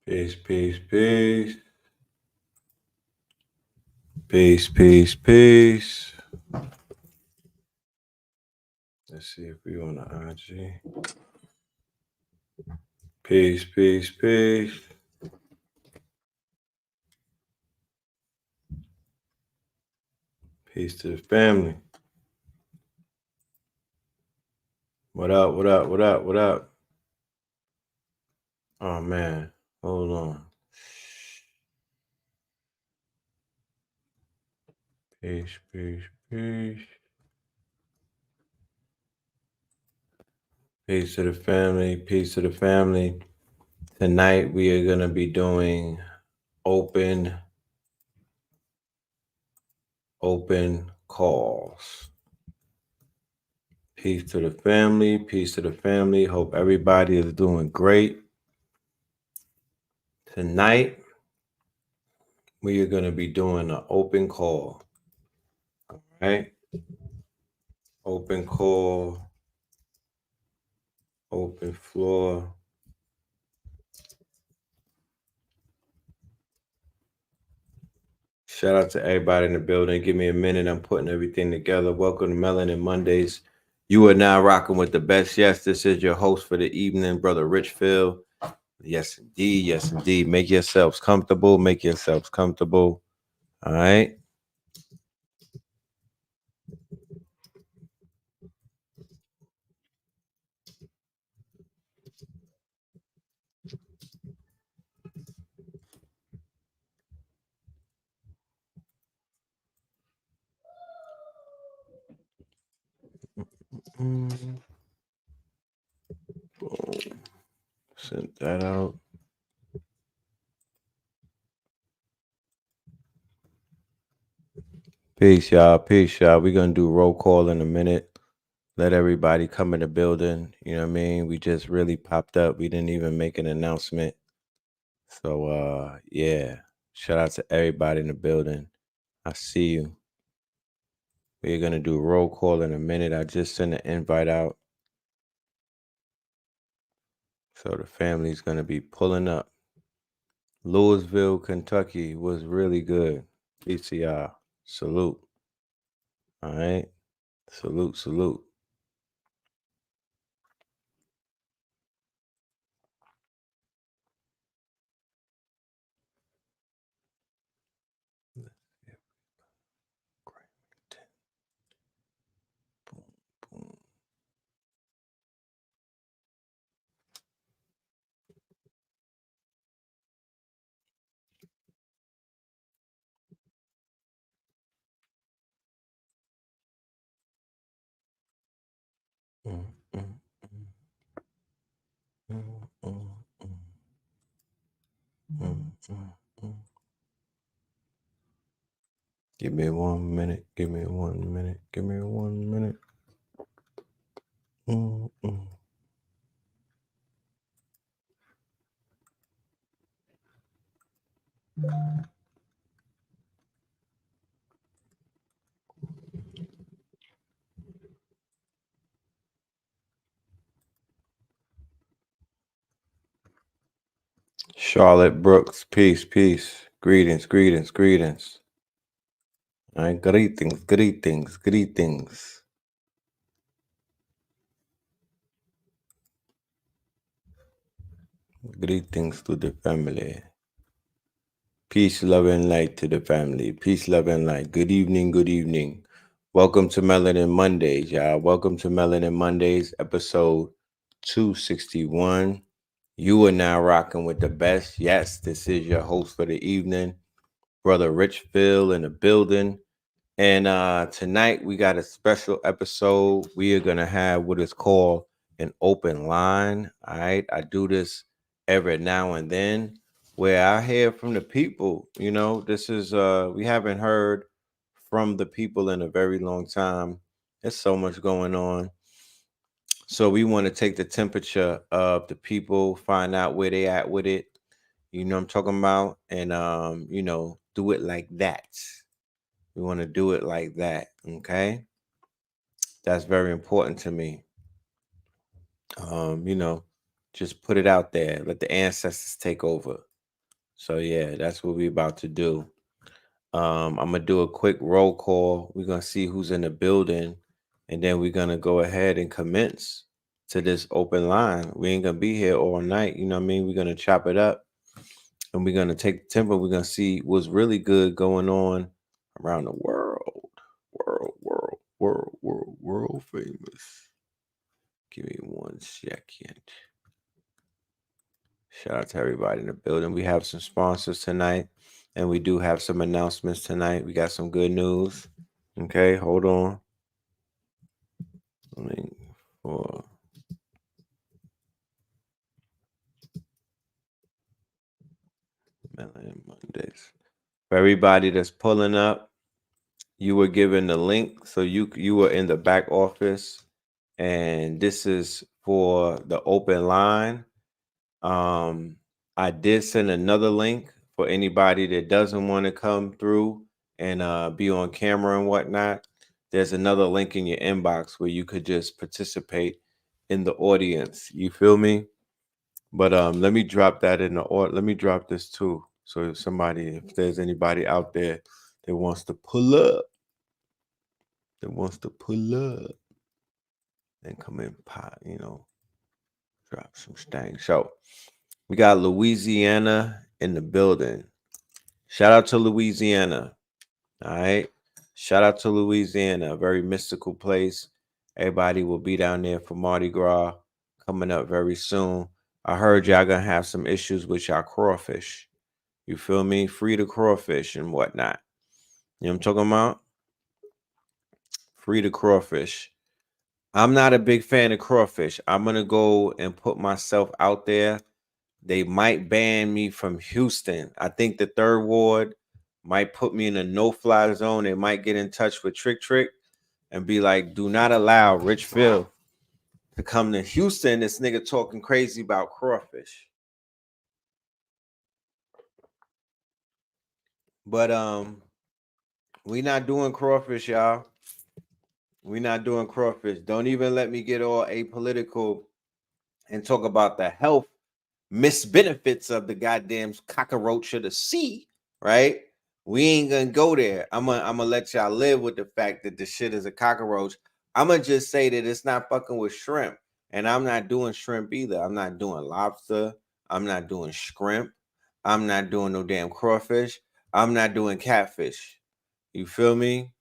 Peace, peace, peace. Peace, peace, peace. Let's see if we on the IG. Peace, peace, peace. Peace to the family. What up, what up, what up, what up? Oh, man. Hold on. Peace, peace, peace. Peace to the family. Peace to the family. Tonight we are going to be doing open calls. Peace to the family. Peace to the family. Hope everybody is doing great. Tonight we are going to be doing an open call. All right. Open call. Open floor. Shout out to everybody in the building. Give me a minute. I'm putting everything together. Welcome to Melanin Mondays. You are now rocking with the best. Yes, this is your host for the evening, Brother Richfield. Yes, indeed. Yes, indeed. Make yourselves comfortable. Make yourselves comfortable. All right. Boom. Send that out. Peace, y'all. Peace, y'all. We're going to do roll call in a minute. Let everybody come in the building. You know what I mean? We just really popped up. We didn't even make an announcement. So, yeah. Shout out to everybody in the building. I see you. We're going to do roll call in a minute. I just sent an invite out. So the family's going to be pulling up. Louisville, Kentucky was really good. PCR. Salute. All right. Salute, salute. Boom, boom. Give me 1 minute. Give me 1 minute. Give me 1 minute. Charlotte Brooks, peace, peace. Greetings, greetings, greetings. All right, greetings, greetings, greetings. Greetings to the family. Peace, love, and light to the family. Peace, love, and light. Good evening, good evening. Welcome to Melanin Mondays, y'all. Welcome to Melanin Mondays, episode 261. You are now rocking with the best. Yes, this is your host for the evening, Brother Richfield in the building. And tonight we got a special episode. We are going to have what is called an open line. All right. I do this every now and then. where I hear from the people. This is we haven't heard from the people in a very long time. There's so much going on. So we want to take the temperature of the people, find out where they at with it. You know what I'm talking about? And do it like that. We want to do it like that. Okay. That's very important to me. Um, you know, just put it out there. Let the ancestors take over. So yeah, that's what we about to do. I'm gonna do a quick roll call. We're gonna see who's in the building, and then we're gonna go ahead and commence to this open line. We ain't gonna be here all night, you know what I mean? We're gonna chop it up and we're gonna take the tempo. We're gonna see what's really good going on around the world. World famous. Give me 1 second. Shout out to everybody in the building. We have some sponsors tonight, and we do have some announcements tonight. We got some good news. Okay, hold on. Link for Melanin Mondays. For everybody that's pulling up, you were given the link, so you were in the back office, and this is for the open line. I did send another link for anybody that doesn't want to come through and be on camera and whatnot. There's another link in your inbox where you could just participate in the audience. You feel me? But let me drop that in the order. Let me drop this too. So if there's anybody out there that wants to pull up, and come in pot, drop some stank. So we got Louisiana in the building. Shout out to Louisiana. All right. Shout out to Louisiana, a very mystical place. Everybody will be down there for Mardi Gras coming up very soon. I heard y'all gonna have some issues with y'all crawfish. You feel me? Free the crawfish and whatnot. You know what I'm talking about? Free the crawfish. I'm not a big fan of crawfish. I'm gonna go and put myself out there. They might ban me from Houston. I think the third ward might put me in a no-fly zone. They might get in touch with Trick and be like, do not allow Rich Phil to come to Houston. This nigga talking crazy about crawfish. But we not doing crawfish, y'all. We not doing crawfish. Don't even let me get all apolitical and talk about the health misbenefits of the goddamn cockroach of the sea, right? We ain't gonna go there. I'm gonna let y'all live with the fact that the shit is a cockroach. I'm gonna just say that it's not fucking with shrimp, and I'm not doing shrimp either. I'm not doing lobster. I'm not doing shrimp. I'm not doing no damn crawfish. I'm not doing catfish. You feel me?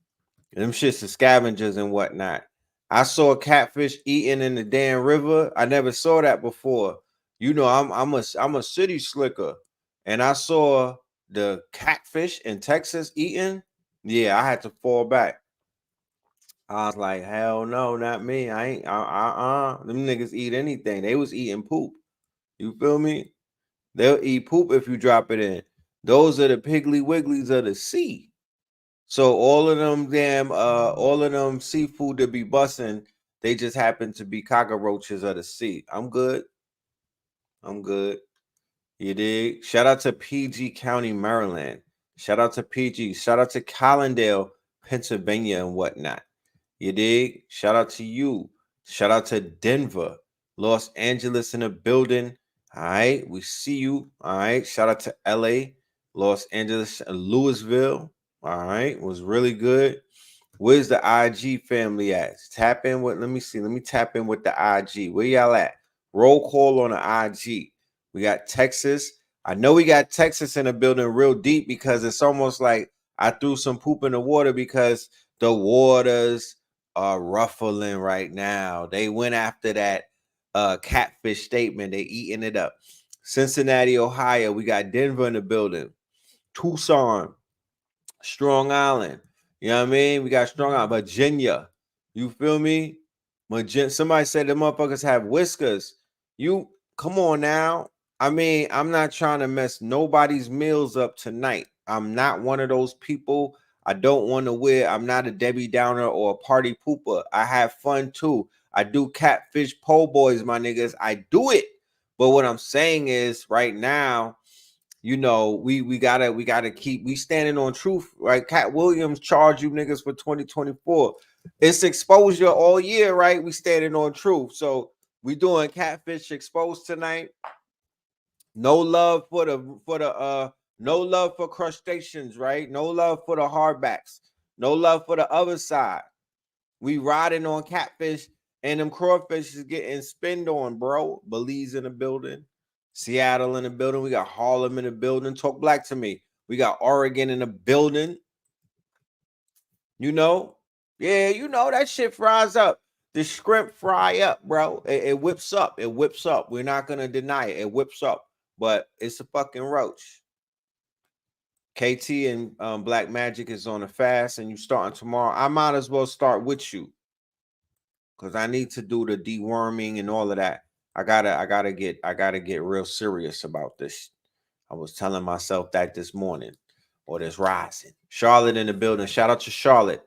Them shits are scavengers and whatnot. I saw catfish eating in the damn river. I never saw that before. I'm a city slicker, and I saw the catfish in Texas eating. Yeah, I had to fall back. I was like, hell no, not me. I ain't. Them niggas eat anything. They was eating poop. You feel me? They'll eat poop if you drop it in. Those are the piggly wigglies of the sea. So all of them seafood to be busting, they just happen to be cockroaches of the sea. I'm good. You dig? Shout out to PG County, Maryland. Shout out to PG. Shout out to Collindale, Pennsylvania, and whatnot. You dig? Shout out to you. Shout out to Denver, Los Angeles in the building. All right, we see you. All right. Shout out to LA, Los Angeles, Louisville. All right, was really good. Where's the IG family at? Tap in with, let me see. Let me tap in with the IG. Where y'all at? Roll call on the IG. We got Texas. I know we got Texas in the building real deep because it's almost like I threw some poop in the water because the waters are ruffling right now. They went after that catfish statement. They eating it up. Cincinnati, Ohio. We got Denver in the building. Tucson, Strong Island. You know what I mean? We got Strong Island, Virginia. You feel me? Somebody said the motherfuckers have whiskers. You come on now. I mean, I'm not trying to mess nobody's meals up tonight. I'm not one of those people. I don't want to wear. I'm not a Debbie Downer or a party pooper. I have fun too. I do catfish po' boys, my niggas. I do it. But what I'm saying is, right now, we gotta keep we standing on truth, right? Cat Williams charged you niggas for 2024. It's exposure all year, right? We standing on truth. So we doing catfish exposed tonight. No love for the no love for crustaceans, right? No love for the hardbacks. No love for the other side. We riding on catfish and them crawfish is getting spinned on, bro. Belize in the building, Seattle in the building. We got Harlem in the building. Talk black to me. We got Oregon in the building. You know, yeah, that shit fries up. The shrimp fry up, bro. It whips up. It whips up. We're not gonna deny it. It whips up, but it's a fucking roach. KT and Black Magic is on a fast, and you starting tomorrow. I might as well start with you because I need to do the deworming and all of that. I gotta get real serious about this. I was telling myself that this morning or this rising. Charlotte in the building. Shout out to Charlotte.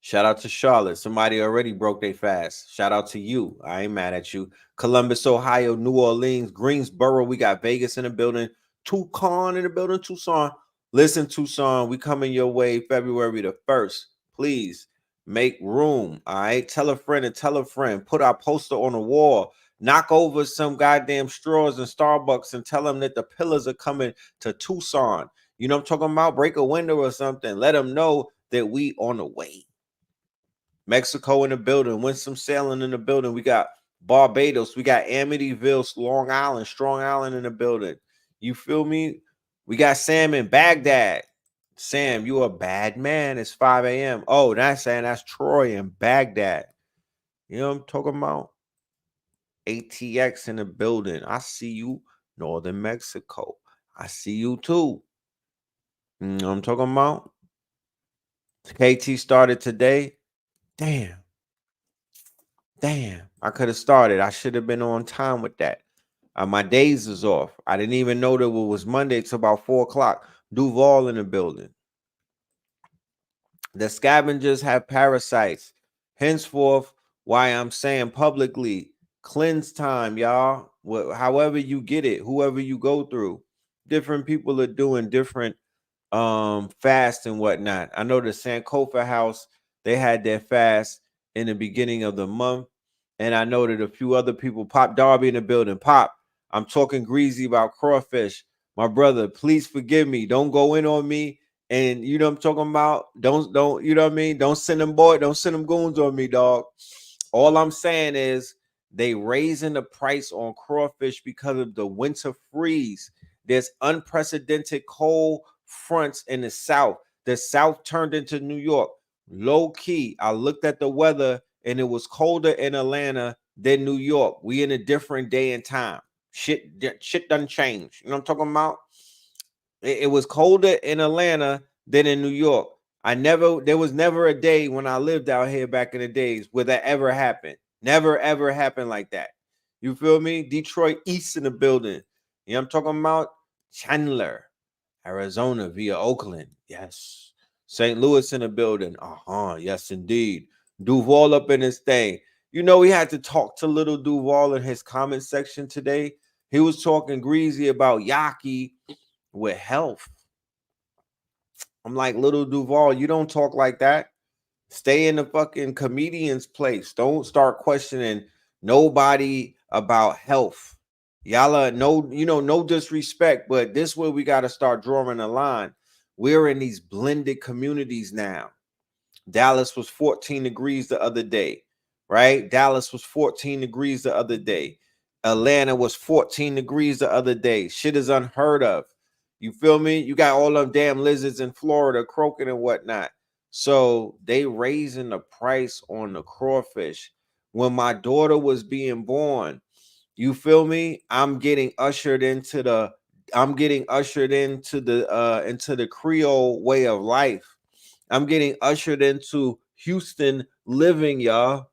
Shout out to Charlotte. Somebody already broke their fast. Shout out to you. I ain't mad at you. Columbus, Ohio, New Orleans, Greensboro. We got Vegas in the building. Tucson in the building. Tucson. Listen, Tucson, we coming your way February the 1st. Please make room. All right. Tell a friend and tell a friend. Put our poster on the wall. Knock over some goddamn straws in Starbucks and tell them that the pillars are coming to Tucson. You know what I'm talking about? Break a window or something. Let them know that we on the way. Mexico in the building, Winston-Salem in the building. We got Barbados. We got Amityville, Long Island, Strong Island in the building. You feel me? We got Sam in Baghdad. Sam, you a bad man. It's 5 a.m. Oh, that's Troy in Baghdad. You know what I'm talking about? ATX in the building. I see you, Northern Mexico. I see you too. You know what I'm talking about? KT started today. Damn. I could have started. I should have been on time with that. My days is off. I didn't even know that it was Monday till about 4 o'clock. Duval in the building. The scavengers have parasites. Henceforth, why I'm saying publicly, cleanse time, y'all. However you get it, whoever you go through. Different people are doing different fast and whatnot. I know the Sankofa house, they had their fast in the beginning of the month. And I know that a few other people, Pop Darby in the building. Pop, I'm talking greasy about crawfish. My brother, please forgive me. Don't go in on me. And you know what I'm talking about? Don't, you know what I mean? Don't send them goons on me, dog. All I'm saying is they raising the price on crawfish because of the winter freeze. There's unprecedented cold fronts in the South. The South turned into New York. Low key, I looked at the weather and it was colder in Atlanta than New York. We in a different day and time. Shit done changed. You know what I'm talking about? It was colder in Atlanta than in New York. There was never a day when I lived out here back in the days where that ever happened. Never ever happened like that. You feel me? Detroit East in the building. You know what I'm talking about? Chandler, Arizona via Oakland. Yes. St. Louis in the building. Yes, indeed. Duval up in his thing. You know, we had to talk to little Duval in his comment section today. He was talking greasy about Yaki with health. I'm like, little Duval, you don't talk like that. Stay in the fucking comedian's place. Don't start questioning nobody about health. Y'all are no disrespect, but this is where we got to start drawing a line. We're in these blended communities now. Dallas was 14 degrees the other day, right? Dallas was 14 degrees the other day. Atlanta was 14 degrees the other day. Shit is unheard of. You feel me? You got all them damn lizards in Florida croaking and whatnot. So they raising the price on the crawfish. When my daughter was being born, you feel me? I'm getting ushered into the Creole way of life. I'm getting ushered into Houston living, y'all.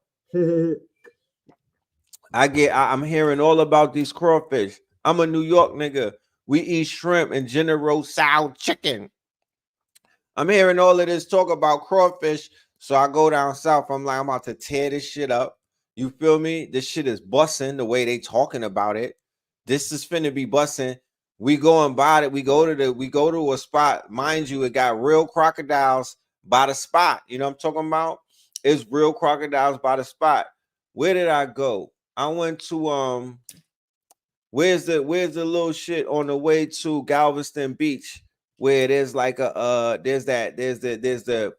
I'm hearing all about these crawfish. I'm a New York nigga. We eat shrimp and General Tso chicken. I'm hearing all of this talk about crawfish. So I go down south. I'm like, I'm about to tear this shit up. You feel me? This shit is busting the way they talking about it. This is finna be busting. We go and buy it. We go to a spot. Mind you, it got real crocodiles by the spot. You know what I'm talking about? It's real crocodiles by the spot. Where did I go? I went to where's the little shit on the way to Galveston Beach where there's like a there's the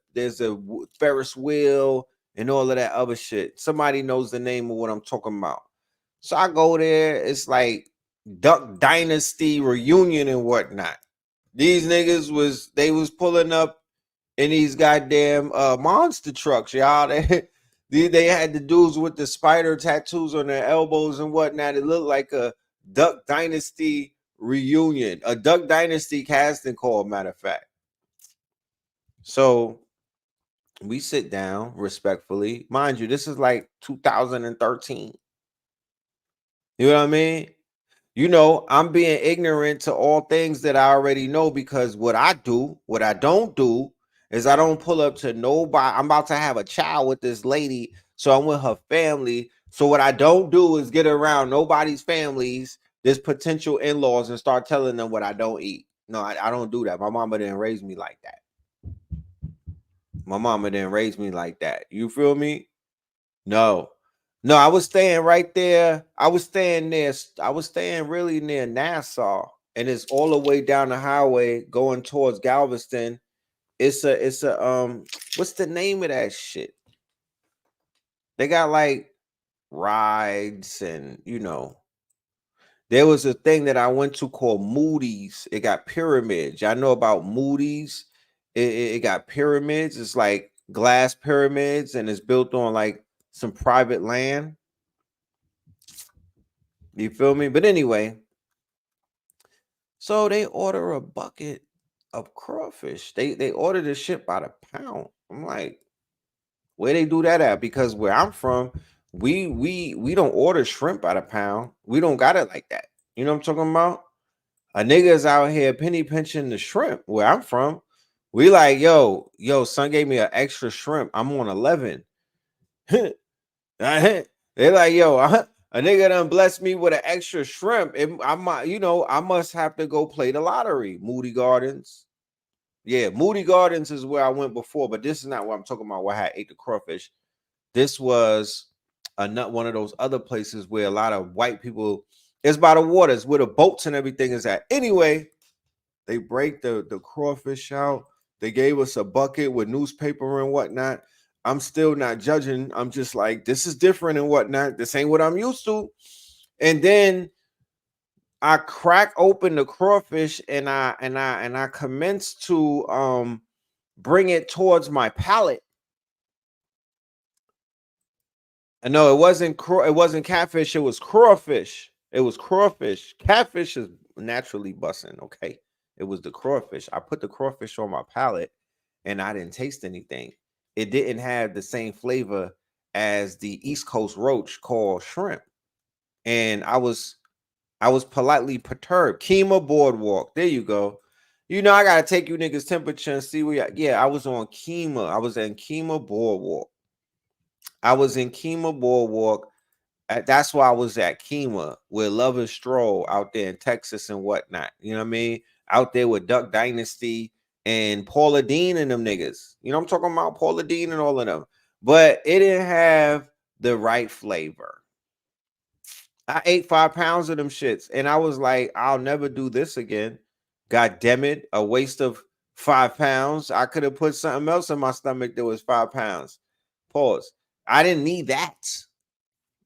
Ferris wheel and all of that other shit. Somebody knows the name of what I'm talking about. So I go there. It's like Duck Dynasty reunion and whatnot. These niggas was pulling up in these goddamn monster trucks, y'all. They had the dudes with the spider tattoos on their elbows and whatnot. It looked like a Duck Dynasty reunion, a Duck Dynasty casting call, matter of fact. So we sit down respectfully. Mind you, this is like 2013. You know what I mean? You know, I'm being ignorant to all things that I already know because what I don't do is I don't pull up to nobody. I'm about to have a child with this lady, so I'm with her family. So what I don't do is get around nobody's families, this potential in-laws, and start telling them what I don't eat. No, I don't do that. My mama didn't raise me like that. My mama didn't raise me like that. You feel me? No. No, I was staying right there. I was staying really near Nassau, and it's all the way down the highway going towards Galveston. It's a what's the name of that shit? They got like rides and there was a thing that I went to called Moody's. It got pyramids. Y'all know about Moody's? It got pyramids. It's like glass pyramids, and it's built on like some private land. You feel me? But anyway, so they order a bucket of crawfish. They order this shit by the pound. I'm like, where they do that at? Because where I'm from, we don't order shrimp by the pound. We don't got it like that. You know what I'm talking about? A nigga is out here penny pinching the shrimp where I'm from. We like, yo, son gave me an extra shrimp. I'm on 11. They like, yo, a nigga done blessed me with an extra shrimp. I must have to go play the lottery. Moody Gardens. Yeah, Moody Gardens is where I went before, but this is not what I'm talking about where I ate the crawfish. This was one of those other places where a lot of white people, it's by the waters where the boats and everything is at. Anyway, they break the crawfish out. They gave us a bucket with newspaper and whatnot. I'm still not judging. I'm just like, this is different and whatnot. This ain't what I'm used to. And then I crack open the crawfish and I commence to bring it towards my palate. And no, it wasn't catfish, it was crawfish. It was crawfish. Catfish is naturally busting, okay? It was the crawfish. I put the crawfish on my palate and I didn't taste anything. It didn't have the same flavor as the East Coast roach called shrimp. And I was politely perturbed. Kima Boardwalk. There you go. You know, I gotta take you niggas temperature and see where I was on Kima. I was in Kima Boardwalk. That's why I was at Kima with Lover Stroll out there in Texas and whatnot. You know what I mean? Out there with Duck Dynasty and Paula Dean and them niggas. You know what I'm talking about? Paula Dean and all of them. But it didn't have the right flavor. I ate 5 pounds of them shits and I was like, I'll never do this again. God damn it. A waste of 5 pounds. I could have put something else in my stomach that was 5 pounds. Pause. I didn't need that.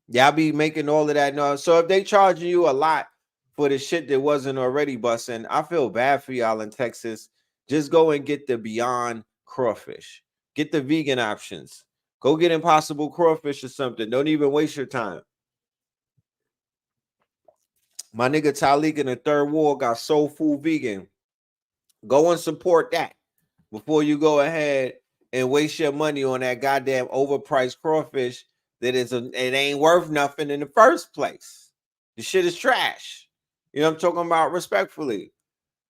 Y'all be making all of that noise. So if they charging you a lot for the shit that wasn't already busting, I feel bad for y'all in Texas. Just go and get the Beyond crawfish. Get the vegan options. Go get Impossible crawfish or something. Don't even waste your time. My nigga Talik in the Third Ward got Soul Food Vegan. Go and support that before you go ahead and waste your money on that goddamn overpriced crawfish that it ain't worth nothing in the first place. The shit is trash. You know what I'm talking about? Respectfully.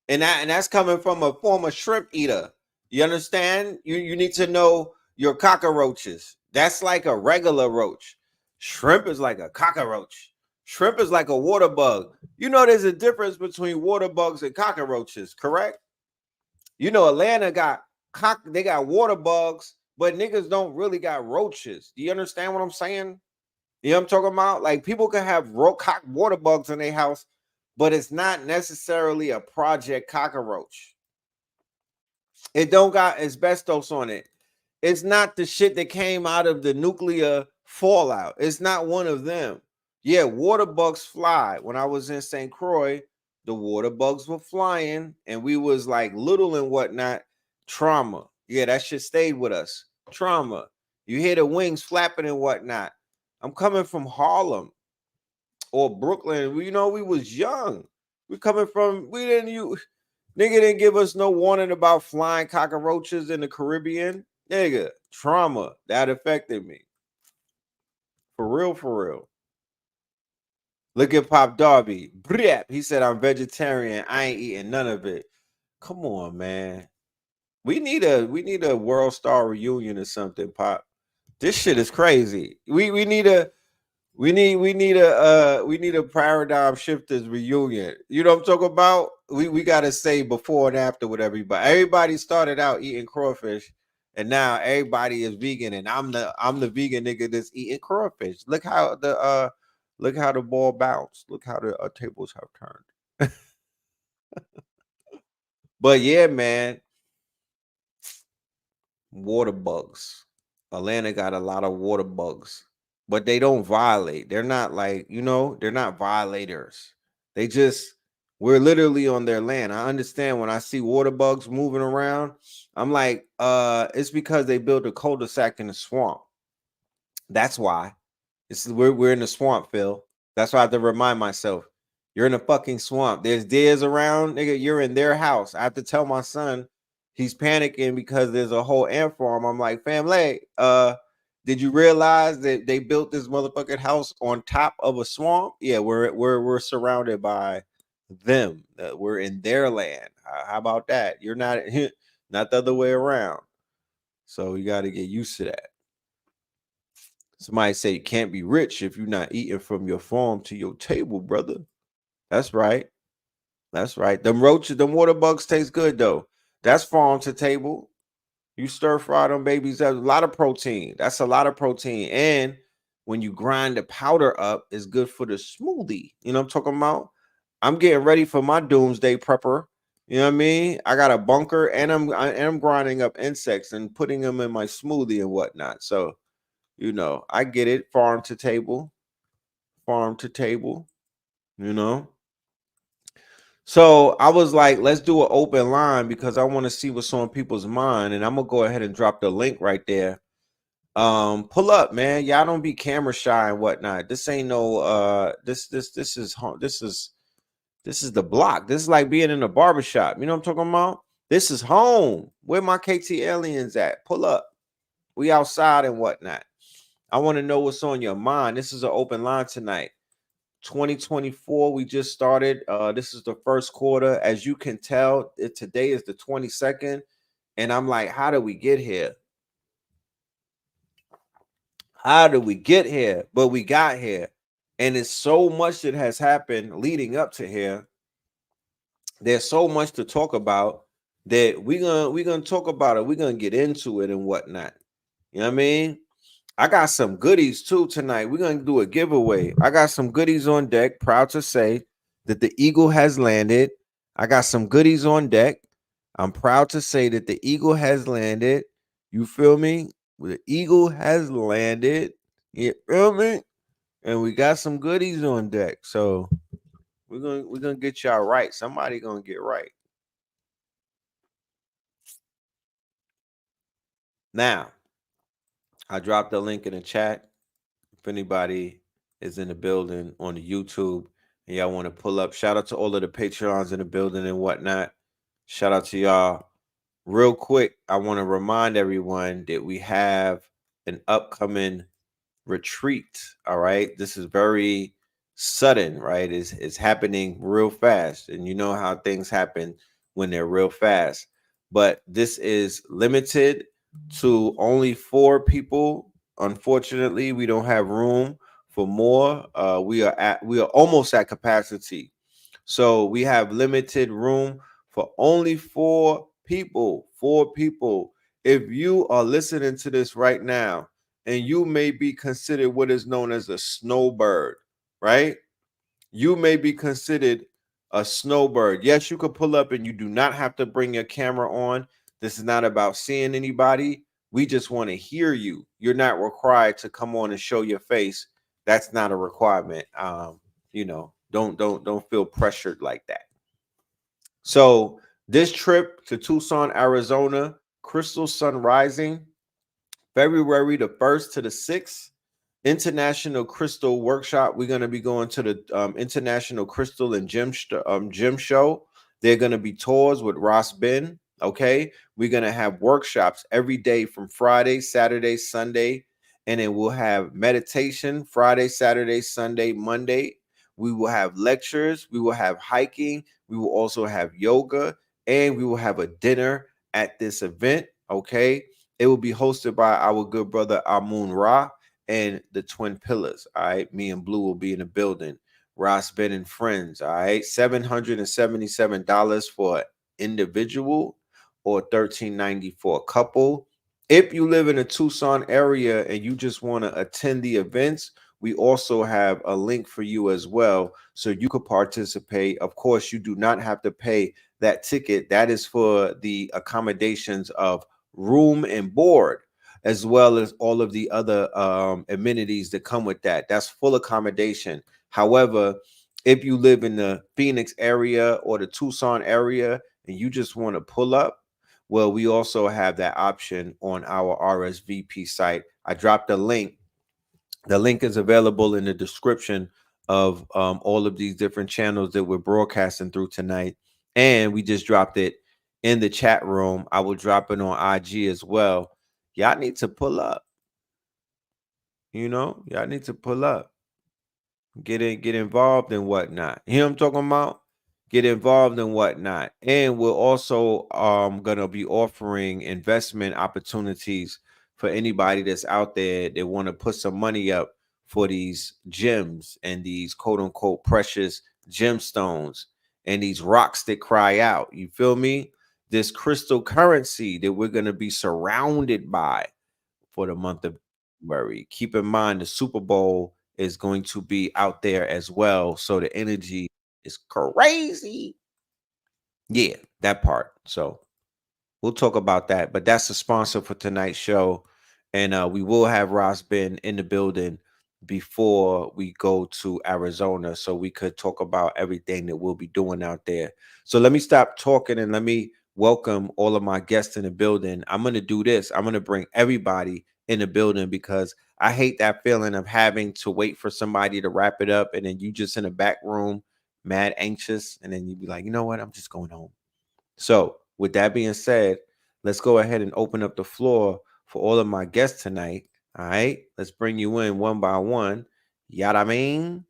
And that's coming from a former shrimp eater. You understand? You need to know your cockroaches. That's like a regular roach. Shrimp is like a cockroach. Shrimp is like a water bug. You know there's a difference between water bugs and cockroaches, correct? You know Atlanta got they got water bugs, but niggas don't really got roaches. Do you understand what I'm saying? You know what I'm talking about? Like people can have water bugs in their house, but it's not necessarily a project cockroach. It don't got asbestos on it. It's not the shit that came out of the nuclear fallout. It's not one of them. Yeah, water bugs fly. When I was in St. Croix, the water bugs were flying and we was like little and whatnot. Trauma. Yeah, that shit stayed with us. Trauma. You hear the wings flapping and whatnot. I'm coming from Harlem or Brooklyn. You know, we was young. We coming from, nigga didn't give us no warning about flying cockroaches in the Caribbean. Nigga, trauma that affected me. For real, for real. Look at Pop Darby. He said, I'm vegetarian. I ain't eating none of it. Come on, man. We need a World Star reunion or something, Pop. This shit is crazy. We need a paradigm shifters reunion. You know what I'm talking about? We gotta say before and after with everybody. Everybody started out eating crawfish, and now everybody is vegan, and I'm the vegan nigga that's eating crawfish. Look how the ball bounced. Look how the tables have turned. But yeah, man, water bugs. Atlanta got a lot of water bugs, but they don't violate. They're not like, they're not violators. We're literally on their land. I understand when I see water bugs moving around, I'm like, it's because they built a cul-de-sac in the swamp. That's why. We're in the swamp, Phil. That's why I have to remind myself. You're in a fucking swamp. There's deers around, nigga. You're in their house. I have to tell my son he's panicking because there's a whole ant farm. I'm like, family, did you realize that they built this motherfucking house on top of a swamp? Yeah, we're surrounded by them. We're in their land. How about that? You're not not the other way around. So you got to get used to that. Somebody say you can't be rich if you're not eating from your farm to your table, brother. That's right. That's right. Them roaches, them water bugs taste good though. That's farm to table. You stir fry them babies. That's a lot of protein. That's a lot of protein. And when you grind the powder up, it's good for the smoothie. You know what I'm talking about? I'm getting ready for my doomsday prepper. You know what I mean? I got a bunker and I'm grinding up insects and putting them in my smoothie and whatnot. So, I get it. Farm to table. Farm to table. So I was like, let's do an open line because I want to see what's on people's mind. And I'm gonna go ahead and drop the link right there. Pull up, man. Y'all don't be camera shy and whatnot. This ain't no this is the block. This is like being in a barbershop. You know what I'm talking about? This is home. Where my KT aliens at? Pull up. We outside and whatnot. I want to know what's on your mind. This is an open line tonight. 2024, we just started. This is the first quarter. As you can tell, today is the 22nd. And I'm like, how did we get here? How did we get here? But we got here. And it's so much that has happened leading up to here. There's so much to talk about that we're gonna talk about it. We're gonna get into it and whatnot. You know what I mean? I got some goodies too tonight. We're going to do a giveaway. I got some goodies on deck. Proud to say that the Eagle has landed. I got some goodies on deck. I'm proud to say that the Eagle has landed. You feel me? The Eagle has landed. You feel me? And we got some goodies on deck. So we're gonna get y'all right. Somebody gonna get right. Now, I dropped the link in the chat. If anybody is in the building on the YouTube and y'all want to pull up, shout out to all of the Patreons in the building and whatnot. Shout out to y'all. Real quick, I want to remind everyone that we have an upcoming retreat. All right. This is very sudden, right? It's happening real fast. And you know how things happen when they're real fast. But this is limited to only 4 people. Unfortunately, we don't have room for more. We are almost at capacity. So we have limited room for only 4 people. 4 people. If you are listening to this right now, and you may be considered what is known as a snowbird, right? You may be considered a snowbird. Yes, you could pull up and you do not have to bring your camera on. This is not about seeing anybody. We just want to hear you. You're not required to come on and show your face. That's not a requirement. Don't feel pressured like that. So this trip to Tucson, Arizona, Crystal Sun Rising, February the 1st to the 6th, International Crystal Workshop. We're going to be going to the International Crystal and Gym Show. They're going to be tours with Ross Ben. Okay. We're going to have workshops every day from Friday, Saturday, Sunday. And then we'll have meditation Friday, Saturday, Sunday, Monday. We will have lectures. We will have hiking. We will also have yoga. And we will have a dinner at this event. Okay. It will be hosted by our good brother Amun Ra and the Twin Pillars. All right. Me and Blue will be in the building. Ross Ben and friends. All right. $777 for individual or $13.90 for a couple. If you live in the Tucson area and you just want to attend the events, we also have a link for you as well. So you could participate. Of course, you do not have to pay that ticket. That is for the accommodations of room and board, as well as all of the other amenities that come with that. That's full accommodation. However, if you live in the Phoenix area or the Tucson area and you just want to pull up, well, we also have that option on our RSVP site. I dropped the link. The link is available in the description of all of these different channels that we're broadcasting through tonight. And we just dropped it in the chat room. I will drop it on IG as well. Y'all need to pull up. Y'all need to pull up. Get involved and whatnot. You know what I'm talking about? Get involved and whatnot. And we're also gonna be offering investment opportunities for anybody that's out there that want to put some money up for these gems and these quote unquote precious gemstones and these rocks that cry out. You feel me? This crystal currency that we're gonna be surrounded by for the month of February. Keep in mind the Super Bowl is going to be out there as well. So the energy is crazy. Yeah, that part. So we'll talk about that. But that's the sponsor for tonight's show. And we will have Ross Ben in the building before we go to Arizona so we could talk about everything that we'll be doing out there. So let me stop talking and let me welcome all of my guests in the building. I'm going to do this. I'm going to bring everybody in the building because I hate that feeling of having to wait for somebody to wrap it up and then you just in the back room, mad anxious, and then you be like, you know what? I'm just going home. So, with that being said, let's go ahead and open up the floor for all of my guests tonight. All right, let's bring you in one by one. Yadamin,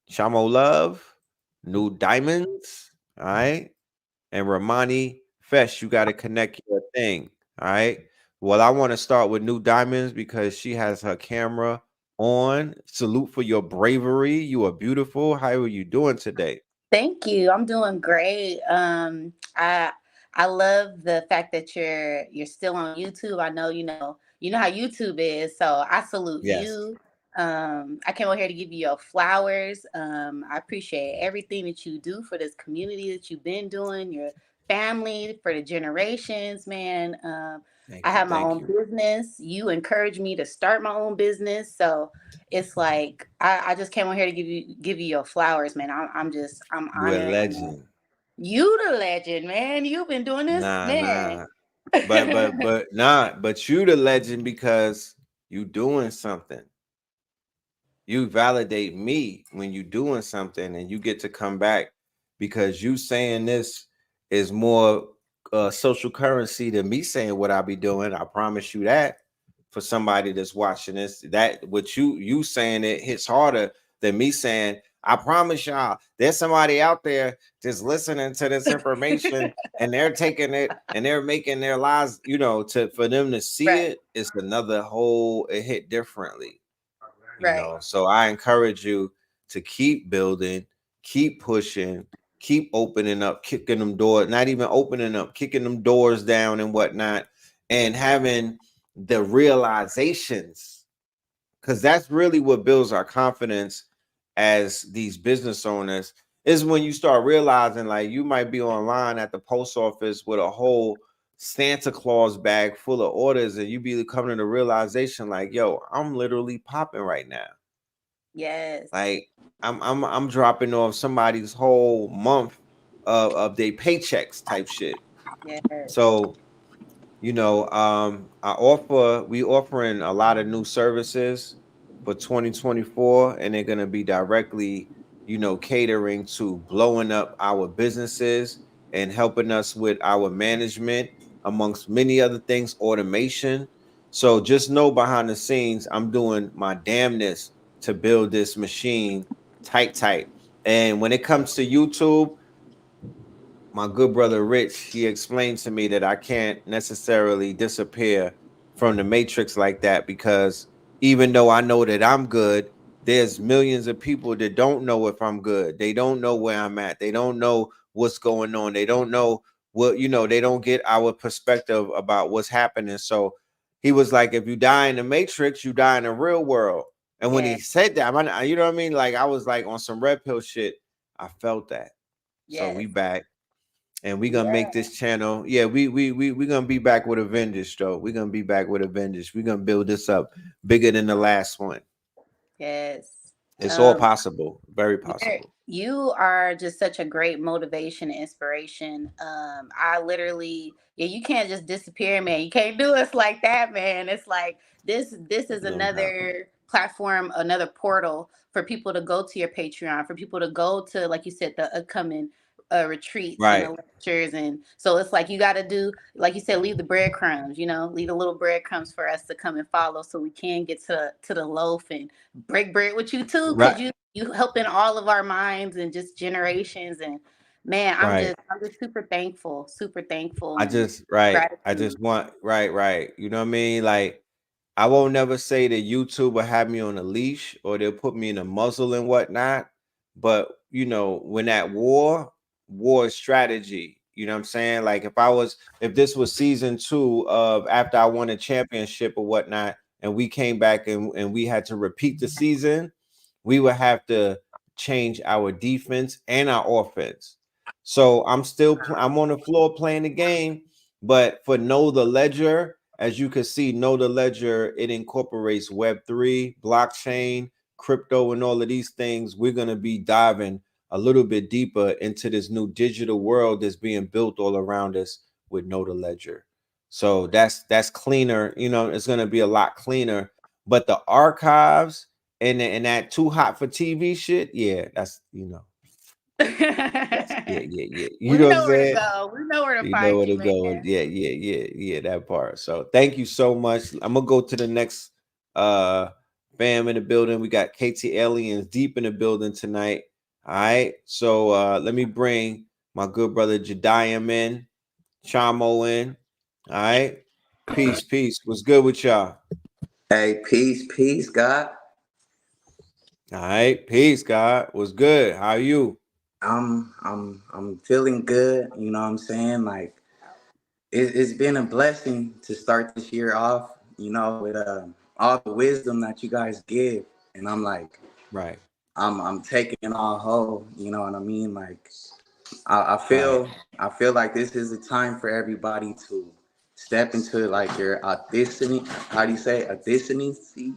Shamo Love, New Diamonds. All right, and Ramani Fesh. You got to connect your thing. All right. Well, I want to start with New Diamonds because she has her camera on. Salute for your bravery. You are beautiful. How are you doing today? Thank you. I'm doing great. I love the fact that you're still on YouTube. I know you know how YouTube is, so I salute Yes. you. I came over here to give you your flowers. I appreciate everything that you do for this community that you've been doing, your family, for the generations, man. I Thank you. have my Thank own you. business. You encouraged me to start my own business, so it's like I just came on here to give you your flowers, man. I'm You a honored, and legend. you the legend, man. You've been doing this, Nah, man. nah. But you the legend because you doing something. You validate me when you doing something and you get to come back because you saying this is more social currency than me saying what I be doing. I promise you that. for somebody that's watching this. That what you saying, it hits harder than me saying, I promise y'all, there's somebody out there just listening to this information and they're taking it and they're making their lives, you know, for them to see Right. it, it's another whole, it hit differently, you Right. know. So I encourage you to keep building, keep pushing, keep opening up, kicking them doors, not even opening up, kicking them doors down and whatnot, and having the realizations, because that's really what builds our confidence as these business owners, is when you start realizing, like, you might be online at the post office with a whole Santa Claus bag full of orders, and you be coming to the realization, like, yo, I'm literally popping right now. Yes. Like, I'm dropping off somebody's whole month of their paychecks type shit. Yes. So, you know, we offering a lot of new services for 2024, and they're gonna be directly, you know, catering to blowing up our businesses and helping us with our management, amongst many other things, automation. So just know, behind the scenes, I'm doing my damnness to build this machine tight. And when it comes to YouTube, my good brother Rich, he explained to me that I can't necessarily disappear from the matrix like that, because even though I know that I'm good, there's millions of people that don't know if I'm good. They don't know where I'm at. They don't know what's going on. They don't know what, you know, they don't get our perspective about what's happening. So he was like, if you die in the matrix, you die in the real world. And when he Yes. said that, you know what I mean? Like, I was like on some red pill shit. I felt that. So we Yes. back. And we gonna Yeah. make this channel. Yeah, we gonna be back with a vengeance, though. We're gonna be back with a vengeance. We're gonna build this up bigger than the last one. Yes. It's all Um, possible, very possible. you are just such a great motivation and inspiration. I literally, yeah, you can't just disappear, man. You can't do us like that, man. It's like this is No doubt. another platform, another portal for people to go to your Patreon, for people to go to, like you said, the upcoming retreats and the Right, lectures. And so it's like you got to do, like you said, leave the breadcrumbs, leave the little breadcrumbs for us to come and follow, so we can get to the loaf and break bread with you too, because right, you helping all of our minds and just generations. And man, right. I'm just super thankful I and just right. I gratitude. just want right. You know what I mean? Like, I won't never say that YouTube will have me on a leash or they'll put me in a muzzle and whatnot. But you know, when that war is strategy. You know what I'm saying? Like, if this was season 2 of after I won a championship or whatnot, and we came back and we had to repeat the season, we would have to change our defense and our offense. So I'm on the floor playing the game, but for Know the Ledger, as you can see, Know the Ledger, it incorporates Web3, blockchain, crypto, and all of these things. We're going to be diving a little bit deeper into this new digital world that's being built all around us with Know the Ledger. So that's cleaner, you know, it's going to be a lot cleaner. But the archives and that too hot for TV shit, yeah, that's, you know, yeah. You We know what I'm know where to saying? go. We know where to You know find where you, to go. man. Yeah, that part. So thank you so much. I'm gonna go to the next uh fam in the building. We got KT Aliens deep in the building tonight. All right. So let me bring my good brother Jediam in, Chamo in. All right. Peace. What's good with y'all? Hey, peace, God. All right. Peace, God. What's good? How are you? I'm feeling good. You know what I'm saying? Like it's been a blessing to start this year off. With all the wisdom that you guys give, and I'm like, Right. I'm taking it all whole. You know what I mean? Like I Right. feel like this is a time for everybody to step into like your authenticity. How do you say authenticity?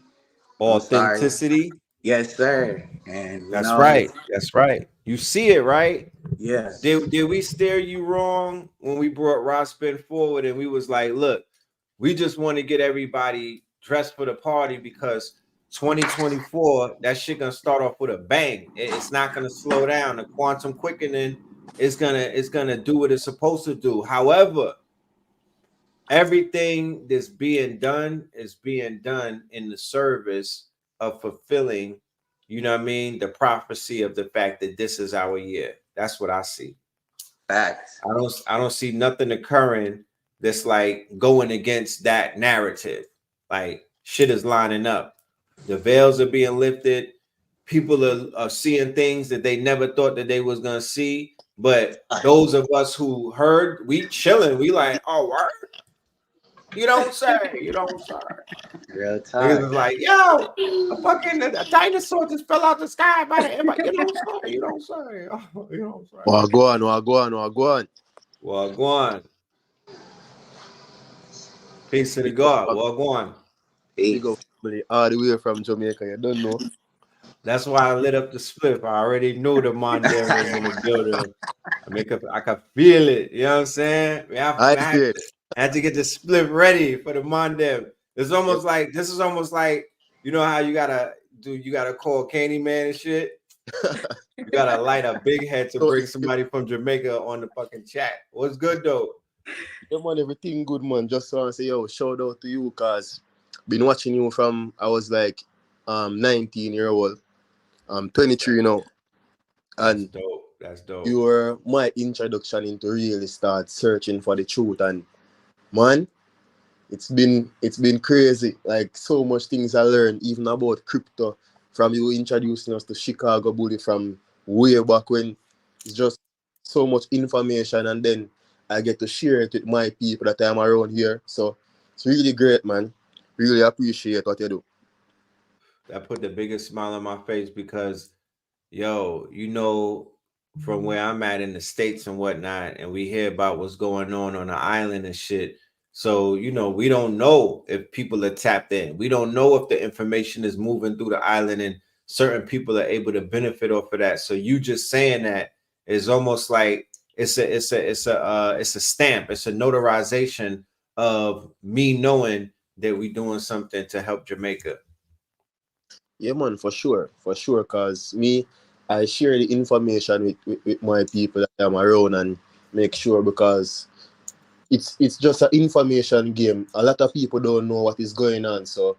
I'm sorry. Authenticity. Yes, sir. And That's right. That's right. You see it, right? yes. Did we steer you wrong when we brought Ross Spin forward and we was like, look, we just want to get everybody dressed for the party because 2024, that shit gonna start off with a bang. It's not gonna slow down. The quantum quickening is gonna do what it's supposed to do. However, everything that's being done is being done in the service of fulfilling, you know what I mean, the prophecy of the fact that this is our year. That's what I see. Facts. I don't see nothing occurring that's like going against that narrative. Like shit is lining up. The veils are being lifted. People are seeing things that they never thought that they was gonna see. But those of us who heard, we chilling. We like, oh, word? You don't say. You don't say. Real Niggas talk. is like, yo, a dinosaur just fell out the sky by the end. You don't say. You don't say. Oh, you don't say. Wagwan, wagwan, wagwan. Well, go on. Peace to the God. Well, go on. Big up Peace. family all the way from Jamaica. You don't know. That's why I lit up the spliff. I already knew the Monday was in the building. I could feel it. You know what I'm saying? I I see it. had to get the spliff ready for the Monday. It's Yep. almost like this is almost like you know how you gotta call Candyman and shit. You gotta light a big head to So, bring somebody from Jamaica on the fucking chat. What's good though? yeah, man, everything good, man. Just want to say, yo, shout out to you, cause been watching you from I was like 19-year-old. I'm 23 now, That's and dope. That's you dope. were my introduction into really start searching for the truth. And man, it's been crazy. Like so much things I learned, even about crypto, from you introducing us to Chicago Bully from way back when. It's just so much information, and then I get to share it with my people that I'm around here. So it's really great, man. Really appreciate what you do. That put the biggest smile on my face because yo, from where I'm at in the States and whatnot, and we hear about what's going on the island and shit. So, we don't know if people are tapped in. We don't know if the information is moving through the island and certain people are able to benefit off of that. So you just saying that is almost like it's a stamp, it's a notarization of me knowing that we doing something to help Jamaica. Yeah, man, for sure. Cause me, I share the information with my people that I'm around and make sure, because it's just an information game. A lot of people don't know what is going on, so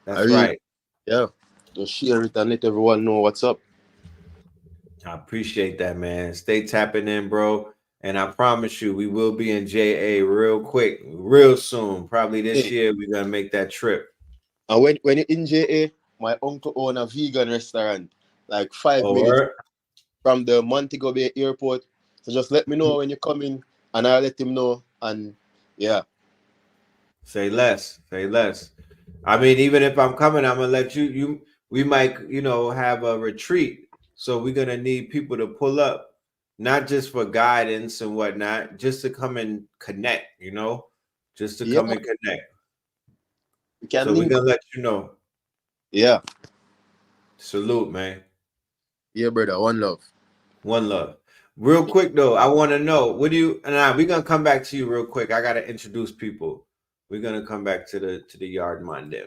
I That's really, right. yeah, just share it and let everyone know what's up. I appreciate that, man. Stay tapping in, bro. And I promise you, we will be in JA real quick, real soon. Probably this Yeah. year, we're gonna make that trip. And when you're in JA, my uncle own a vegan restaurant, like 5 minutes Or from the Montego Bay Airport. So just let me know when you're coming, and I'll let him know. And yeah, say less, say less. I mean, even if I'm coming, I'm gonna let you. We might, have a retreat. So we're gonna need people to pull up, not just for guidance and whatnot, just to come and connect. Just to yeah, come and connect. we So can we're link up. gonna let you know. Yeah, Salute, man. yeah, brother. One love. One love. Real quick though, I want to know what do you and we're gonna come back to you real quick. I gotta introduce people. We're gonna come back to the yard Monday.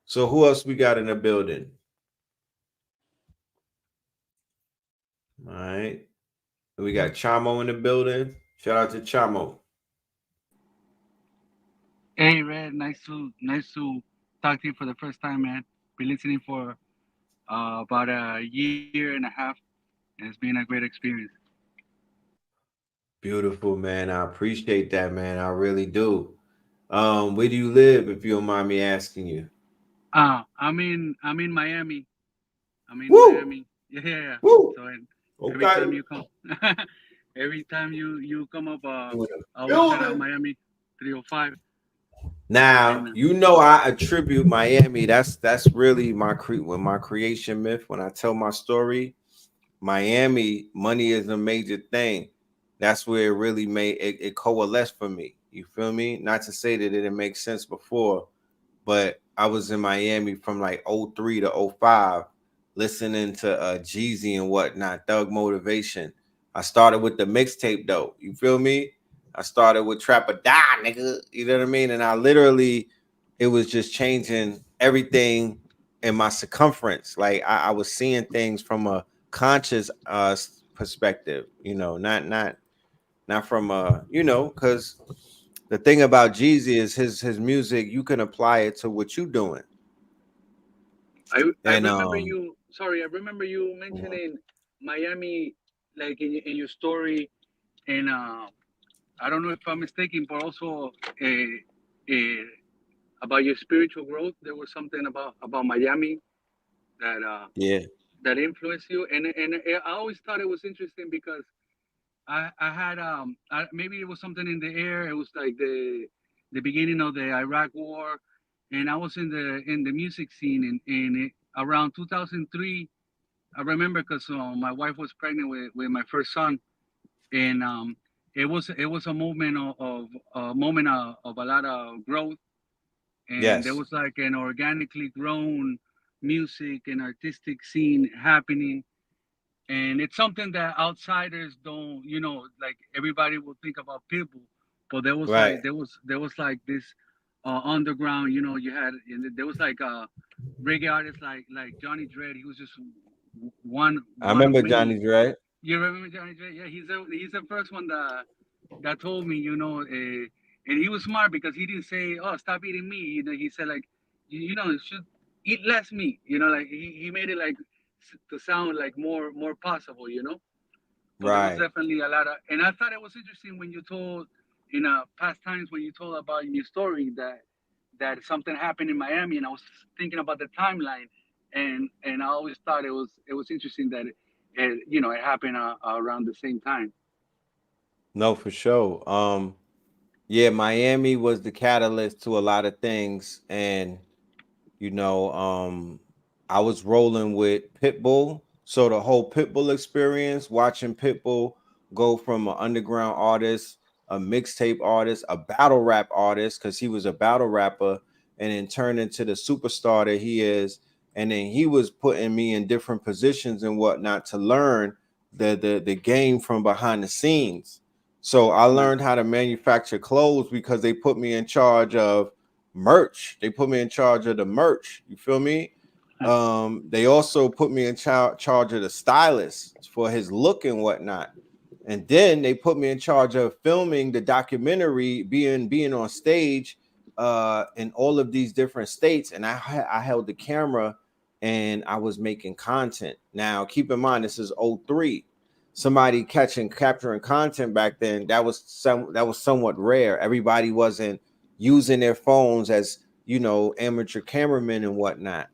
So who else we got in the building? All right. We got Chamo in the building. Shout out to Chamo. Hey, Red, nice to talk to you for the first time, man. Been listening for about a year and a half, and it's been a great experience. Beautiful, man. I appreciate that, man. I really do. Where do you live, if you don't mind me asking you? I'm in Miami. I'm in Woo! Miami. Yeah, yeah, yeah. Woo! So and every Okay. time you come, every time you come up, You in I the always shout out building. Miami 305, Now, and I attribute Miami. That's really my creation myth. When I tell my story, Miami, money is a major thing. That's where it really made it coalesced for me. You feel me? Not to say that it didn't make sense before, but I was in Miami from like '03 to '05, listening to Jeezy and whatnot, Thug Motivation. I started with the mixtape though. You feel me? I started with Trap or Die, nigga. You know what I mean? And I literally, it was just changing everything in my circumference. Like I was seeing things from a conscious perspective. Not not from because the thing about Jeezy is his music, you can apply it to what you doing. I And remember you. Sorry, I remember you mhm. mentioning Miami, like in your story, and I don't know if I'm mistaken, but also uh, about your spiritual growth. There was something about Miami that Yeah, that influenced you, and I always thought it was interesting because I had maybe it was something in the air. It was like the beginning of the Iraq War, and I was in the music scene around 2003. I remember because my wife was pregnant with my first son, and it was a moment of of a lot of growth, and there yes, was like an organically grown music and artistic scene happening, and it's something that outsiders don't, like everybody will think about people, but right. there was like this underground, you had, and there was like reggae artists like Johnny Dredd. He was just I one of remember many. Johnny Dredd. You remember Johnny Dredd? Yeah, he's the first one that told me, and he was smart because he didn't say, "Oh, stop eating meat." He said like, you should eat less meat. Like he made it like to sound like more possible. But there was Right. definitely a lot of, and I thought it was interesting when you told in past times when you told about in your story that something happened in Miami, and I was thinking about the timeline, and I always thought it was interesting that it happened around the same time. No, for sure. Yeah, Miami was the catalyst to a lot of things, and you know, I was rolling with Pitbull, so the whole Pitbull experience, watching Pitbull go from an underground artist, a mixtape artist, a battle rap artist, because he was a battle rapper, and then turn into the superstar that he is, and then he was putting me in different positions and whatnot to learn the game from behind the scenes. So I Right. learned how to manufacture clothes because they put me in charge of merch. They put me in charge of the merch. You feel me? They also put me in charge of the stylist for his look and whatnot. And then they put me in charge of filming the documentary, being on stage in all of these different states. And I held the camera and I was making content. Now, keep in mind, this is '03. Somebody capturing content back then, that was somewhat rare. Everybody wasn't using their phones as amateur cameramen and whatnot.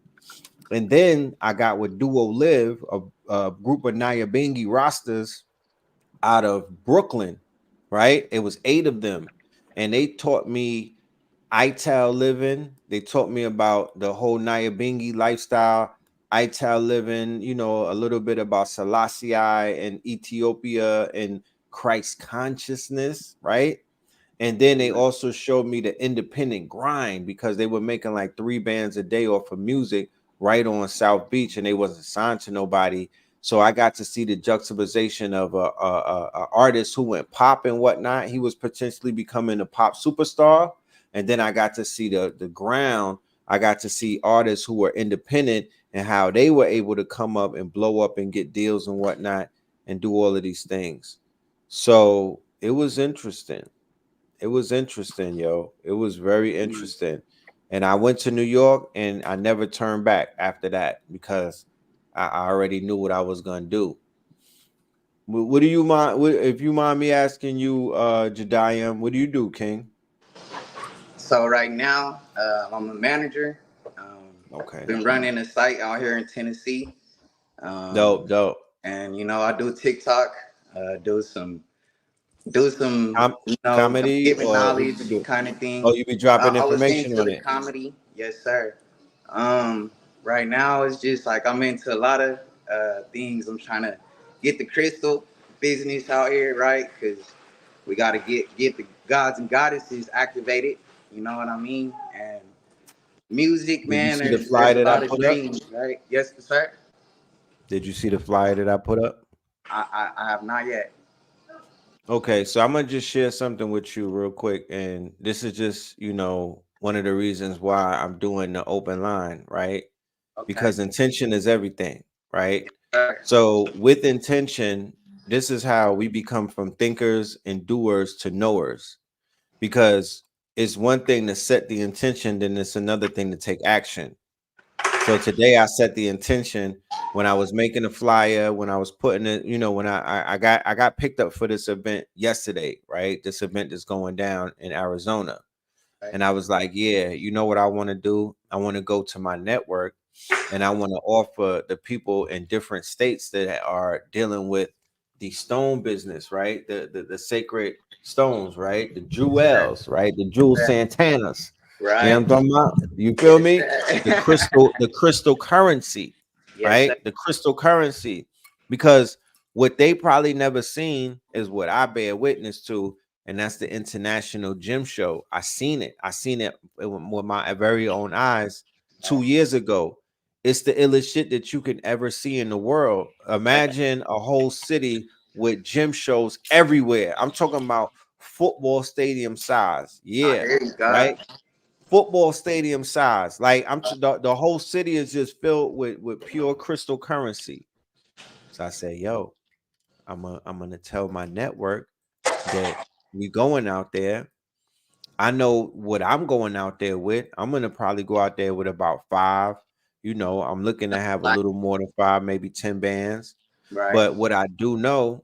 And then I got with Duo Live, a group of Nyabingi Rastas out of Brooklyn, right? It was 8 of them, and they taught me ITAL living. They taught me about the whole Nyabingi lifestyle, ITAL living, a little bit about Selassie and Ethiopia and Christ consciousness, right? And then they Right. also showed me the independent grind because they were making like 3 bands a day off of music right on South Beach, and they wasn't signed to nobody. So I got to see the juxtaposition of a artist who went pop and whatnot. He was potentially becoming a pop superstar, and then I got to see the ground. I got to see artists who were independent and how they were able to come up and blow up and get deals and whatnot and do all of these things. So it was interesting. It was interesting, yo. It was very Right. interesting. And I went to New York and I never turned back after that because I already knew what I was gonna do. What do you mind if you mind me asking you, Jediam, what do you do, King? So right now, I'm a manager. Okay. Been running a site out here in Tennessee, um, Dope, dope. and I do TikTok, do some Com- I'm comedy giving or what knowledge you do? kind of Oh, thing. you be dropping I was information into on the it. comedy, yes sir. Um, right now it's just like I'm into a lot of things. I'm trying to get the crystal business out here, right? Because we got to get the gods and goddesses activated. You know what I mean? And music, Did you man. see the There's flyer a that I lot of put up? dreams, right? Yes, sir. Did you see the flyer that I put up? I have not yet. Okay, so I'm gonna just share something with you real quick, and this is just one of the reasons why I'm doing the open line, right? Okay. Because intention is everything, right? Sir. So with intention, this is how we become from thinkers and doers to knowers, because it's one thing to set the intention, then it's another thing to take action. So today I set the intention when I was making a flyer, when I was putting it, when I got picked up for this event yesterday, right? This event is going down in Arizona. Right. And I was like, yeah, you know what I want to do? I want to go to my network and I want to offer the people in different states that are dealing with the stone business, right? The sacred stones, right? The jewels, right? The jewel Santanas. You know what Right. I'm talking about? You feel Yes, me? sir. The crystal currency, Yes, sir. right? The crystal currency. Because what they probably never seen is what I bear witness to, and that's the International Gym Show. I seen it. I seen it with my very own eyes 2 years ago. It's the illest shit that you can ever see in the world. Imagine a whole city with gym shows everywhere. I'm talking about football stadium size. Ah, Yeah, there you go. right. Football stadium size. Like the whole city is just filled with pure crystal currency. So I say, yo, I'm gonna tell my network that we going out there. I know what I'm going out there with. I'm gonna probably go out there with about 5. I'm looking to have a Like, little more than 5, maybe 10 bands. right. But what I do know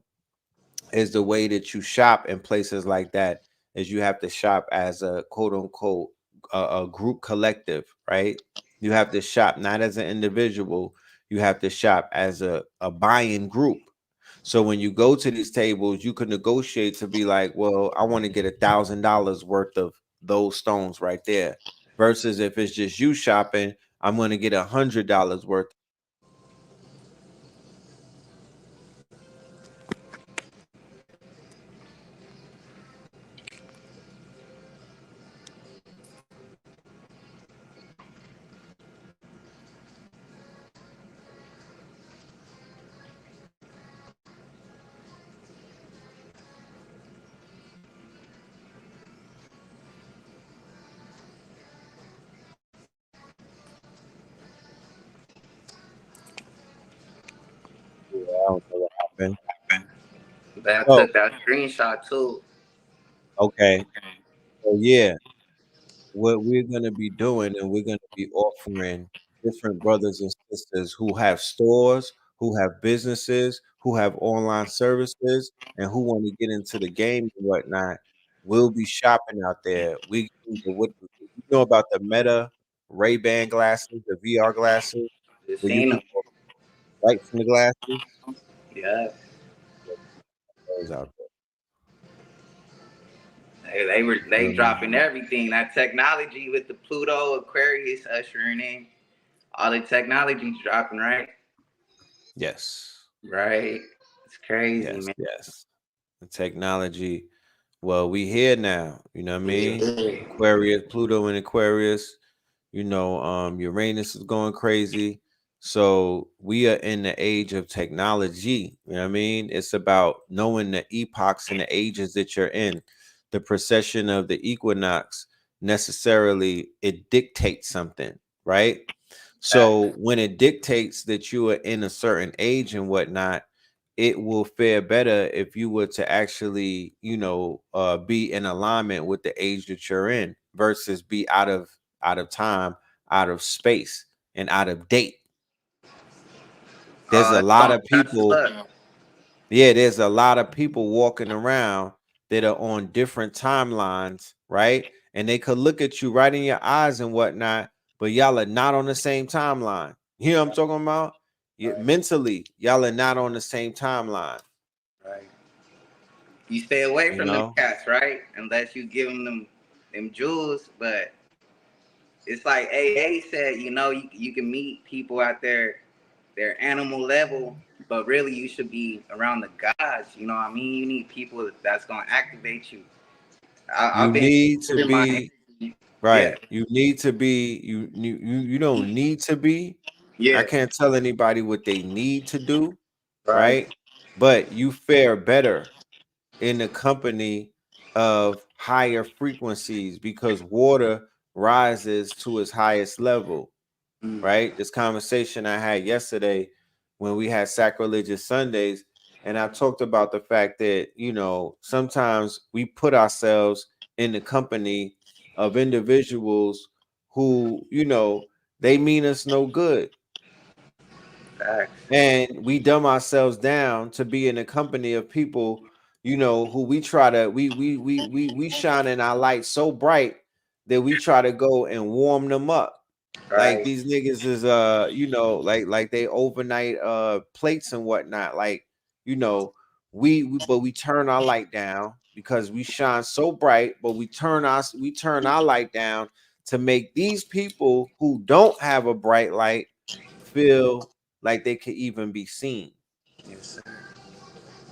is the way that you shop in places like that is you have to shop as a quote unquote a group collective, right? You have to shop not as an individual. You have to shop as a buying group. So when you go to these tables, you can negotiate to be like, well, I want to get $1,000 worth of those stones right there. Versus if it's just you shopping, I'm going to get $100 worth. Yeah, I don't know what happened. But I So took that screenshot too. okay, so yeah, what we're going to be doing, and we're going to be offering different brothers and sisters who have stores, who have businesses, who have online services, and who want to get into the game and whatnot. We'll be shopping out there. What you know about the Meta Ray-Ban glasses, the VR glasses, Just where you seen can them. go right from the glasses. Yeah. Those out They there. dropping everything. That technology with the Pluto Aquarius ushering in. All the technology's dropping, right? Yes. Right. It's crazy, Yes. man. Yes. The technology. Well, we here now. You know what I mean? Yeah. Aquarius, Pluto and Aquarius. Uranus is going crazy. So we are in the age of technology. You know what I mean? It's about knowing the epochs and the ages that you're in. The precession of the equinox necessarily it dictates something, right? So when it dictates that you are in a certain age and whatnot, it will fare better if you were to actually, be in alignment with the age that you're in versus be out of time, out of space, and out of date. There's a It's lot gonna of mess us people, up. yeah, there's a lot of people walking around that are on different timelines, right? And they could look at you right in your eyes and whatnot, but y'all are not on the same timeline. You know what I'm talking about? Right. Mentally, y'all are not on the same timeline, Right. You stay away you from them know? cats, right? Unless you give them jewels. But it's like AA said, you can meet people at their animal level, but really you should be around the gods. You know what I mean? You need people that's gonna activate you. You I've been need to in my be yeah, right. You need to be you don't need to be. I yeah, can't tell anybody what they need to do, right. right? But you fare better in the company of higher frequencies because water rises to its highest level, Mm, right? This conversation I had yesterday when we had sacrilegious Sundays, and I talked about the fact that, you know, sometimes we put ourselves in the company of individuals who, you know, they mean us no good. Facts. And we dumb ourselves down to be in the company of people, you know, who we try to we shine in our light so bright that we try to go and warm them up. Like Right. these niggas is you know, like they overnight plates and whatnot. Like, you know, but we turn our light down because we shine so bright, but we turn our light down to make these people who don't have a bright light feel like they could even be seen. Yes, sir.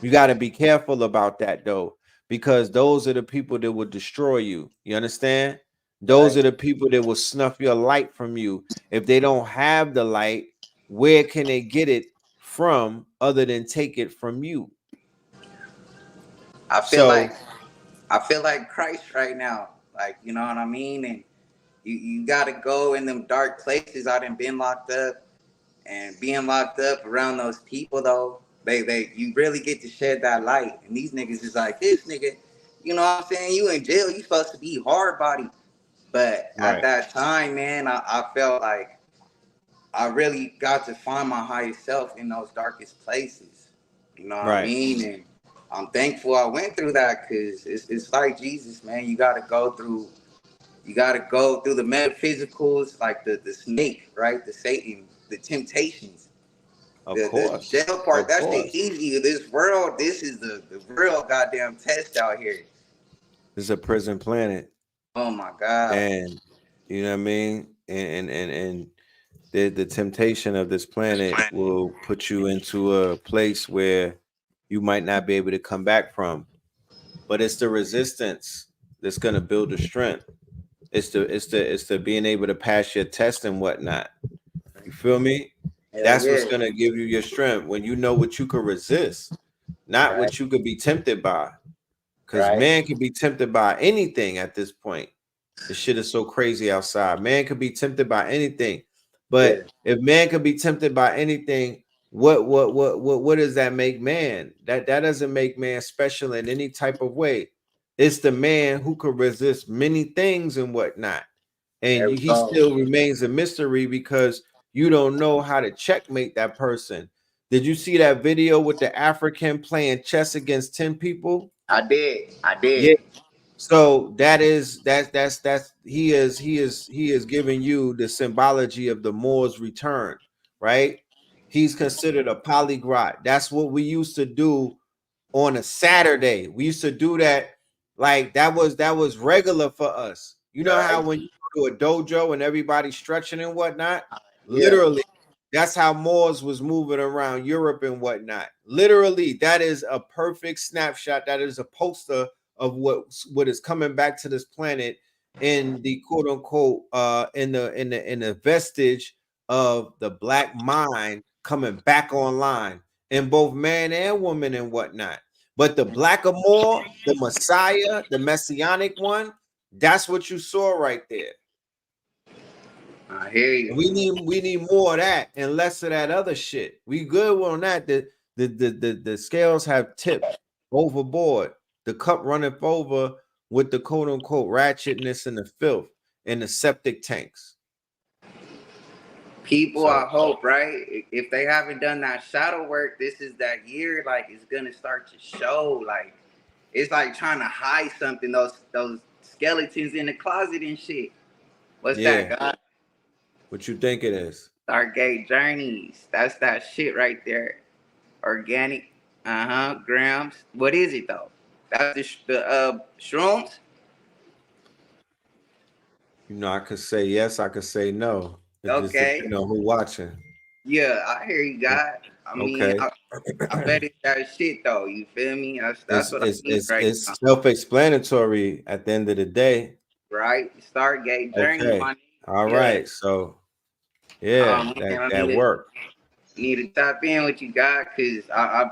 You got to be careful about that though, because those are the people that will destroy you. You understand? Those Right. are the people that will snuff your light from you. If they don't have the light, where can they get it from other than take it from you? I feel like So, I feel like Christ right now. Like, you know what I mean? And you gotta go in them dark places. I done been locked up, and being locked up around those people though, they you really get to shed that light. And these niggas is like, this nigga, you know what I'm saying? You in jail, you supposed to be hard body. But at right, that time, man, I felt like I really got to find my highest self in those darkest places. You know what I right. mean? And I'm thankful I went through that, because it's like Jesus, man. You gotta go through the metaphysicals, like the snake, right? The Satan, the temptations, Of the course. jail part. Of That's the course. easy. This world, this is the real goddamn test out here. This is a prison planet. Oh my God. And you know what I mean? And the temptation of this planet will put you into a place where you might not be able to come back from. But it's the resistance that's gonna build the strength. It's the being able to pass your test and whatnot. You feel me? Hell That's what's yeah. gonna give you your strength when you know what you could resist, not Right. what you could be tempted by. Because Right. man can be tempted by anything at this point. The shit is so crazy outside. Man could be tempted by anything. Yeah. But if man could be tempted by anything, what does that make man? That doesn't make man special in any type of way. It's the man who could resist many things and whatnot. And There we he go. still remains a mystery because you don't know how to checkmate that person. Did you see that video with the African playing chess against 10 people? I did. I Yeah. did. So that's he is giving you the symbology of the Moor's return, right? He's considered a polyglot. That's what we used to do on a Saturday. We used to do that, like that was regular for us. You know how Right. when you go to a dojo and everybody's stretching and whatnot, Yeah. literally, that's how Moors was moving around Europe and whatnot. Literally, that is a perfect snapshot. That is a poster of what is coming back to this planet in the quote unquote in the vestige of the black mind coming back online in both man and woman and whatnot. But the blackamoor, the Messiah, the messianic one, that's what you saw right there. I hear And you. we need more of that and less of that other shit. We good on that. The scales have tipped overboard. The cup runneth over with the quote unquote ratchetness and the filth and the septic tanks. People, I So hope, right? If they haven't done that shadow work, this is that year. Like, it's gonna start to show. Like, it's like trying to hide something. Those skeletons in the closet and shit. What's that, yeah, God? what you think it is? Stargate Journeys. That's that shit right there. Organic. Grams. What is it though? That's the shrooms. You know, I could say yes, I could say no. It just Okay. depends on who watching. Yeah, I hear you, God. I mean, Okay. I bet it's that shit though. You feel me? That's it's what I it's need it's right now. it's self-explanatory at the end of the day. Right? Stargate Journey, Okay. my nigga. All Yeah. right. So yeah, Man, I that work. need to tap in with you, God, because I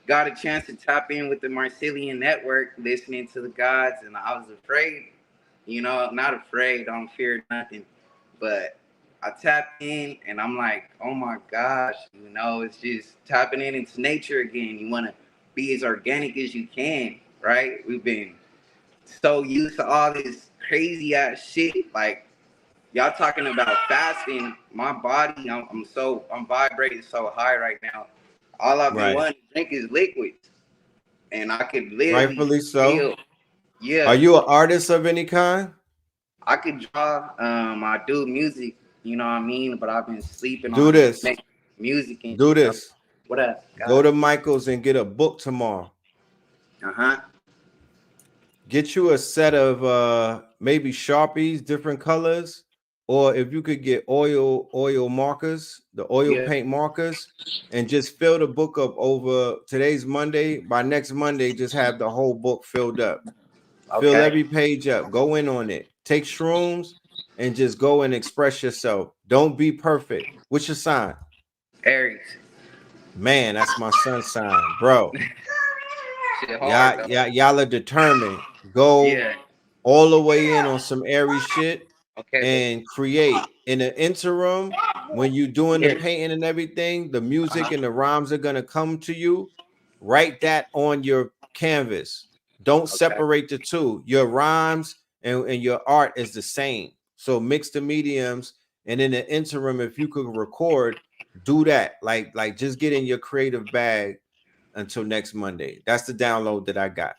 got a chance to tap in with the Marcelian network, listening to the gods, and I was afraid. You know, not afraid, don't fear nothing, but I tap in and I'm like, oh my gosh, you know, it's just tapping in into nature again. You want to be as organic as you can, right? We've been so used to all this crazy ass shit. Like, y'all talking about fasting. My body, I'm vibrating so high right now. All I've been Right. wanting to drink is liquids. And I could literally Rightfully so. feel, yeah, Are you an artist of any kind? I could draw. I do music, you know what I mean? But I've been sleeping Do on this. make music and Do shit. this. What up, Go God? to Michael's and get a book tomorrow. Uh-huh. Get you a set of maybe Sharpies, different colors, or if you could get oil markers, the oil Yeah. paint markers, and just fill the book up over today's Monday. By next Monday, just have the whole book filled up. Fill Okay. every page up. Go in on it. Take shrooms and just go and express yourself. Don't be perfect. What's your sign? Aries. Man, that's my son's sign, bro. Shit hard Y'all, though. y'all are determined. Go Yeah. all the way in on some airy shit Okay, baby. and create. In the interim, when you're doing the Yeah. painting and everything, the music Uh-huh. and the rhymes are gonna come to you. Write that on your canvas. Don't Okay. separate the two. Your rhymes and your art is the same. So mix the mediums, and in the interim, if you could record, do that. Like just get in your creative bag until next Monday. That's the download that I got.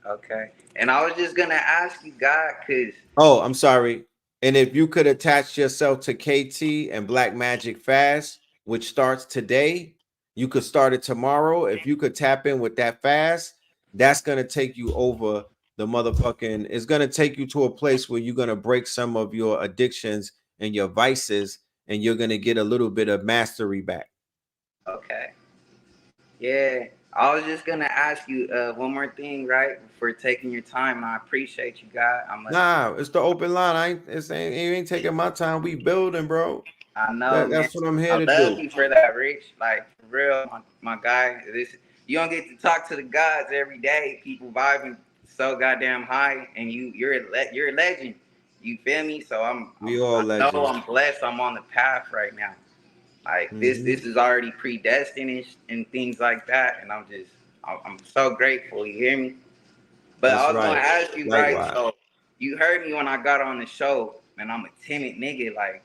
Okay. And I was just gonna ask you, God, cause Oh, I'm sorry. And if you could attach yourself to KT and Black Magic Fast, which starts today, you could start it tomorrow. If you could tap in with that fast, that's gonna take you over the motherfucking. It's gonna take you to a place where you're gonna break some of your addictions and your vices, and you're gonna get a little bit of mastery back. okay. Yeah. I was just gonna ask you one more thing, right? For taking your time. I appreciate you, God. Nah, it's the open line. You ain't taking my time. We building, bro. I know, man. That's what I'm here I to love do. you for that, Rich. Like for real, my guy. This you don't get to talk to the gods every day. People vibing so goddamn high, and you're a legend. You feel me? So We all I know legends. I'm blessed. I'm on the path right now. Like this Mhm. is already predestined and things like that. And I'm so grateful. You hear me? But That's I was gonna right. ask you, right? Likewise. So you heard me when I got on the show, and I'm a timid nigga. Like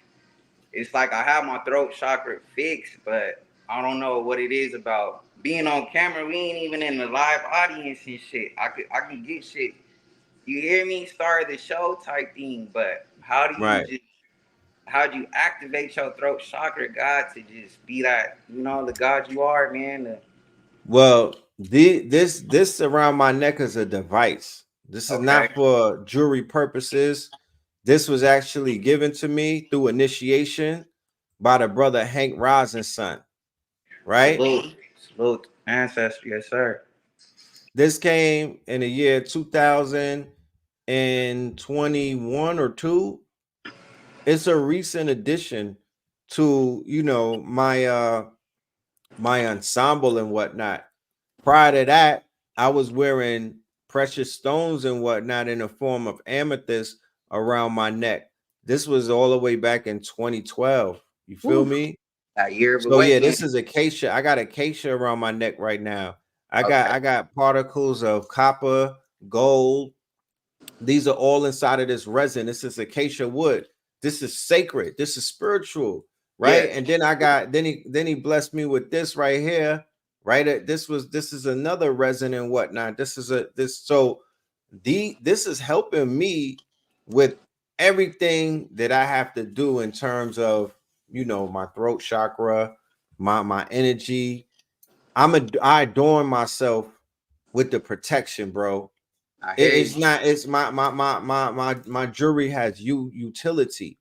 it's like I have my throat chakra fixed, but I don't know what it is about being on camera. We ain't even in the live audience and shit. I can get shit. You hear me? Start the show type thing, but Right. how do you activate your throat chakra, God, to just be that, the God you are, man? Well, this around my neck is a device. This is Okay. not for jewelry purposes. This was actually given to me through initiation by the brother Hank Rosin's son. Right. Salute. Salute. Ancestry, yes, sir. This came in the year 2021 or two. It's a recent addition to my ensemble and whatnot. Prior to that, I was wearing precious stones and whatnot in the form of amethyst around my neck. This was all the way back in 2012. You feel Woo. me? That year of So yeah, awakening. this is acacia. I got acacia around my neck right now. I got Okay. I got particles of copper, gold. These are all inside of this resin. This is acacia wood. This is sacred. This is spiritual, Yeah. right? And then I got then he blessed me with this right here, right? This is another resin and whatnot. This is helping me with everything that I have to do in terms of my throat chakra, my energy. I adorn myself with the protection, bro. I It- hear it's you. not. It's my jewelry has utility.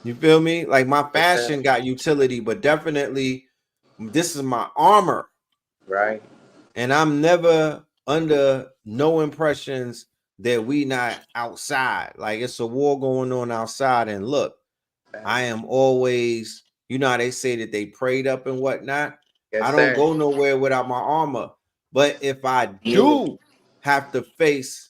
You feel me? Like my Yes, sir. fashion got utility, but definitely this is my armor, Right. and I'm never under no impressions that we not outside. Like it's a war going on outside, and look, I Facts. am always. You know how they say that they prayed up and whatnot. I Yes, don't sir. go nowhere without my armor. But if I You. do have to face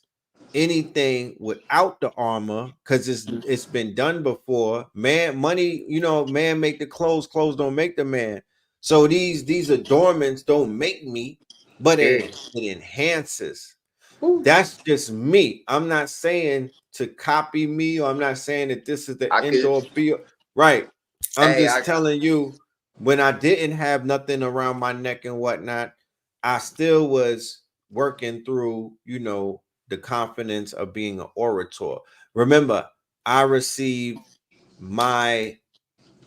anything without the armor, because it's been done before. Man, money, man make the clothes, clothes don't make the man. So these adornments don't make me, but Period. it enhances. That's just me. I'm not saying to copy me, or I'm not saying that this is the I end could. all be all. Right. I'm Hey, just telling you, when I didn't have nothing around my neck and whatnot, I still was working through, the confidence of being an orator. Remember, I received my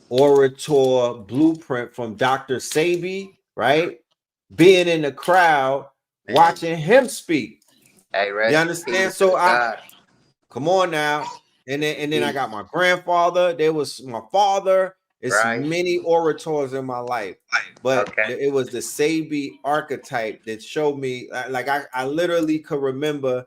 orator blueprint from Dr. Sabi, right? Being in the crowd, man. watching him speak. Hey, You rest in understand? peace to So the I God. come on now. And then I Peace. got my grandfather. There was my father. It's Right. many orators in my life. But Okay. it was the Sabi archetype that showed me, like I literally could remember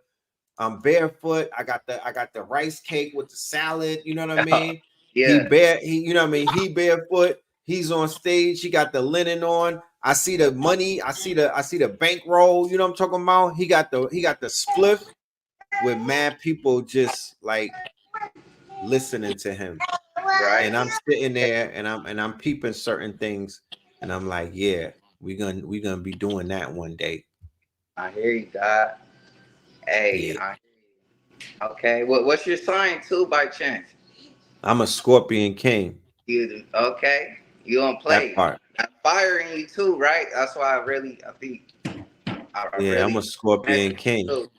I'm barefoot. I got the rice cake with the salad. You know what I mean? Yeah. You know what I mean? He barefoot. He's on stage. He got the linen on. I see the money. I see the bankroll. You know what I'm talking about? He got the spliff with mad people just like listening to him. Right. And I'm sitting there and I'm peeping certain things. And I'm like, yeah, we're gonna be doing that one day. I hear you, God. Hey, Yeah. okay. What's your sign too, by chance? I'm a Scorpion King. You okay? You don't That play. part. I'm firing you too, right? That's why I think I Yeah, I'm a really mess Scorpion with King. you too.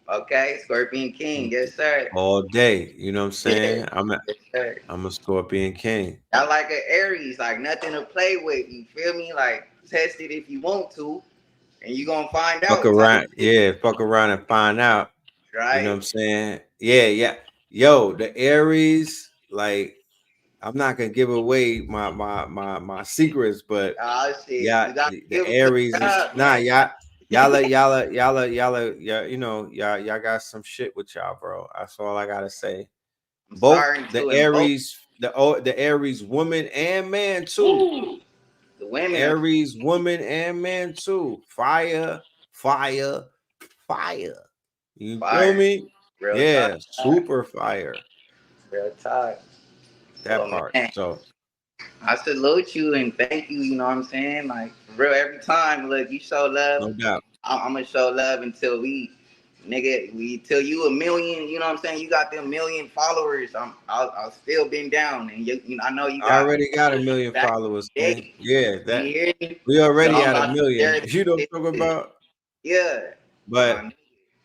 Okay, Scorpion King, yes sir. All day. You know what I'm Yeah, saying? I'm a yes sir. I'm a Scorpion King. I like an Aries, like nothing to play with. You feel me? Like test it if you want to, and you gonna find Fuck out type around. shit, Yeah, fuck around and find out. You know what right? I'm saying? Yeah, yeah. Yo, the Aries, like, I'm not gonna give away my secrets, but Oh shit, yeah, you gotta the give it to Aries is God, nah, man. y'all got some shit with y'all, bro. That's all I gotta say. I'm Both starting the to invoke. Aries, the Aries woman and man too. Ooh, the women are Aries woman and man too. Fire, fire, fire. You feel fire, me? real Yeah, talk, super fire. real talk. That Well, part. man, So I salute you and thank you. You know what I'm saying? Like for real, every time, look, you show love. no doubt. I'm gonna show love until we till you a million. You know what I'm saying? You got them million followers. I'll still been down, and I know you I got already got a million back followers, in the man. day. Yeah, You that hear me? we So already I'm had a about to million. share You know what I'm talking this. about? Yeah, But my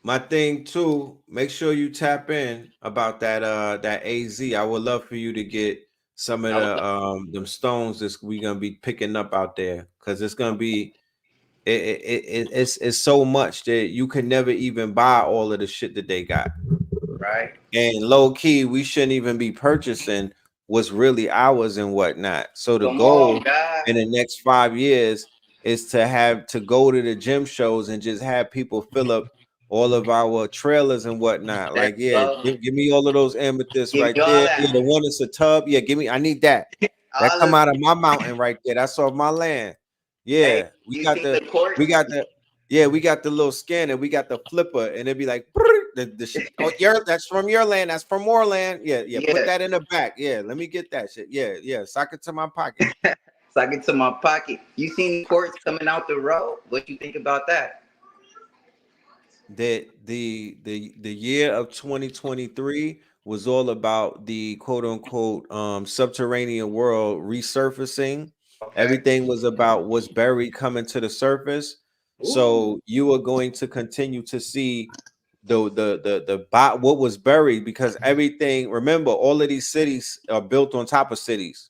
my thing too, make sure you tap in about that AZ. I would love for you to get some of I was the them stones that we gonna be picking up out there, because it's gonna be it's so much that you can never even buy all of the shit that they got. right. And low key, we shouldn't even be purchasing what's really ours and whatnot. So the Come on, goal God. in the next 5 years is to go to the gym shows and just have people fill up all of our trailers and whatnot. There Like, you yeah, go. give me all of those amethysts Give right you all there. Yeah, that. the one that's a tub. Yeah, I need that. That All come of out it. of my mountain right there. That's off my land. Hey, Yeah, you seen the court? we got the yeah, we got the little scanner, we got the flipper, and it'd be like the shit. Oh, that's from your land, that's from more land. Yeah, yeah. Put Yeah. that in the back. Yeah, let me get that shit. Yeah, yeah. Sock it to my pocket. So I get to my pocket. You seen the courts coming out the road? What you think about that? That the year of 2023 was all about the quote unquote subterranean world resurfacing. Okay. Everything was about what's buried coming to the surface. Ooh. So you are going to continue to see what was buried, because everything, remember, all of these cities are built on top of cities.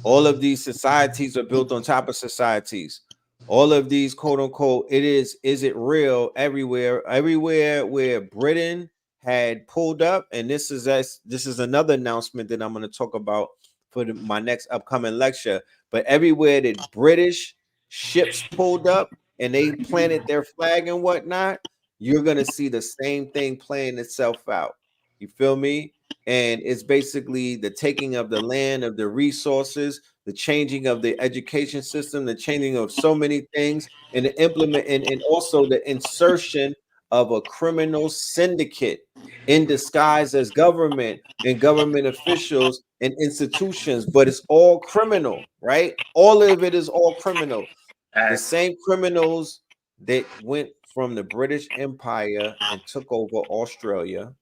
All of these societies are built on top of societies. All of these quote unquote, is it real everywhere where Britain had pulled up, and this is another announcement that I'm going to talk about for my next upcoming lecture. But everywhere that British ships pulled up and they planted their flag and whatnot, you're going to see the same thing playing itself out. You feel me? And it's basically the taking of the land, of the resources, the changing of the education system, the changing of so many things, and the implement and also the insertion of a criminal syndicate in disguise as government and government officials and institutions, but it's all criminal, right? All of it is all criminal. The same criminals that went from the British Empire and took over Australia.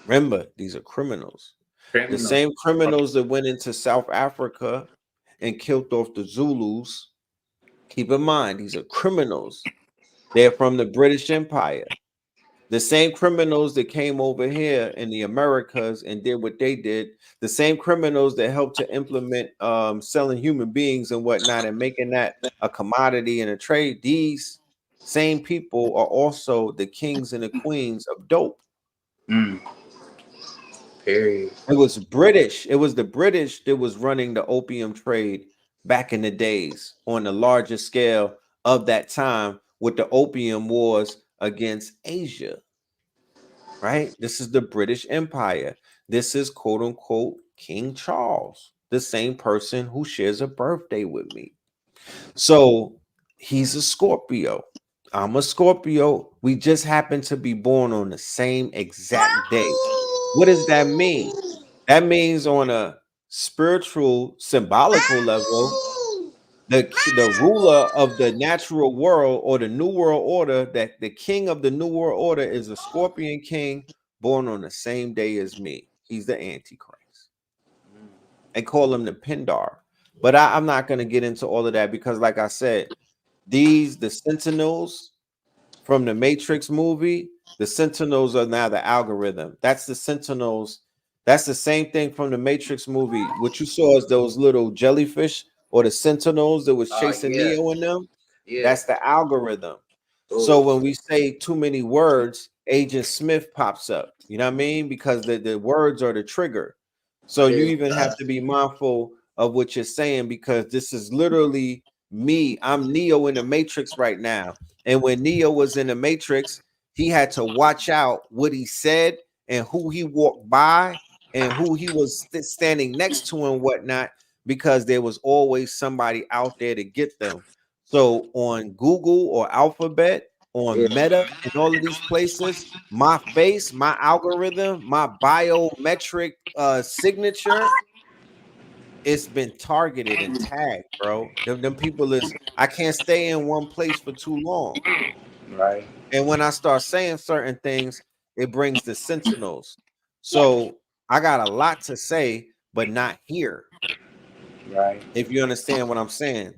Remember, these are criminals. The Criminal. same criminals that went into South Africa and killed off the Zulus. Keep in mind, these are criminals. They're from the British Empire. The same criminals that came over here in the Americas and did what they did, the same criminals that helped to implement selling human beings and whatnot and making that a commodity and a trade, these same people are also the kings and the queens of dope. Period. It was British. It was the British that was running the opium trade back in the days on the larger scale of that time with the opium wars against Asia. Right? This is the British Empire. This is quote unquote King Charles, the same person who shares a birthday with me. So he's a Scorpio. I'm a Scorpio. We just happen to be born on the same exact day. What does that mean? That means on a spiritual, symbolical level, the ruler of the natural world or the new world order, that the king of the new world order is a Scorpion king born on the same day as me. He's the Antichrist. They call him the Pindar. But I'm not going to get into all of that because, like I said, the Sentinels from the Matrix movie, the Sentinels are now the algorithm. That's the Sentinels. That's the same thing from the Matrix movie. What you saw is those little jellyfish or the Sentinels that was chasing Yeah. Neo in them. Yeah. That's the algorithm. So Ooh. when we say too many words, Agent Smith pops up. You know what I mean? Because the words are the trigger. So you Period. even have to be mindful of what you're saying because this is literally me. I'm Neo in the Matrix right now. And when Neo was in the Matrix, he had to watch out what he said and who he walked by and who he was standing next to and whatnot, because there was always somebody out there to get them. So on Google or Alphabet, Yeah. on Meta, and all of these places, my face, my algorithm, my biometric signature, it's been targeted and tagged, bro. Them people is, I can't stay in one place for too long. Right. And when I start saying certain things, it brings the sentinels. So I got a lot to say, but not here. Right. If you understand what I'm saying.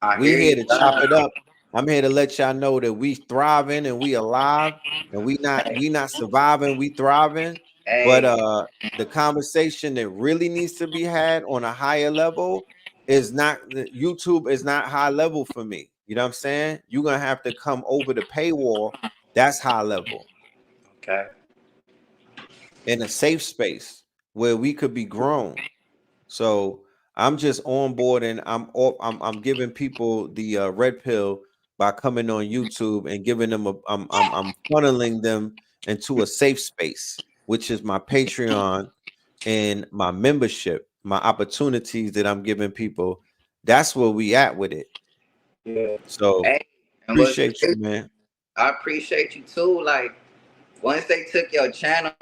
I We hear here you. to chop it up. I'm here to let y'all know that we thriving and we alive and we not surviving, we thriving. But Hey. the conversation that really needs to be had on a higher level is not, YouTube is not high level for me. You know what I'm saying? You're gonna have to come over the paywall. That's high level Okay. in a safe space where we could be grown. So I'm just on board, and I'm giving people the red pill by coming on YouTube and giving them I'm funneling them into a safe space, which is my Patreon and my membership, my opportunities that I'm giving people. That's where we at with it. Yeah. So Hey. And what's appreciate you, crazy, man. I appreciate you too. Like, once they took your channel,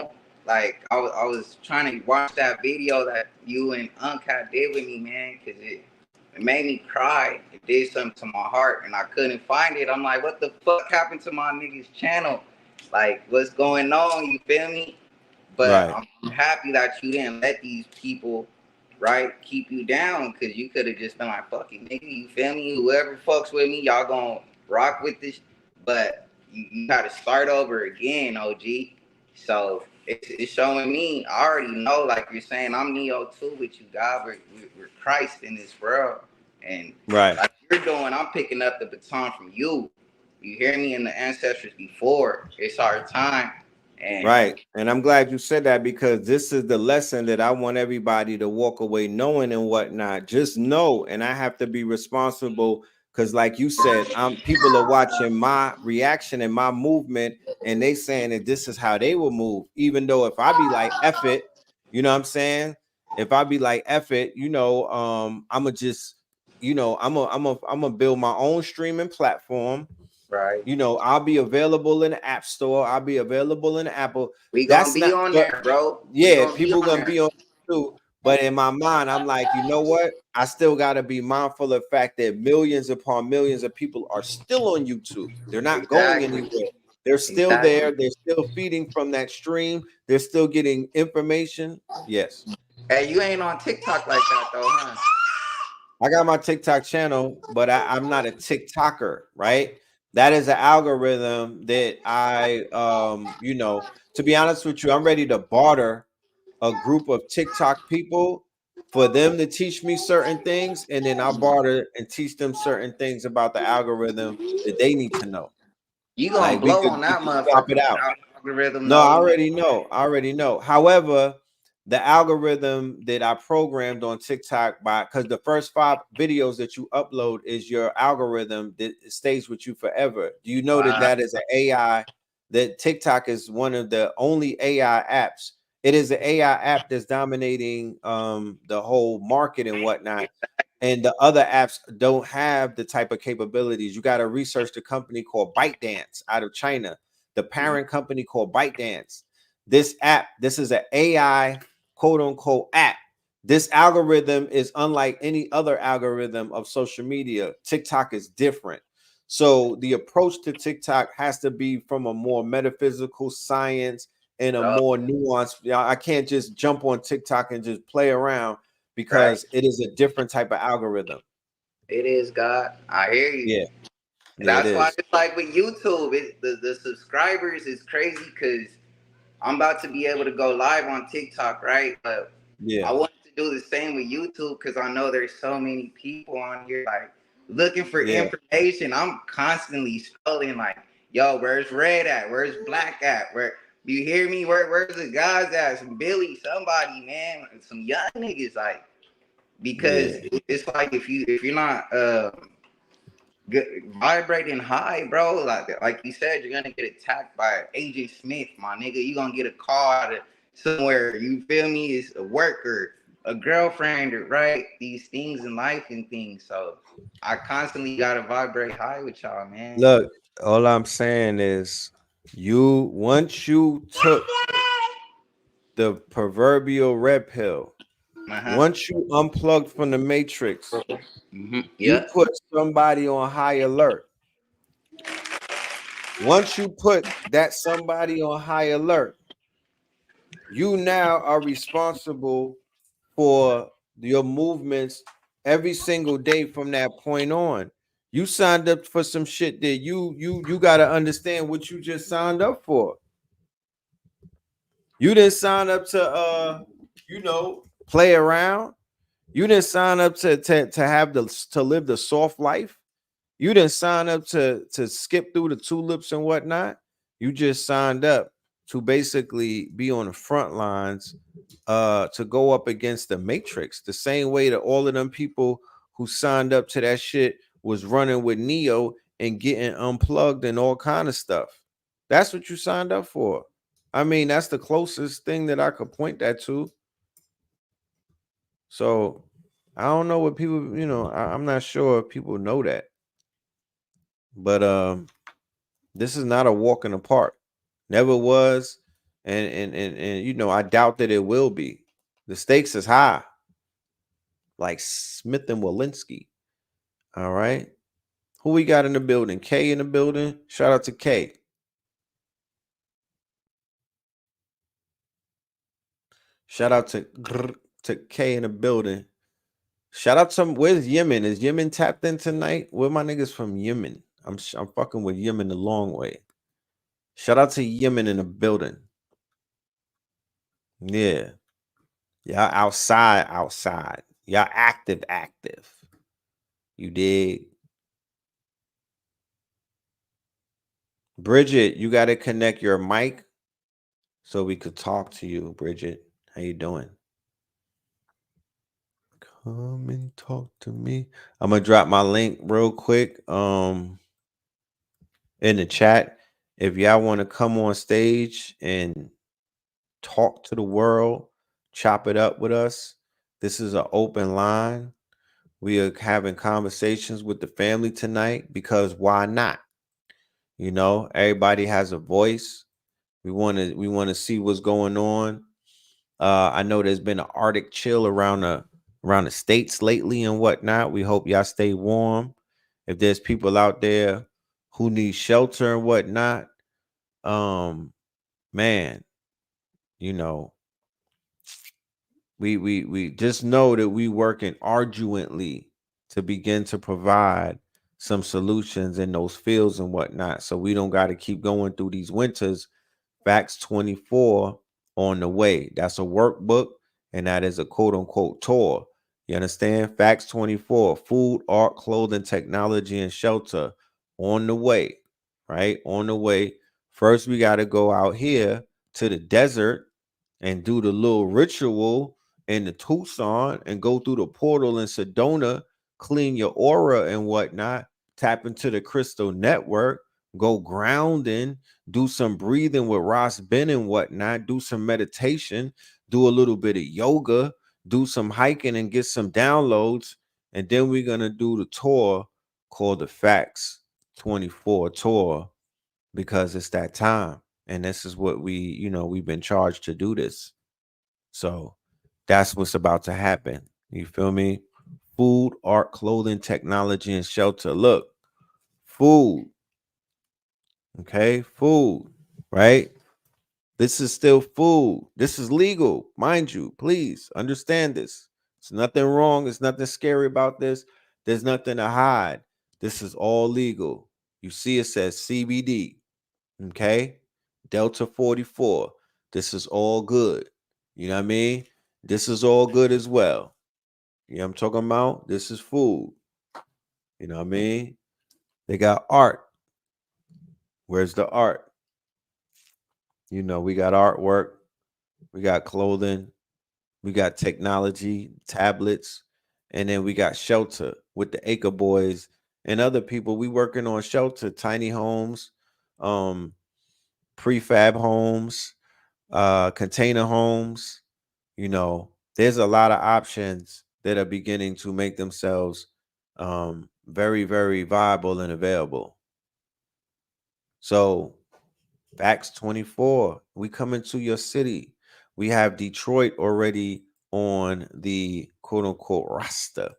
like I was trying to watch that video that you and Uncat did with me, man, because it made me cry. It did something to my heart, and I couldn't find it. I'm like, what the fuck happened to my nigga's channel? Like, what's going on? You feel me? But Right. I'm happy that you didn't let these people, right, keep you down, because you could have just been like, fuck it, nigga, you feel me? Whoever fucks with me, y'all gonna rock with this. But you got to start over again, OG. So it's showing me, I already know, like you're saying, I'm Neo too with you, God. We're Christ in this world. And Right. like you're doing, I'm picking up the baton from you. You hear me, in the ancestors before. It's our time. And Right. And I'm glad you said that because this is the lesson that I want everybody to walk away knowing and whatnot. Just know, and I have to be responsible because, like you said, people are watching my reaction and my movement, and they saying that this is how they will move. Even though if I be like, F it, you know what I'm saying? If I be like, F it, I'ma just, I'm gonna build my own streaming platform. Right. You know, I'll be available in the App Store. I'll be available in the Apple. We gonna That's be not, on but there, bro. We yeah, gonna be people on gonna there. be on it too. But in my mind, I'm like, you know what? I still gotta be mindful of the fact that millions upon millions of people are still on YouTube. They're not going Exactly. anywhere. They're still Exactly. there. They're still feeding from that stream. They're still getting information. Yes. Hey, you ain't on TikTok like that though, huh? I got my TikTok channel, but I'm not a TikToker, right? That is an algorithm that you know, to be honest with you, I'm ready to barter a group of TikTok people for them to teach me certain things, and then I'll barter and teach them certain things about the algorithm that they need to know. You gonna Like we blow could on we that could swap it motherfucker. out. Algorithm No, I knows. already know. I already know. However, the algorithm that I programmed on TikTok by because the first 5 videos that you upload is your algorithm that stays with you forever. Do you know that Wow. that is an AI? That TikTok is one of the only AI apps. It is an AI app that's dominating the whole market and whatnot. And the other apps don't have the type of capabilities. You got to research the company called ByteDance out of China, the parent company called ByteDance. This app, this is an AI quote unquote app. This algorithm is unlike any other algorithm of social media. TikTok is different. So the approach to TikTok has to be from a more metaphysical science and a Oh, more nuanced. I can't just jump on TikTok and just play around right. because it is a different type of algorithm. It is God. I hear you. Yeah, yeah, it That's why is. it's like with YouTube, the subscribers is crazy because I'm about to be able to go live on TikTok, right? But I Yeah, wanted to do the same with YouTube because I know there's so many people on here like looking for yeah, information. I'm constantly scrolling like, yo, where's Red at? Where's Black at? Where you hear me? Where's the guys at? Some Billy, somebody, man, some young niggas, like because yeah. it's like if you're not vibrating high, bro. Like you said, you're gonna get attacked by AJ Smith, my nigga. You gonna get a call to somewhere. You feel me? It's a worker, a girlfriend, right? These things in life and things. So I constantly gotta vibrate high with y'all, man. Look, all I'm saying is you once you took the proverbial red pill, Uh huh. once you unplugged from the matrix, you Yep. put somebody on high alert. Once you put that somebody on high alert, you now are responsible for your movements every single day from that point on. You signed up for some shit that you got to understand what you just signed up for. You didn't sign up to you know, play around. You didn't sign up to have to live the soft life. You didn't sign up to skip through the tulips and whatnot. You just signed up to basically be on the front lines to go up against the matrix the same way that all of them people who signed up to that shit was running with Neo and getting unplugged and all kind of stuff. That's what you signed up for. I mean, that's the closest thing that I could point that to. So I don't know what people, I'm not sure if people know that. But this is not a walk in the park. Never was. And I doubt that it will be. The stakes is high, like Smith and Walensky. All right. Who we got in the building? K in the building. Shout out to K. Shout out to K in the building. Shout out to where's Yemen? Is Yemen tapped in tonight? Where my niggas from Yemen? I'm fucking with Yemen the long way. Shout out to Yemen in the building. Yeah. Y'all outside. Y'all active. You dig? Bridget, you gotta connect your mic so we could talk to you, Bridget. How you doing? Come and talk to me. I'm gonna drop my link real quick in the chat. If y'all want to come on stage and talk to the world, chop it up with us. This is an open line. We are having conversations with the family tonight because why not? You know, everybody has a voice. We want to see what's going on. I know there's been an Arctic chill around the states lately and whatnot. We hope y'all stay warm. If there's people out there who need shelter and whatnot, man, you know, we just know that we working arduously to begin to provide some solutions in those fields and whatnot, so we don't got to keep going through these winters. Facts 24 on the way. That's a workbook, and that is a quote unquote tour. You understand? Facts 24, food, art, clothing, technology, and shelter on the way, right? On the way. First, we got to go out here to the desert and do the little ritual in the Tucson and go through the portal in Sedona, clean your aura and whatnot, tap into the crystal network, go grounding, do some breathing with Ross Ben and whatnot, do some meditation, do a little bit of yoga, do some hiking and get some downloads. And then we're going to do the tour called the Facts 24 tour, because it's that time. And this is what we've been charged to do this. So that's what's about to happen. You feel me? Food, art, clothing, technology, and shelter. Look, food. Okay, food, right? This is still food. This is legal, mind you. Please understand this. It's nothing wrong. There's nothing scary about this. There's nothing to hide. This is all legal. You see, it says CBD. Okay, Delta 44. This is all good. You know what I mean? This is all good as well. You know what I'm talking about? This is food. You know what I mean? They got art. Where's the art? You know, we got artwork, we got clothing, we got technology, tablets, and then we got shelter with the Acre Boys and other people. We working on shelter, tiny homes, um, prefab homes, container homes. You know, there's a lot of options that are beginning to make themselves very, very viable and available. So Facts 24, we coming to your city. We have Detroit already on the quote unquote roster.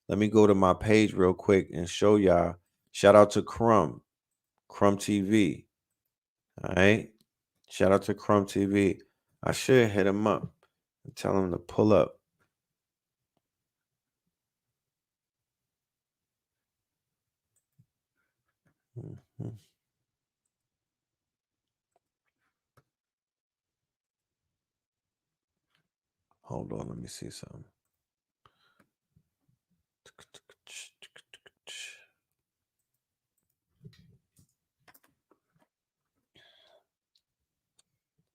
Let me go to my page real quick and show y'all. Shout out to Crumb TV. All right. Shout out to Crumb TV. I should hit him up and tell him to pull up. Mhm. Hold on, let me see something.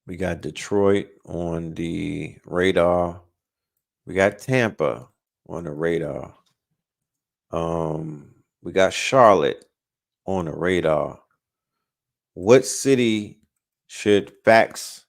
We got Detroit on the radar. We got Tampa on the radar. We got Charlotte on the radar. What city should Facts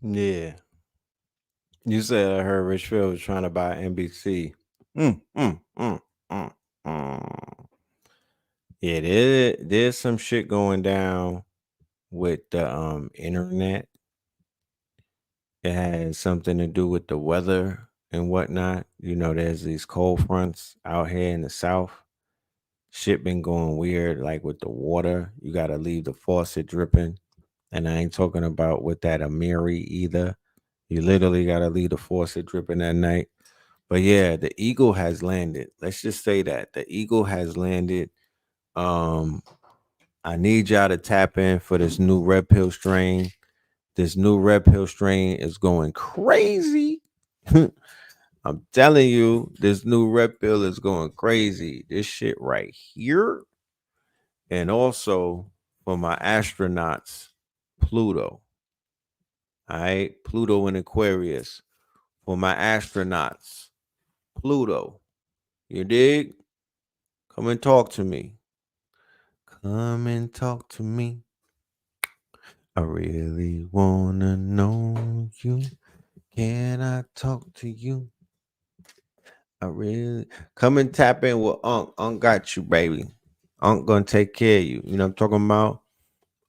Yeah. You said I heard Richfield was trying to buy NBC. Mm, mm, mm, mm, mm. Yeah, there's some shit going down with the internet. It has something to do with the weather and whatnot. You know, there's these cold fronts out here in the south. Shit been going weird, like with the water. You gotta leave the faucet dripping. And I ain't talking about with that Amiri either. You literally gotta leave the faucet dripping at night. But yeah, the eagle has landed. Let's just say that the eagle has landed. Um, I need y'all to tap in for this new red pill strain. This new red pill strain is going crazy. I'm telling you, this new red pill is going crazy. This shit right here. And also for my astronauts, Pluto. All right, Pluto and Aquarius. For my astronauts, Pluto. You dig? Come and talk to me. Come and talk to me. I really wanna know you. Can I talk to you? I really come and tap in with Unc. Unc got you, baby. Unc gonna take care of you. You know what I'm talking about?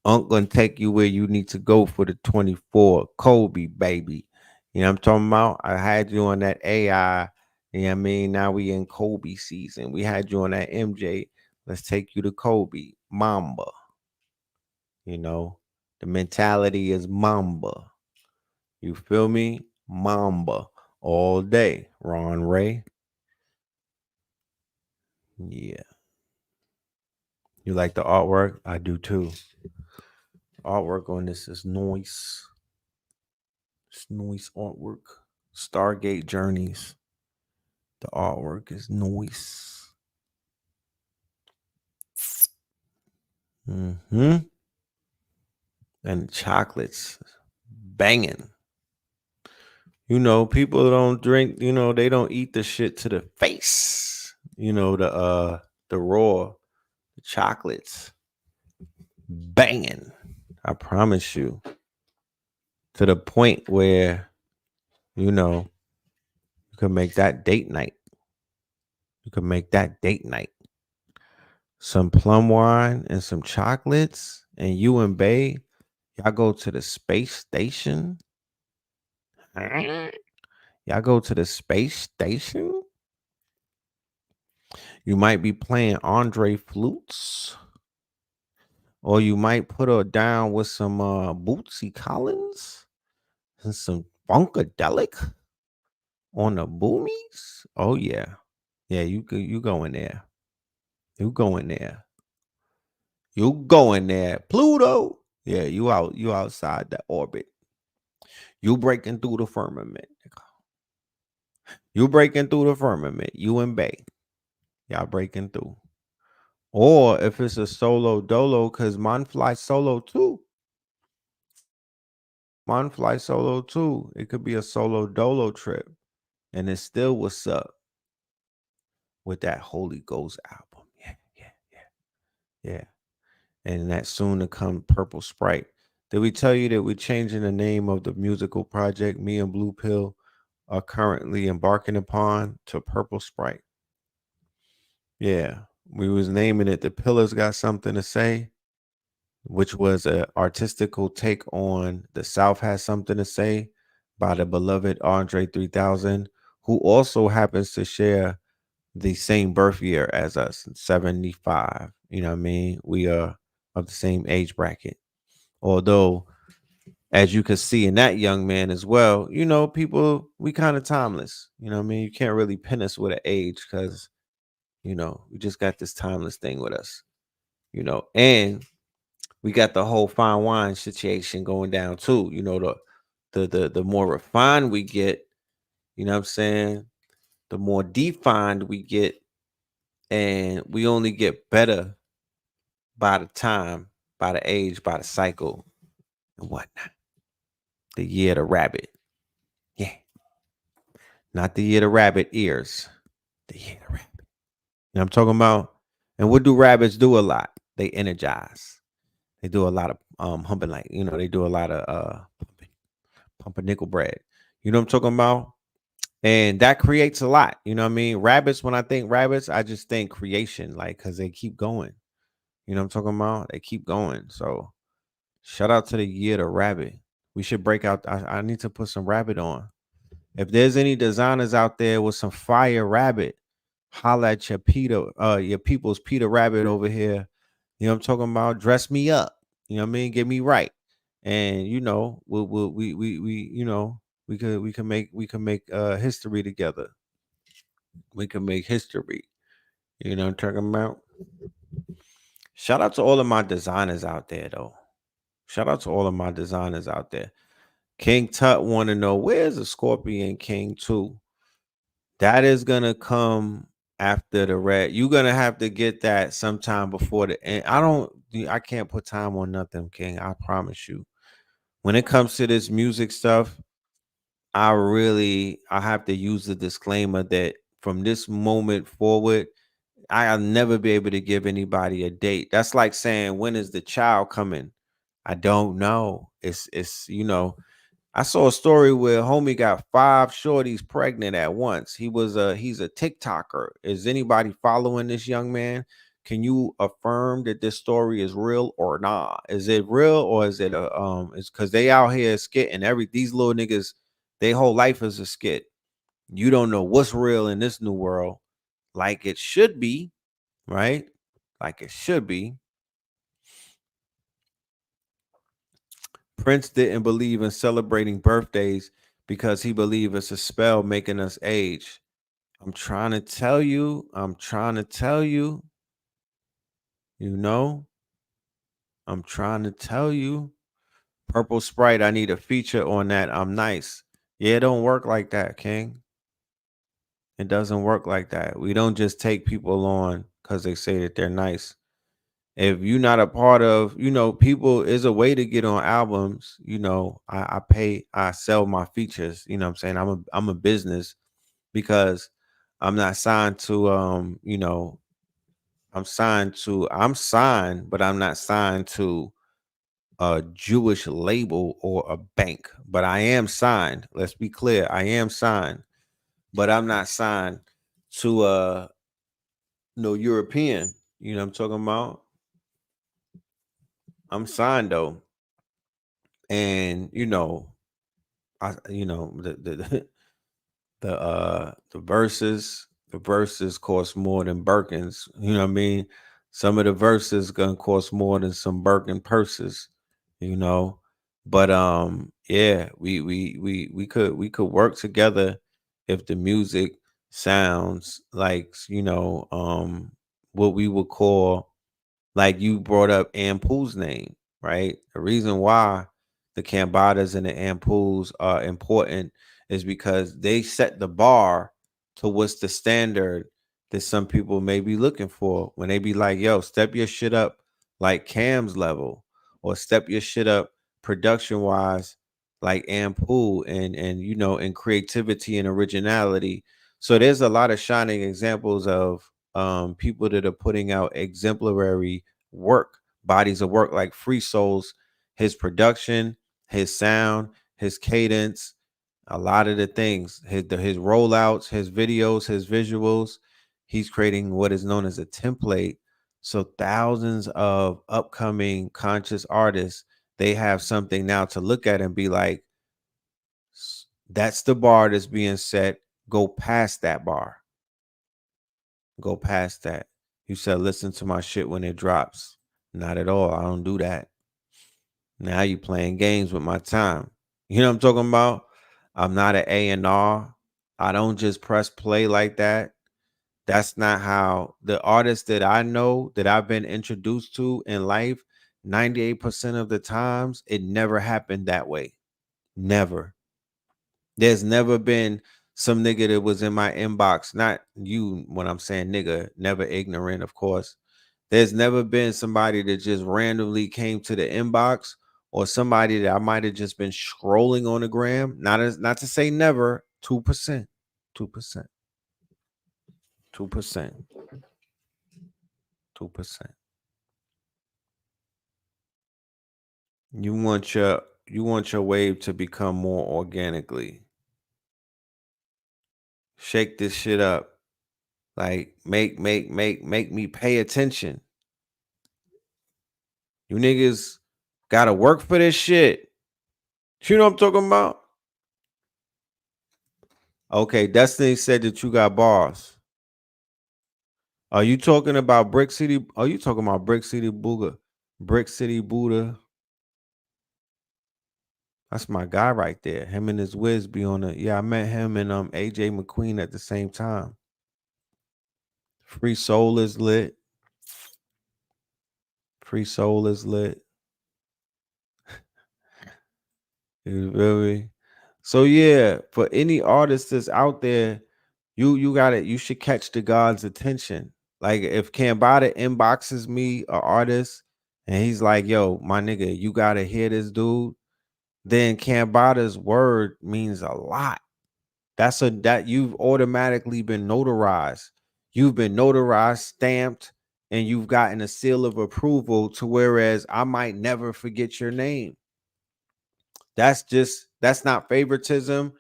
Unc gonna take you where you need to go for the 24. Kobe, baby. You know what I'm talking about? I had you on that AI. You know what I mean? Now we in Kobe season. We had you on that MJ. Let's take you to Kobe. Mamba. You know, the mentality is Mamba. You feel me? Mamba all day. Ron Ray. Yeah. You like the artwork? I do too. Artwork on this is noise. It's noise artwork. Stargate Journeys. The artwork is noise. Mm-hmm. And the chocolates banging. You know, people don't drink, you know, they don't eat the shit to the face. You know, the raw, the chocolates banging. I promise you. To the point where, you know, you can make that date night. You can make that date night. Some plum wine and some chocolates, and you and Bay, y'all go to the space station. Y'all go to the space station. You might be playing Andre flutes, or you might put her down with some Bootsy Collins and some Funkadelic on the boomies. Oh yeah, yeah. You go in there. You go in there. You go in there. Pluto. Yeah, you outside the orbit. You breaking through the firmament. You breaking through the firmament. You and Bay. Y'all breaking through. Or if it's a solo dolo, because mine fly solo too. Mine fly solo too. It could be a solo dolo trip. And it's still what's up with that Holy Ghost album. Yeah, yeah, yeah. Yeah. And that soon to come Purple Sprite. Did we tell you that we're changing the name of the musical project me and Blue Pill are currently embarking upon to Purple Sprite? Yeah. We was naming it The Pillars Got Something to Say, which was an artistical take on The South Has Something to Say by the beloved Andre 3000, who also happens to share the same birth year as us, 75. You know what I mean? We are of the same age bracket. Although, as you can see in that young man as well, you know, people, we kind of timeless. You know what I mean? You can't really pin us with an age because, you know, we just got this timeless thing with us, you know, and we got the whole fine wine situation going down too. You know, the more refined we get, you know what I'm saying? The more defined we get, and we only get better by the time, by the age, by the cycle, and whatnot. The year of the rabbit. Yeah. Not the year of the rabbit ears. The year of the rabbit. You know what I'm talking about? And what do rabbits do a lot? They energize. They do a lot of humping, like, you know, they do a lot of pumpernickel bread. You know what I'm talking about? And that creates a lot. You know what I mean? Rabbits, when I think rabbits, I just think creation, like, because they keep going. You know what I'm talking about? They keep going. So shout out to the year of the rabbit. We should break out. I need to put some rabbit on. If there's any designers out there with some fire rabbit, holla at your people's Peter Rabbit over here. You know what I'm talking about? Dress me up. You know what I mean? Get me right. And you know, we you know, we can make history together. We can make history. You know what I'm talking about? Shout out to all of my designers out there though. Shout out to all of my designers out there. King Tut want to know where's the Scorpion King 2? That is gonna come after the red. You're gonna have to get that sometime before the end. I can't put time on nothing, King. I promise you. When it comes to this music stuff, I have to use the disclaimer that from this moment forward, I'll never be able to give anybody a date. That's like saying, when is the child coming? I don't know. It's I saw a story where homie got 5 shorties pregnant at once. He's a TikToker. Is anybody following this young man? Can you affirm that this story is real or not? Is it real or is it it's because they out here skitting these little niggas, their whole life is a skit. You don't know what's real in this new world, like it should be, right? Like it should be. Prince didn't believe in celebrating birthdays because he believed it's a spell making us age. I'm trying to tell you, you know, I'm trying to tell you. Purple Sprite, I need a feature on that. I'm nice. Yeah, it don't work like that, King. It doesn't work like that. We don't just take people on because they say that they're nice. If you're not a part of, people is a way to get on albums. I sell my features. You know what I'm saying? I'm a business because I'm not signed to I'm signed, but I'm not signed to a Jewish label or a bank. But I am signed. Let's be clear. I am signed, but I'm not signed to no European. You know what I'm talking about? I'm signed though. And the the verses cost more than Birkins. You know what I mean? Some of the verses gonna cost more than some Birkin purses, you know. But yeah, we could work together if the music sounds like, what we would call, like you brought up Ampool's name, right? The reason why the Cambadas and the Ampools are important is because they set the bar to what's the standard that some people may be looking for when they be like, yo, step your shit up like Cam's level, or step your shit up production wise like Ampool, and creativity and originality. So there's a lot of shining examples of people that are putting out exemplary work, bodies of work, like Free Souls. His production, his sound, his cadence, a lot of the things, his rollouts, his videos, his visuals. He's creating what is known as a template. So thousands of upcoming conscious artists, they have something now to look at and be like, that's the bar that's being set. Go past that bar. Go past that. You said listen to my shit when it drops. Not at all. I don't do that. Now you playing games with my time. You know what I'm talking about? I'm not an A&R. I don't just press play like that. That's not how the artists that I know that I've been introduced to in life, 98% of the times, it never happened that way. Never. There's never been some nigga that was in my inbox. Not you when I'm saying nigga, never ignorant, of course. There's never been somebody that just randomly came to the inbox, or somebody that I might have just been scrolling on the gram. Not to say never, 2%. 2%. 2%. 2%. You want your your wave to become more organically. Shake this shit up. Like make me pay attention. You niggas gotta work for this shit. You know what I'm talking about? Okay, Destiny said that you got bars. Are you talking about Brick City? Are you talking about Brick City Buddha? Brick City Buddha. That's my guy right there. Him and his Wiz be on it. Yeah, I met him and AJ McQueen at the same time. Free Soul is lit. Free Soul is lit. You feel me? So yeah, for any artist that's out there, you got it. You should catch the God's attention. Like if Cambada inboxes me, an artist, and he's like, "Yo, my nigga, you gotta hear this dude." Then Cambada's word means a lot. That you've automatically been notarized. You've been notarized, stamped, and you've gotten a seal of approval to whereas I might never forget your name. That's not favoritism.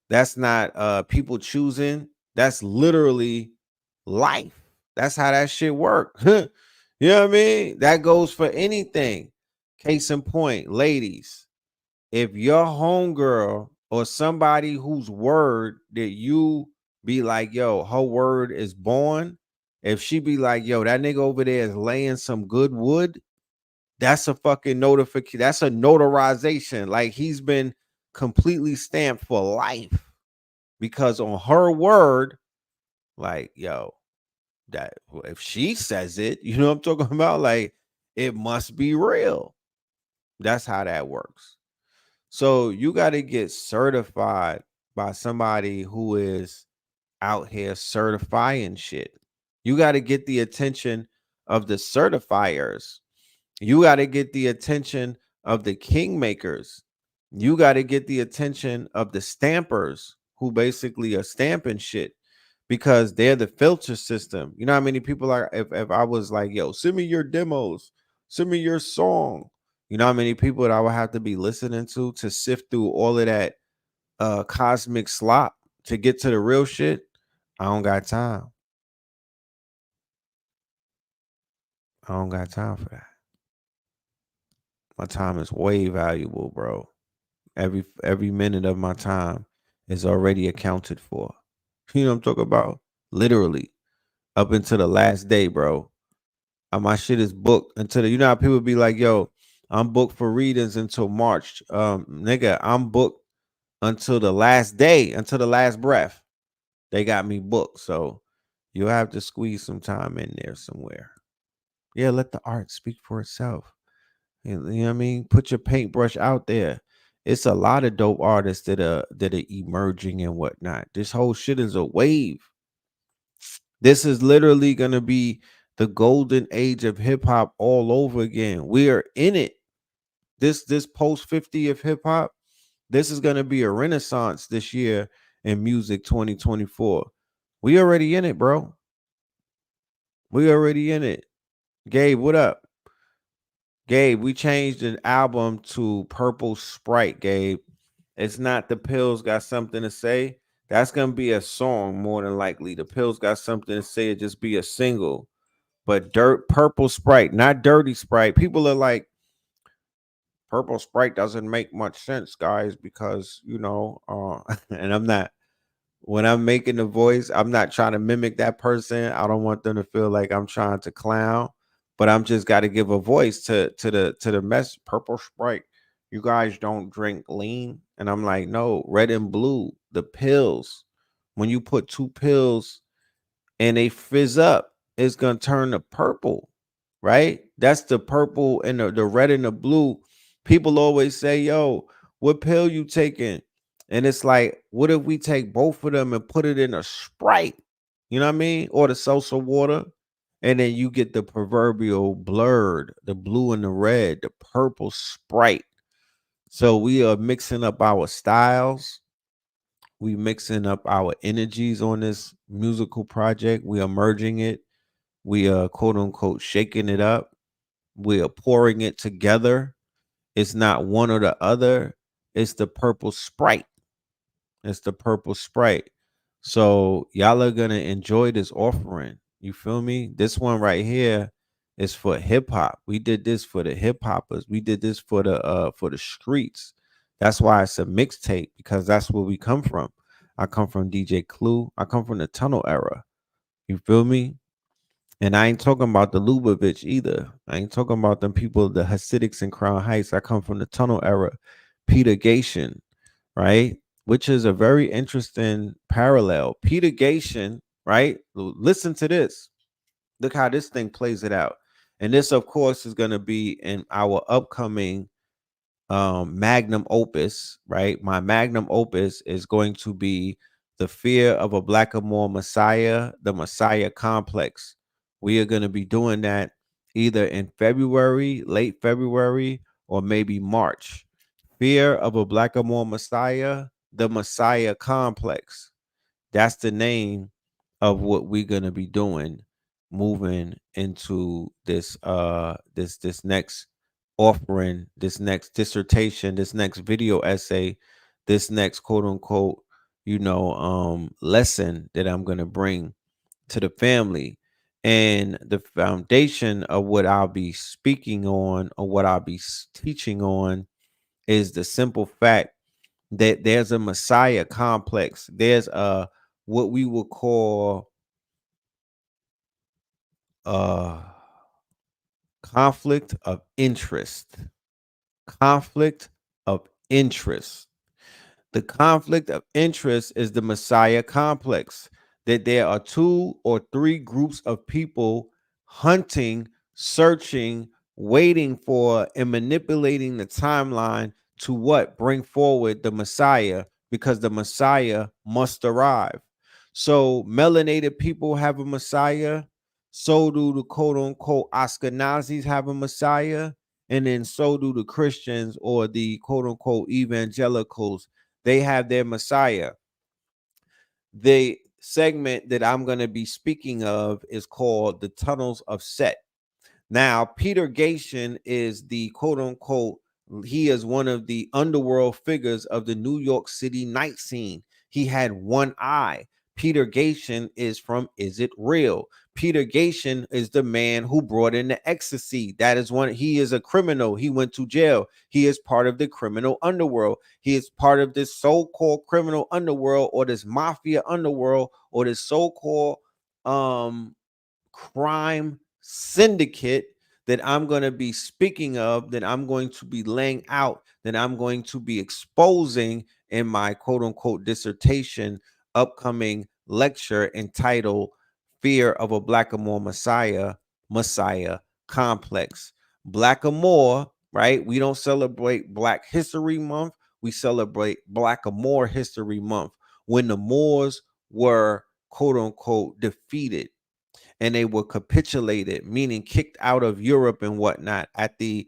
That's not people choosing. That's literally life. That's how that shit work. You know what I mean? That goes for anything. Case in point, ladies, if your homegirl or somebody whose word that you be like, yo, her word is born, if she be like, yo, that nigga over there is laying some good wood, that's a fucking notification. That's a notarization. Like he's been completely stamped for life because on her word, like, yo, that if she says it, you know what I'm talking about? Like, it must be real. That's how that works. So you got to get certified by somebody who is out here certifying shit. You got to get the attention of the certifiers. You got to get the attention of the kingmakers. You got to get the attention of the stampers who basically are stamping shit because they're the filter system. You know how many people are, if I was like, yo, send me your demos, send me your song. You know how many people that I would have to be listening to sift through all of that cosmic slop to get to the real shit? I don't got time. I don't got time for that. My time is way valuable, bro. Every minute of my time is already accounted for. You know what I'm talking about? Literally. Up until the last day, bro. My shit is booked until you know how people be like, yo, I'm booked for readings until March. Nigga, I'm booked until the last day, until the last breath. They got me booked. So you'll have to squeeze some time in there somewhere. Yeah, let the art speak for itself. You know what I mean? Put your paintbrush out there. It's a lot of dope artists that are emerging and whatnot. This whole shit is a wave. This is literally gonna be the golden age of hip hop all over again. We are in it. This post 50th hip hop, this is gonna be a renaissance this year in music 2024. We already in it, bro. We already in it. Gabe, what up? Gabe, we changed an album to Purple Sprite, Gabe. It's not The Pills Got Something to Say. That's going to be a song more than likely. The Pills Got Something to Say, it just be a single. But Purple Sprite, not Dirty Sprite. People are like, Purple Sprite doesn't make much sense, guys, because, and I'm not, when I'm making the voice, I'm not trying to mimic that person. I don't want them to feel like I'm trying to clown, but I'm just got to give a voice to the mess. Purple Sprite, you guys don't drink lean, and I'm like, no, red and blue, the pills. When you put two pills and they fizz up, it's gonna turn to purple, right? That's the purple and the red and the blue. People always say, yo, what pill you taking? And it's like, what if we take both of them and put it in a Sprite? You know what I mean? Or the salsa water. And then you get the proverbial blurred, the blue and the red, the purple Sprite. So we are mixing up our styles. We mixing up our energies on this musical project. We are merging it. We are quote unquote shaking it up. We are pouring it together. It's not one or the other. It's the purple sprite. It's the purple sprite. So y'all are gonna enjoy this offering. You feel me? This one right here is for hip hop. We did this for the hip hoppers. We did this for the streets. That's why it's a mixtape, because that's where we come from. I come from DJ Clue. I come from the tunnel era. You feel me? And I ain't talking about the Lubavitch either. I ain't talking about them people, the Hasidics in Crown Heights. I come from the tunnel era. Peter Gation, right? Which is a very interesting parallel. Peter Gation, right? Listen to this. Look how this thing plays it out. And this, of course, is going to be in our upcoming magnum opus, right? My magnum opus is going to be The Fear of a Blackamoor Messiah, the Messiah Complex. We are going to be doing that either in February, late February, or maybe March. Fear of a Blackamoor Messiah, the Messiah Complex. That's the name of what we're going to be doing, moving into this next offering, this next dissertation, this next video essay, this next quote unquote, lesson that I'm going to bring to the family. And the foundation of what I'll be speaking on, or what I'll be teaching on, is the simple fact that there's a Messiah complex. There's a what we would call uh conflict of interest. Conflict of interest. The conflict of interest is the Messiah complex, that there are two or three groups of people hunting, searching, waiting for, and manipulating the timeline to what? Bring forward the Messiah, because the Messiah must arrive. So melanated people have a Messiah. So do the quote unquote Ashkenazis have a Messiah. And then so do the Christians, or the quote unquote evangelicals. They have their Messiah. The segment that I'm going to be speaking of is called The Tunnels of Set. Now, Peter Gation is the quote unquote, he is one of the underworld figures of the New York City night scene. He had one eye. Peter Gation is from Is It Real? Peter Gation is the man who brought in the ecstasy. That is one. He is a criminal. He went to jail. He is part of the criminal underworld. He is part of this so-called criminal underworld, or this mafia underworld, or this so-called crime syndicate that I'm going to be speaking of, that I'm going to be laying out, that I'm going to be exposing in my quote unquote dissertation upcoming lecture entitled Fear of a Blackamoor Messiah, Messiah Complex. Blackamoor, right? We don't celebrate Black History Month. We celebrate Blackamoor History Month, when the Moors were quote unquote defeated, and they were capitulated, meaning kicked out of Europe and whatnot at the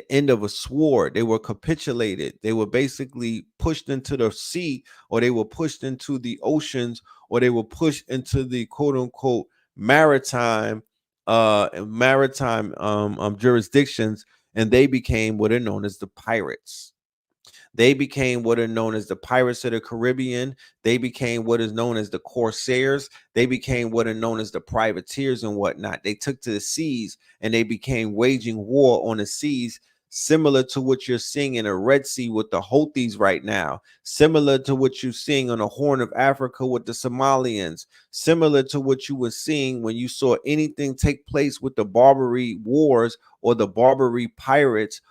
end of a sword. They were capitulated. They were basically pushed into the sea, or they were pushed into the oceans, or they were pushed into the quote unquote maritime jurisdictions, and they became what are known as the pirates. They became what are known as the Pirates of the Caribbean. They became what is known as the Corsairs. They became what are known as the privateers and whatnot. They took to the seas, and they became waging war on the seas, similar to what you're seeing in the Red Sea with the Houthis right now, similar to what you're seeing on the Horn of Africa with the Somalians, similar to what you were seeing when you saw anything take place with the Barbary Wars or the Barbary pirates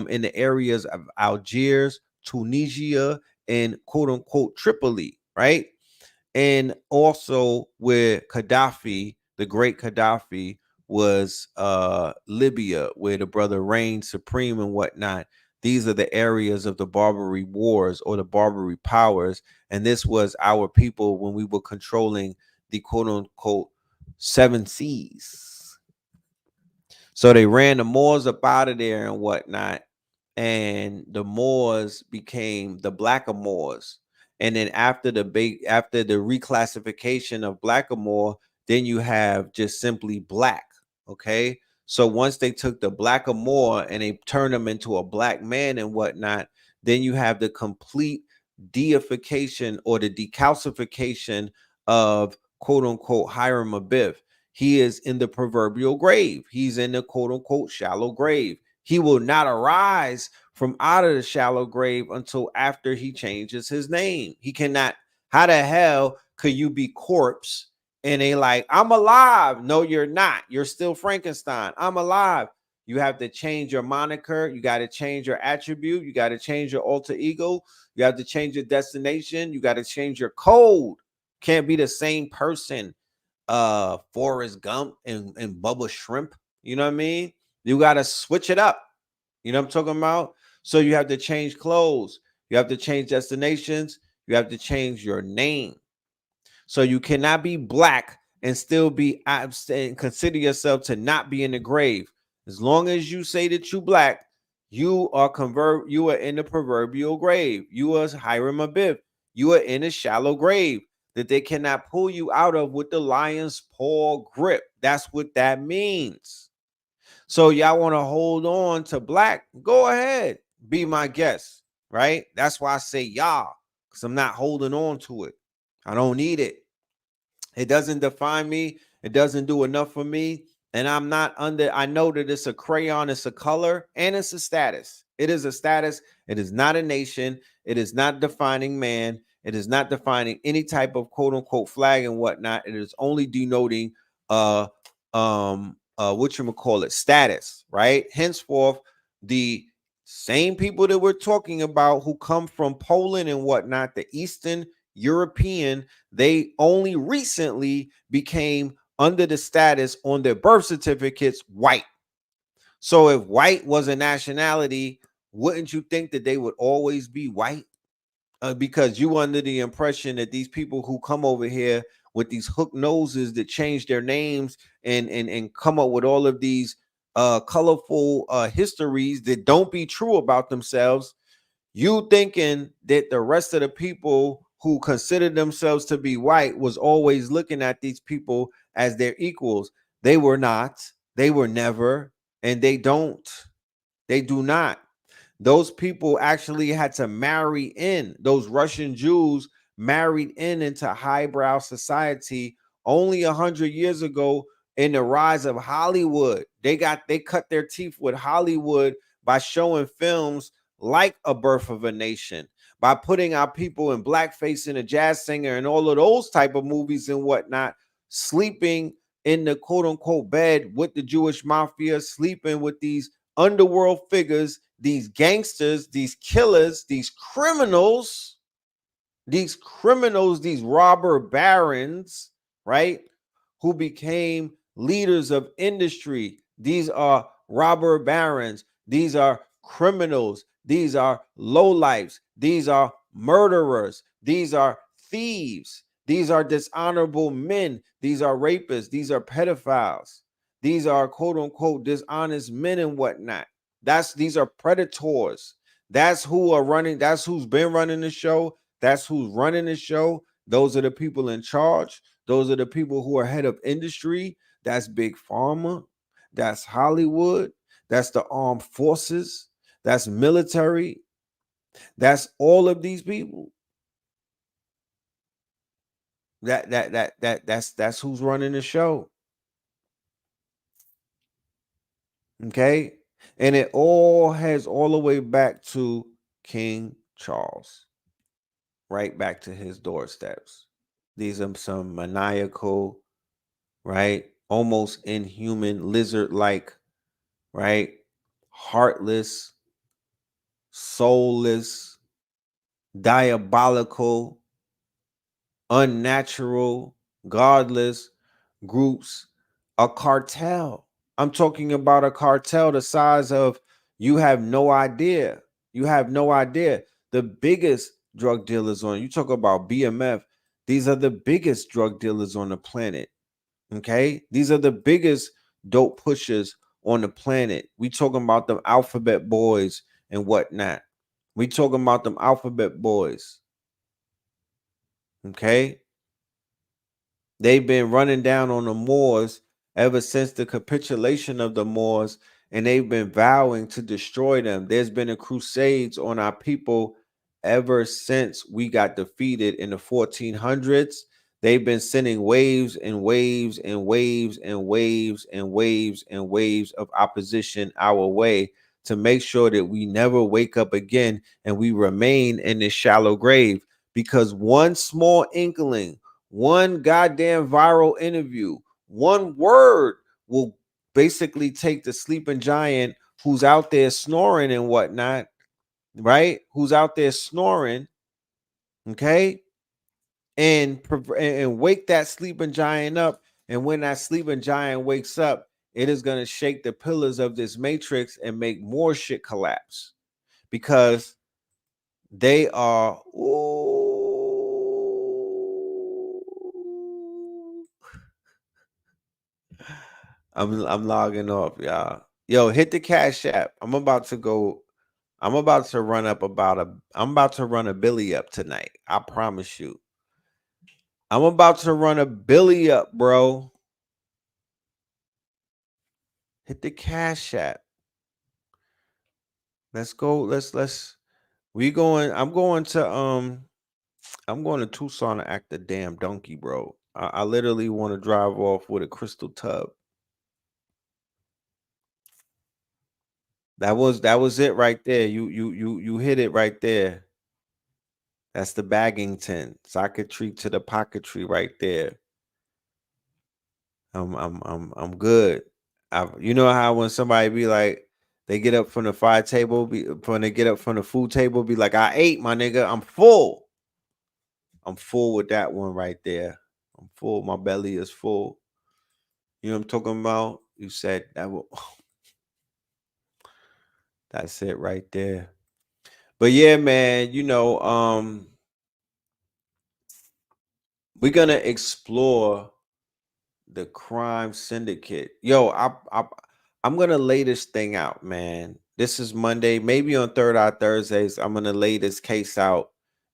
in the areas of Algiers, Tunisia, and quote unquote Tripoli, right? And also where Gaddafi, the great Gaddafi, was Libya, where the brother reigned supreme and whatnot. These are the areas of the Barbary Wars, or the Barbary powers. And this was our people when we were controlling the quote unquote seven seas. So they ran the Moors up out of there and whatnot, and the Moors became the Blackamoors. And then after the reclassification of Blackamoor, then you have just simply black. Okay, So once they took the blackamoor and they turned him into a black man and whatnot, then you have the complete deification or the decalcification of quote unquote Hiram Abiff. He is in the proverbial grave. He's in the quote unquote shallow grave. He will not arise from out of the shallow grave until after he changes his name. He cannot. How the hell could you be corpse and they like, I'm alive? No, you're not. You're still Frankenstein. I'm alive. You have to change your moniker. You got to change your attribute. You got to change your alter ego. You have to change your destination. You got to change your code. Can't be the same person. Forrest Gump and Bubba Shrimp. You know what I mean? You got to switch it up. You know what I'm talking about? So you have to change clothes. You have to change destinations. You have to change your name. So you cannot be black and still be and consider yourself to not be in the grave. As long as you say that you black, you are in the proverbial grave. You are Hiram Abiff. You are in a shallow grave that they cannot pull you out of with the lion's paw grip. That's what that means. So y'all want to hold on to black? Go ahead. Be my guest, right? That's why I say y'all, because I'm not holding on to it. I don't need it. It doesn't define me. It doesn't do enough for me. And I'm not under, I know that it's a crayon, it's a color, and it's a status. It is a status. It is not a nation. It is not defining man. It is not defining any type of quote unquote flag and whatnot. It is only denoting what you call it, status, right? Henceforth, the same people that we're talking about who come from Poland and whatnot, the Eastern European, they only recently became under the status on their birth certificates white. So if white was a nationality, wouldn't you think that they would always be white? Because you under the impression that these people who come over here with these hook noses that change their names and come up with all of these colorful histories that don't be true about themselves, you thinking that the rest of the people who consider themselves to be white was always looking at these people as their equals. They were not. They were never. And they don't. They do not. Those people actually had to marry in. Those Russian Jews married into highbrow society only 100 years ago in the rise of Hollywood. They cut their teeth with Hollywood by showing films like A Birth of a Nation, by putting our people in blackface and a jazz singer and all of those type of movies and whatnot, sleeping in the quote unquote bed with the Jewish mafia, sleeping with these underworld figures, these gangsters, these killers, these criminals, these robber barons, right? Who became leaders of industry. These are robber barons. These are criminals. These are lowlifes. These are murderers. These are thieves. These are dishonorable men. These are rapists. These are pedophiles. These are quote unquote dishonest men and whatnot. These are predators. That's who are running. That's who's been running the show. That's who's running the show. Those are the people in charge. Those are the people who are head of industry. That's big pharma. That's Hollywood. That's the armed forces. That's military. That's all of these people. That's who's running the show. Okay? And it all heads all the way back to King Charles. Right back to his doorsteps. These are some maniacal, right? Almost inhuman, lizard-like, right? Heartless, soulless, diabolical, unnatural, godless groups, a cartel. I'm talking about a cartel the size of, you have no idea. You have no idea. The biggest drug dealers you talk about BMF, these are the biggest drug dealers on the planet. Okay? These are the biggest dope pushers on the planet. We talking about them alphabet boys and whatnot. We talking about them alphabet boys. Okay? They've been running down on the Moors ever since the capitulation of the Moors, and they've been vowing to destroy them. There's been a crusades on our people ever since we got defeated in the 1400s. They've been sending waves and waves and waves and waves and waves and waves of opposition our way to make sure that we never wake up again and we remain in this shallow grave. Because one small inkling, one goddamn viral interview, one word will basically take the sleeping giant who's out there snoring and whatnot, right? Who's out there snoring, okay? And wake that sleeping giant up. And when that sleeping giant wakes up, it is going to shake the pillars of this matrix and make more shit collapse, because they are I'm logging off, y'all. Yo, hit the Cash App. I'm about to run a Billy up tonight. I promise you. I'm about to run a Billy up, bro. Hit the Cash App. Let's go. I'm going to Tucson to act a damn donkey, bro. I literally want to drive off with a crystal tub. That was it right there. You hit it right there. That's the Baggington. Socketry to the pocketry right there. I'm good. You know how when somebody be like, they get up from the when they get up from the food table, be like, I ate, my nigga. I'm full. I'm full with that one right there. I'm full. My belly is full. You know what I'm talking about? You said that will. That's it right there. But yeah, man, we're gonna explore the crime syndicate. Yo, I'm gonna lay this thing out, man. This is Monday. Maybe on Third Eye Thursdays, I'm gonna lay this case out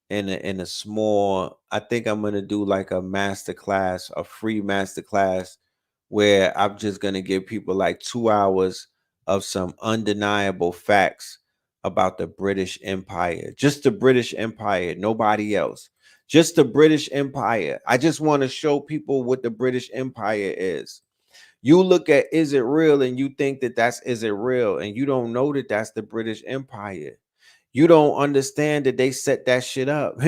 in a small. I think I'm gonna do like a master class, a free master class, where I'm just gonna give people like 2 hours of some undeniable facts about the British Empire. Just the British Empire, nobody else. Just the British Empire. I just want to show people what the British Empire is. You look at is it real and you think that that's is it real, and you don't know that that's the British Empire. You don't understand that they set that shit up.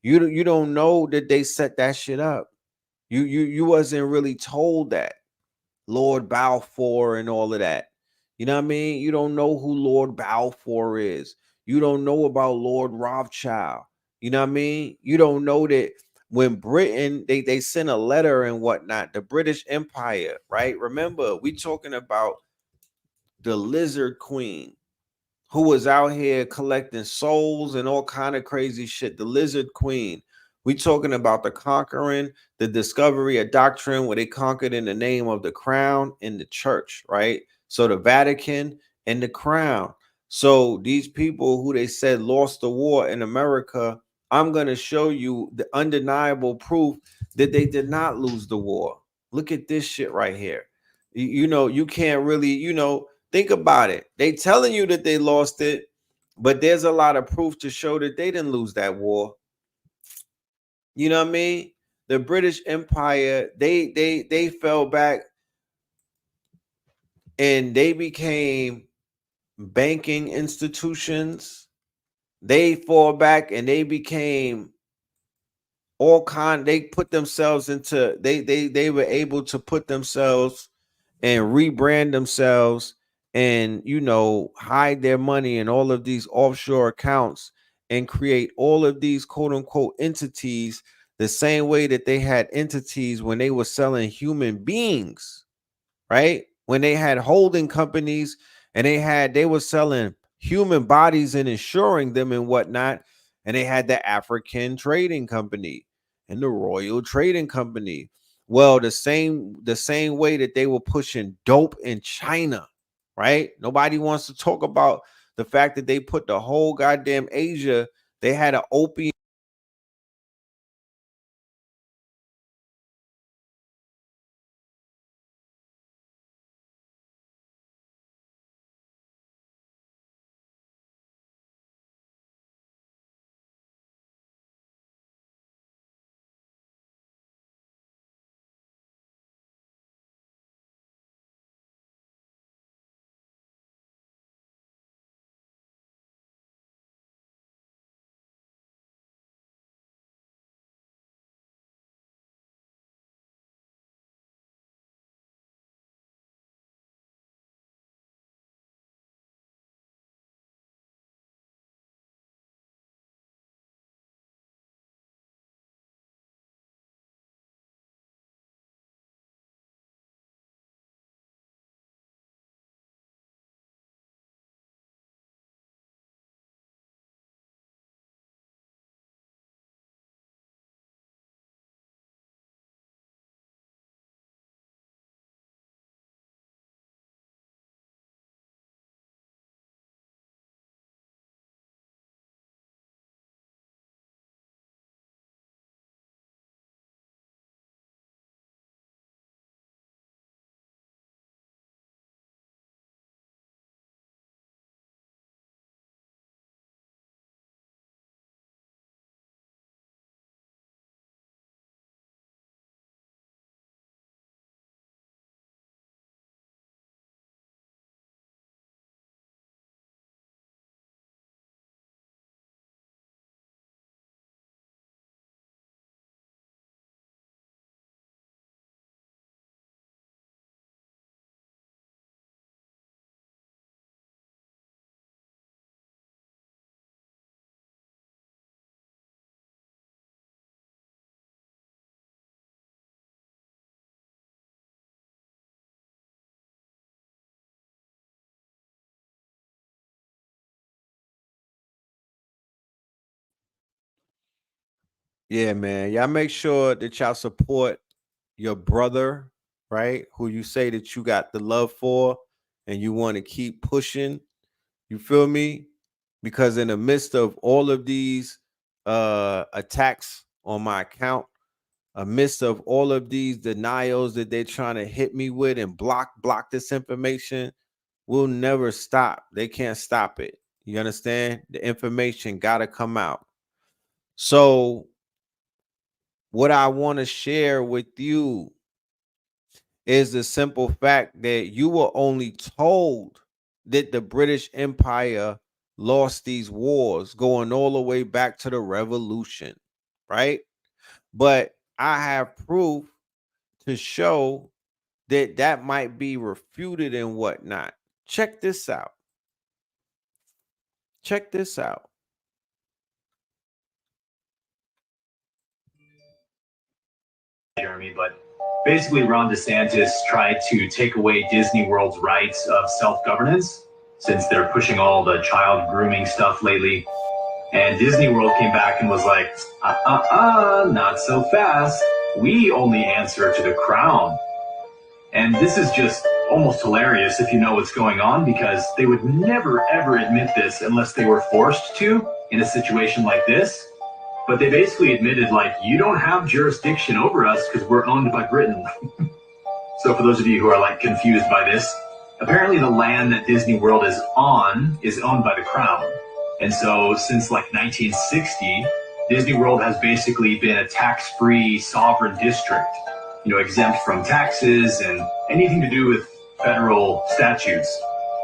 You don't know that they set that shit up. You wasn't really told that. Lord Balfour and all of that. You know what I mean? You don't know who Lord Balfour is. You don't know about Lord Rothschild. You know what I mean? You don't know that when Britain, they sent a letter and whatnot, the British Empire, right? Remember, we talking about the Lizard Queen, who was out here collecting souls and all kind of crazy shit. The Lizard Queen. We talking about the conquering, the discovery of doctrine, where they conquered in the name of the crown and the church, right? So the Vatican and the crown. So these people who they said lost the war in America, I'm going to show you the undeniable proof that they did not lose the war. Look at this shit right here. You can't really, think about it. They telling you that they lost it, but there's a lot of proof to show that they didn't lose that war. You know what I mean? The British Empire, they fell back and they became banking institutions. They fall back and they became they put themselves into they were able to put themselves and rebrand themselves and hide their money in all of these offshore accounts and create all of these quote unquote entities, the same way that they had entities when they were selling human beings, right? When they had holding companies and they were selling human bodies and insuring them and whatnot, and they had the African Trading Company and the Royal Trading Company. Well, the same way that they were pushing dope in China, right? Nobody wants to talk about the fact that they put the whole goddamn Asia, they had an opium Yeah, man. Y'all make sure that y'all support your brother, right? Who you say that you got the love for and you want to keep pushing. You feel me? Because in the midst of all of these attacks on my account, amidst of all of these denials that they're trying to hit me with and block this information, will never stop. They can't stop it. You understand? The information got to come out. So what I want to share with you is the simple fact that you were only told that the British Empire lost these wars going all the way back to the revolution, right? But I have proof to show that that might be refuted and whatnot. Check this out. Check this out. Jeremy, but basically Ron DeSantis tried to take away Disney World's rights of self-governance since they're pushing all the child grooming stuff lately. And Disney World came back and was like, not so fast. We only answer to the crown. And this is just almost hilarious if you know what's going on, because they would never ever admit this unless they were forced to in a situation like this. But they basically admitted, like, you don't have jurisdiction over us because we're owned by Britain. So for those of you who are like confused by this, apparently the land that Disney World is on is owned by the crown. And so since like 1960, Disney World has basically been a tax-free sovereign district, you know, exempt from taxes and anything to do with federal statutes.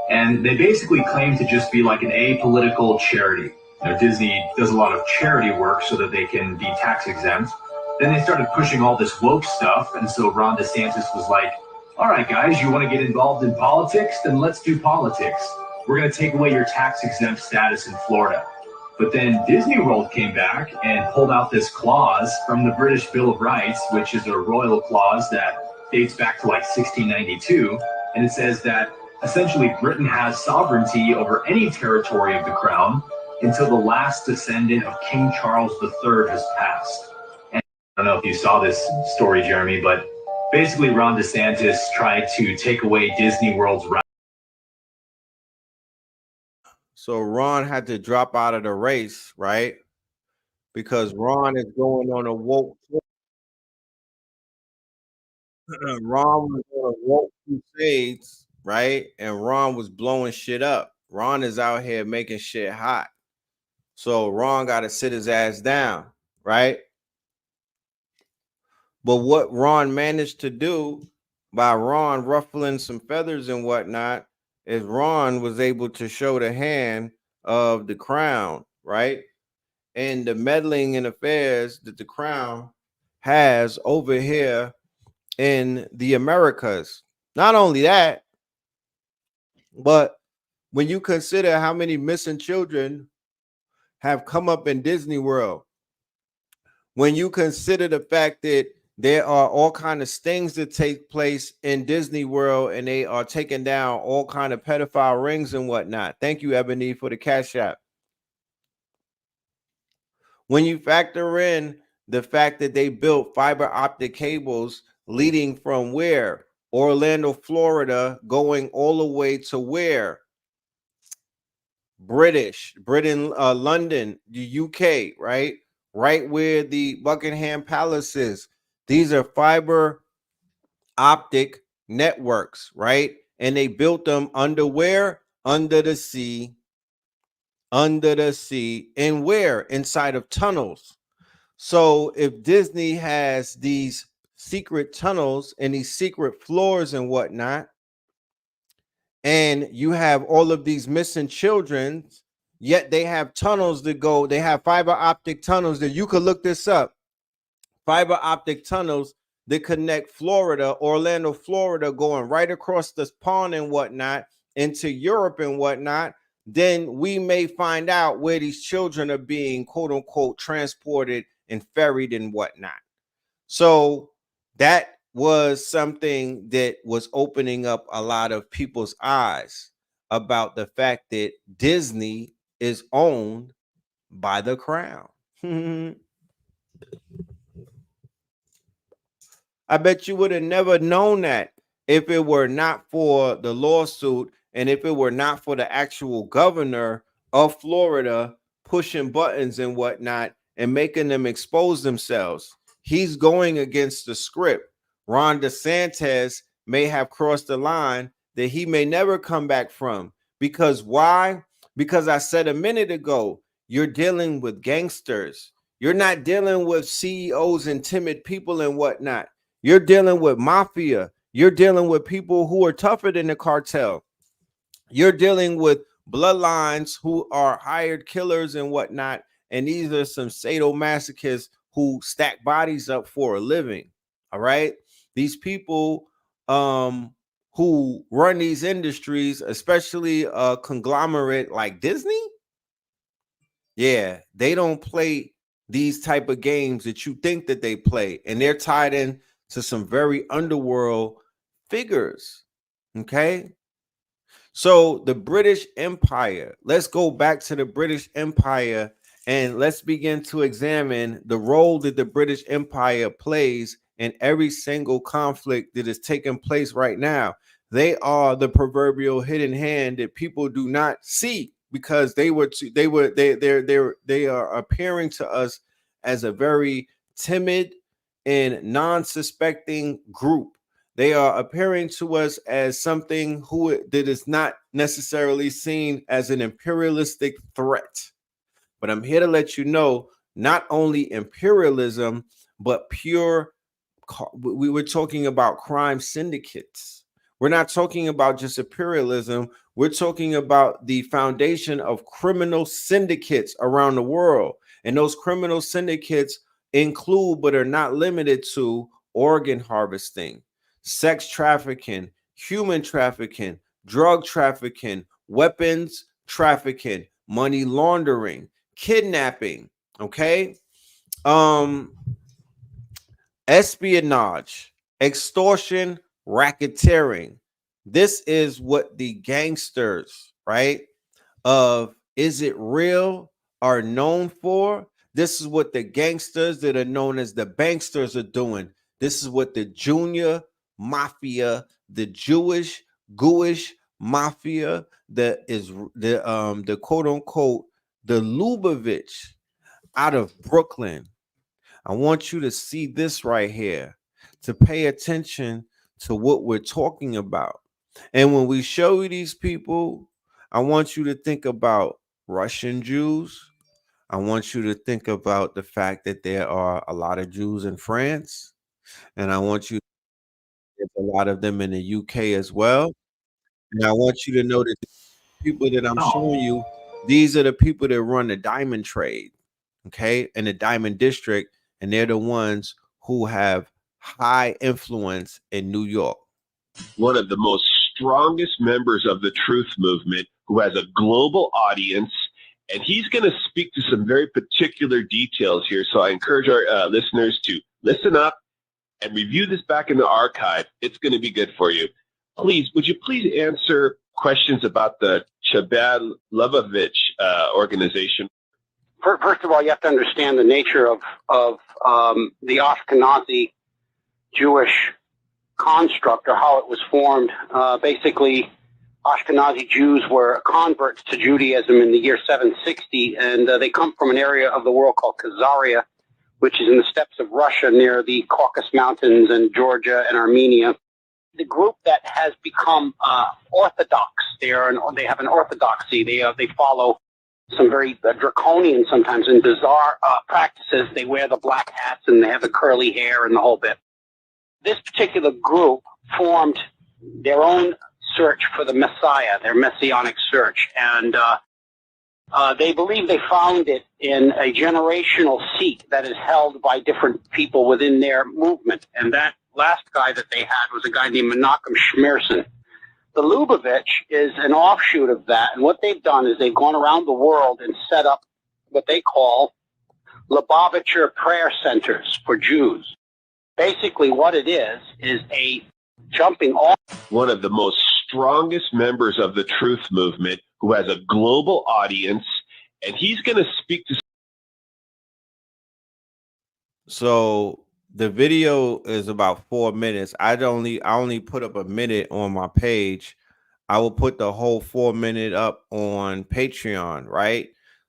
And they basically claim to just be like an apolitical charity. You know, Disney does a lot of charity work so that they can be tax exempt. Then they started pushing all this woke stuff, and so Ron DeSantis was like, all right, guys, you want to get involved in politics? Then let's do politics. We're going to take away your tax exempt status in Florida. But then Disney World came back and pulled out this clause from the British Bill of Rights, which is a royal clause that dates back to like 1692. And it says that essentially Britain has sovereignty over any territory of the crown until the last descendant of King Charles III has passed. And I don't know if you saw this story, Jeremy, but basically Ron DeSantis tried to take away Disney World's rights. So Ron had to drop out of the race, right? Because Ron is going on a woke. Ron was on a woke crusades, right? And Ron was blowing shit up. Ron is out here making shit hot. So Ron got to sit his ass down, right? But what Ron managed to do by Ron ruffling some feathers and whatnot is Ron was able to show the hand of the crown, right? And the meddling in affairs that the crown has over here in the Americas. Not only that, but when you consider how many missing children have come up in Disney World, when you consider the fact that there are all kind of stings that take place in Disney World and they are taking down all kind of pedophile rings and whatnot. Thank you, Ebony, for the cash app. When you factor in the fact that they built fiber optic cables leading from where? Orlando, Florida, going all the way to where? Britain, London, the UK, right? Right where the Buckingham Palace is. These are fiber optic networks, right? And they built them under where? Under the sea. Under the sea. And where? Inside of tunnels. So if Disney has these secret tunnels and these secret floors and whatnot, and you have all of these missing children, yet they have tunnels that go, they have fiber optic tunnels that you could look this up. Fiber optic tunnels that connect Florida, Orlando, Florida, going right across this pond and whatnot into Europe and whatnot. Then we may find out where these children are being, quote unquote, transported and ferried and whatnot. So that was something that was opening up a lot of people's eyes about the fact that Disney is owned by the crown. I bet you would have never known that if it were not for the lawsuit and if it were not for the actual governor of Florida pushing buttons and whatnot and making them expose themselves. He's going against the script. Ron DeSantis may have crossed the line that he may never come back from. Because why? Because I said a minute ago, you're dealing with gangsters. You're not dealing with CEOs and timid people and whatnot. You're dealing with mafia. You're dealing with people who are tougher than the cartel. You're dealing with bloodlines who are hired killers and whatnot. And these are some sadomasochists who stack bodies up for a living. All right. These people who run these industries, especially a conglomerate like Disney. Yeah, they don't play these type of games that you think that they play. And they're tied in to some very underworld figures. Okay. So the British Empire, let's go back to the British Empire and let's begin to examine the role that the British Empire plays in every single conflict that is taking place right now. They are the proverbial hidden hand that people do not see because they are appearing to us as a very timid and non-suspecting group. They are appearing to us as something that is not necessarily seen as an imperialistic threat. But I'm here to let you know, not only imperialism, but pure, we were talking about crime syndicates. We're not talking about just imperialism. We're talking about the foundation of criminal syndicates around the world. And those criminal syndicates include, but are not limited to, organ harvesting, sex trafficking, human trafficking, drug trafficking, weapons trafficking, money laundering, kidnapping, okay? Espionage, extortion, racketeering. This is what the gangsters, right, of Is It Real are known for. This is what the gangsters that are known as the banksters are doing. This is what the junior mafia, the Jewish, Gooish mafia, the quote unquote, the Lubavitch out of Brooklyn. I want you to see this right here, to pay attention to what we're talking about. And when we show you these people, I want you to think about Russian Jews. I want you to think about the fact that there are a lot of Jews in France. And I want you to there's a lot of them in the UK as well. And I want you to know that the people that I'm showing you, these are the people that run the diamond trade, okay, in the diamond district. And they're the ones who have high influence in New York. One of the most strongest members of the truth movement who has a global audience, and he's going to speak to some very particular details here. So I encourage our listeners to listen up and review this back in the archive. It's going to be good for you. Please, would you please answer questions about the Chabad Lubavitch organization? First of all, you have to understand the nature of the Ashkenazi Jewish construct, or how it was formed. Basically, Ashkenazi Jews were converts to Judaism in the year 760, and they come from an area of the world called Khazaria, which is in the steppes of Russia near the Caucasus Mountains and Georgia and Armenia. The group that has become Orthodox, they have an orthodoxy. They follow some very draconian, sometimes and bizarre practices. They wear the black hats and they have the curly hair and the whole bit. This particular group formed their own search for the Messiah, their messianic search, and they believe they found it in a generational seat that is held by different people within their movement. And that last guy that they had was a guy named Menachem Schmerson. The Lubavitch is an offshoot of that, and what they've done is they've gone around the world and set up what they call Lubavitcher prayer centers for Jews. Basically what it is a jumping off. One of the most strongest members of the truth movement who has a global audience, and he's going to speak to So the video is about 4 minutes. I only put up a minute on my page. I will put the whole 4 minute up on Patreon, right?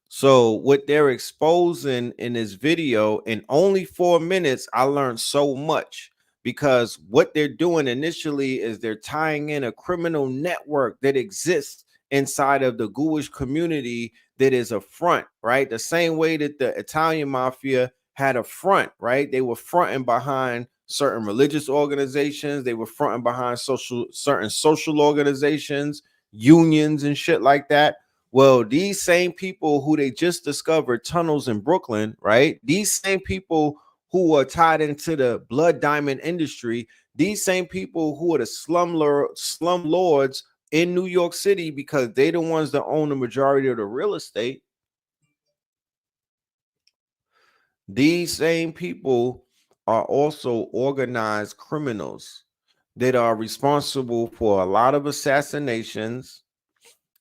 So what they're exposing in this video in only 4 minutes, I learned so much, because what they're doing initially is they're tying in a criminal network that exists inside of the Jewish community that is a front, right? The same way that the Italian mafia had a front, right? They were fronting behind certain religious organizations, they were fronting behind certain social organizations, unions and shit like that. Well, these same people who they just discovered tunnels in Brooklyn, right? These same people who are tied into the blood diamond industry, these same people who are the slum lords in New York City, because they the ones that own the majority of the real estate. These same people are also organized criminals that are responsible for a lot of assassinations,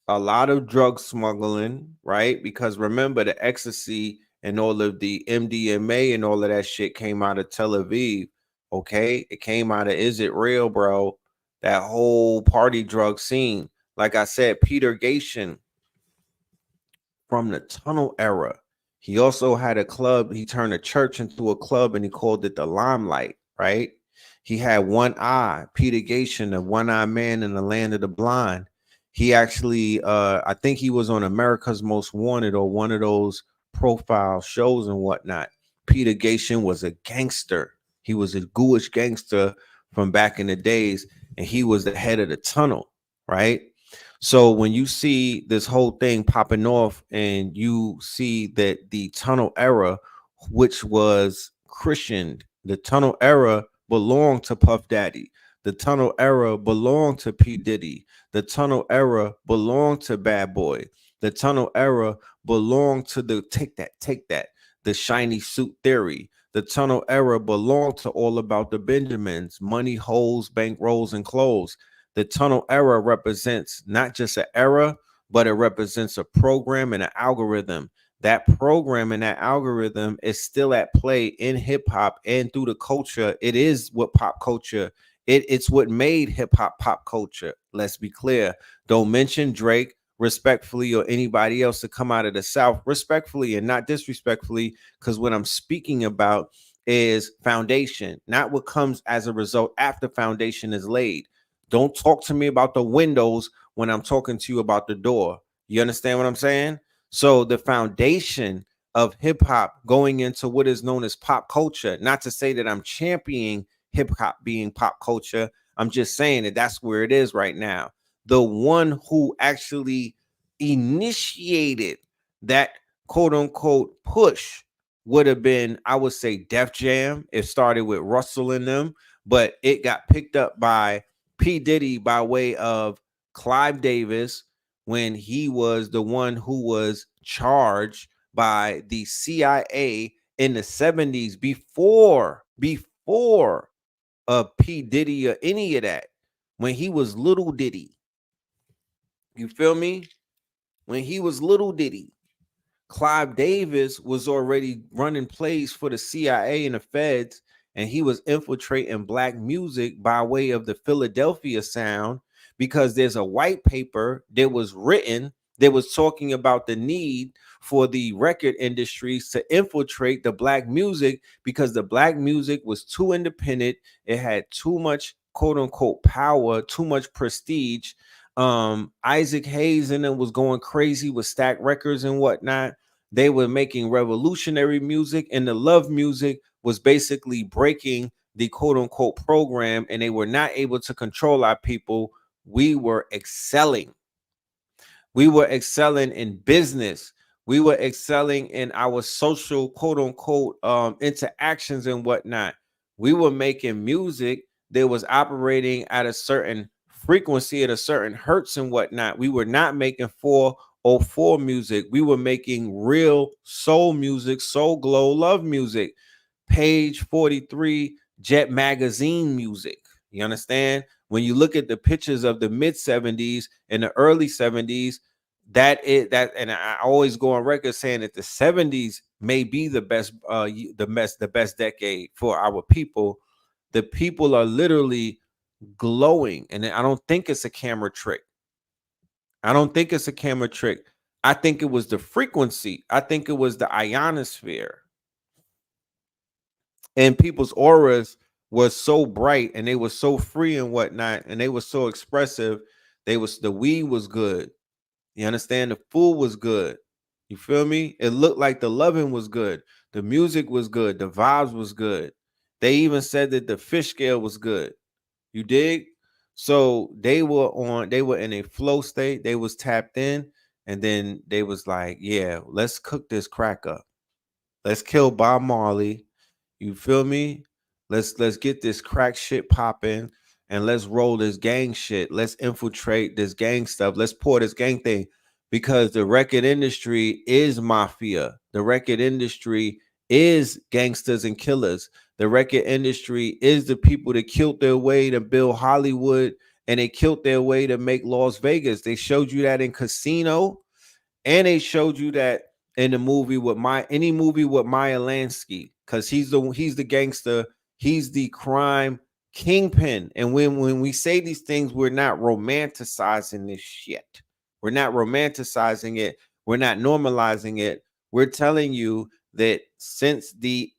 a lot of drug smuggling, right? Because remember, the ecstasy and all of the MDMA and all of that shit came out of Tel Aviv, okay? It came out of Is It Real, bro? That whole party drug scene. Like I said, Peter Gation from the tunnel era. He also had a club. He turned a church into a club and he called it the Limelight, right? He had one eye, Peter Gation, the one-eyed man in the land of the blind. He actually, I think he was on America's Most Wanted or one of those profile shows and whatnot. Peter Gation was a gangster. He was a Jewish gangster from back in the days, and he was the head of the tunnel, right? So when you see this whole thing popping off and you see that the tunnel era, which was christened, the tunnel era belonged to Puff Daddy. The tunnel era belonged to P. Diddy. The tunnel era belonged to Bad Boy. The tunnel era belonged to the take that, the shiny suit theory. The tunnel era belonged to All About the Benjamins, money, holes, bank rolls, and clothes. The tunnel era represents not just an era, but it represents a program and an algorithm. That program and that algorithm is still at play in hip hop and through the culture. It is what pop culture. It's what made hip hop pop culture. Let's be clear. Don't mention Drake respectfully or anybody else to come out of the South respectfully and not disrespectfully, because what I'm speaking about is foundation, not what comes as a result after foundation is laid. Don't talk to me about the windows when I'm talking to you about the door. You understand what I'm saying? So the foundation of hip hop going into what is known as pop culture, not to say that I'm championing hip hop being pop culture. I'm just saying that that's where it is right now. The one who actually initiated that quote unquote push would have been, I would say, Def Jam. It started with Russell and them, but it got picked up by P. Diddy by way of Clive Davis, when he was the one who was charged by the CIA in the 70s before P. Diddy or any of that, when he was little Diddy. You feel me? When he was little Diddy, Clive Davis was already running plays for the CIA and the feds, and he was infiltrating black music by way of the Philadelphia sound, because there's a white paper that was written that was talking about the need for the record industries to infiltrate the black music, because the black music was too independent. It had too much quote unquote power, too much prestige. Isaac Hayes and them was going crazy with Stack Records and whatnot. They were making revolutionary music, and the love music was basically breaking the quote unquote program, and they were not able to control our people. We were excelling. We were excelling in business. We were excelling in our social quote unquote interactions and whatnot. We were making music that was operating at a certain frequency, at a certain hertz and whatnot. We were not making 404 music. We were making real soul music, soul glow, love music. Page 43 Jet Magazine music. You understand? When you look at the pictures of the mid 70s and the early 70s, and I always go on record saying that the 70s may be the best decade for our people. The people are literally glowing, and I don't think it's a camera trick. I don't think it's a camera trick. I think it was the frequency. I think it was the ionosphere. And people's auras was so bright, and they were so free and whatnot, and they were so expressive. The weed was good. You understand? The food was good. You feel me? It looked like the loving was good. The music was good. The vibes was good. They even said that the fish scale was good. You dig? So they were in a flow state. They was tapped in, and then they was like, yeah, let's cook this crack up. Let's kill Bob Marley. You feel me? Let's get this crack shit popping, and let's roll this gang shit. Let's infiltrate this gang stuff. Let's pour this gang thing, because the record industry is mafia. The record industry is gangsters and killers. The record industry is the people that killed their way to build Hollywood, and they killed their way to make Las Vegas. They showed you that in Casino, and they showed you that in the movie with any movie with Maya Lansky, because he's the gangster, he's the crime kingpin. And when we say these things, we're not romanticizing this shit. We're not romanticizing it. We're not normalizing it. We're telling you that since the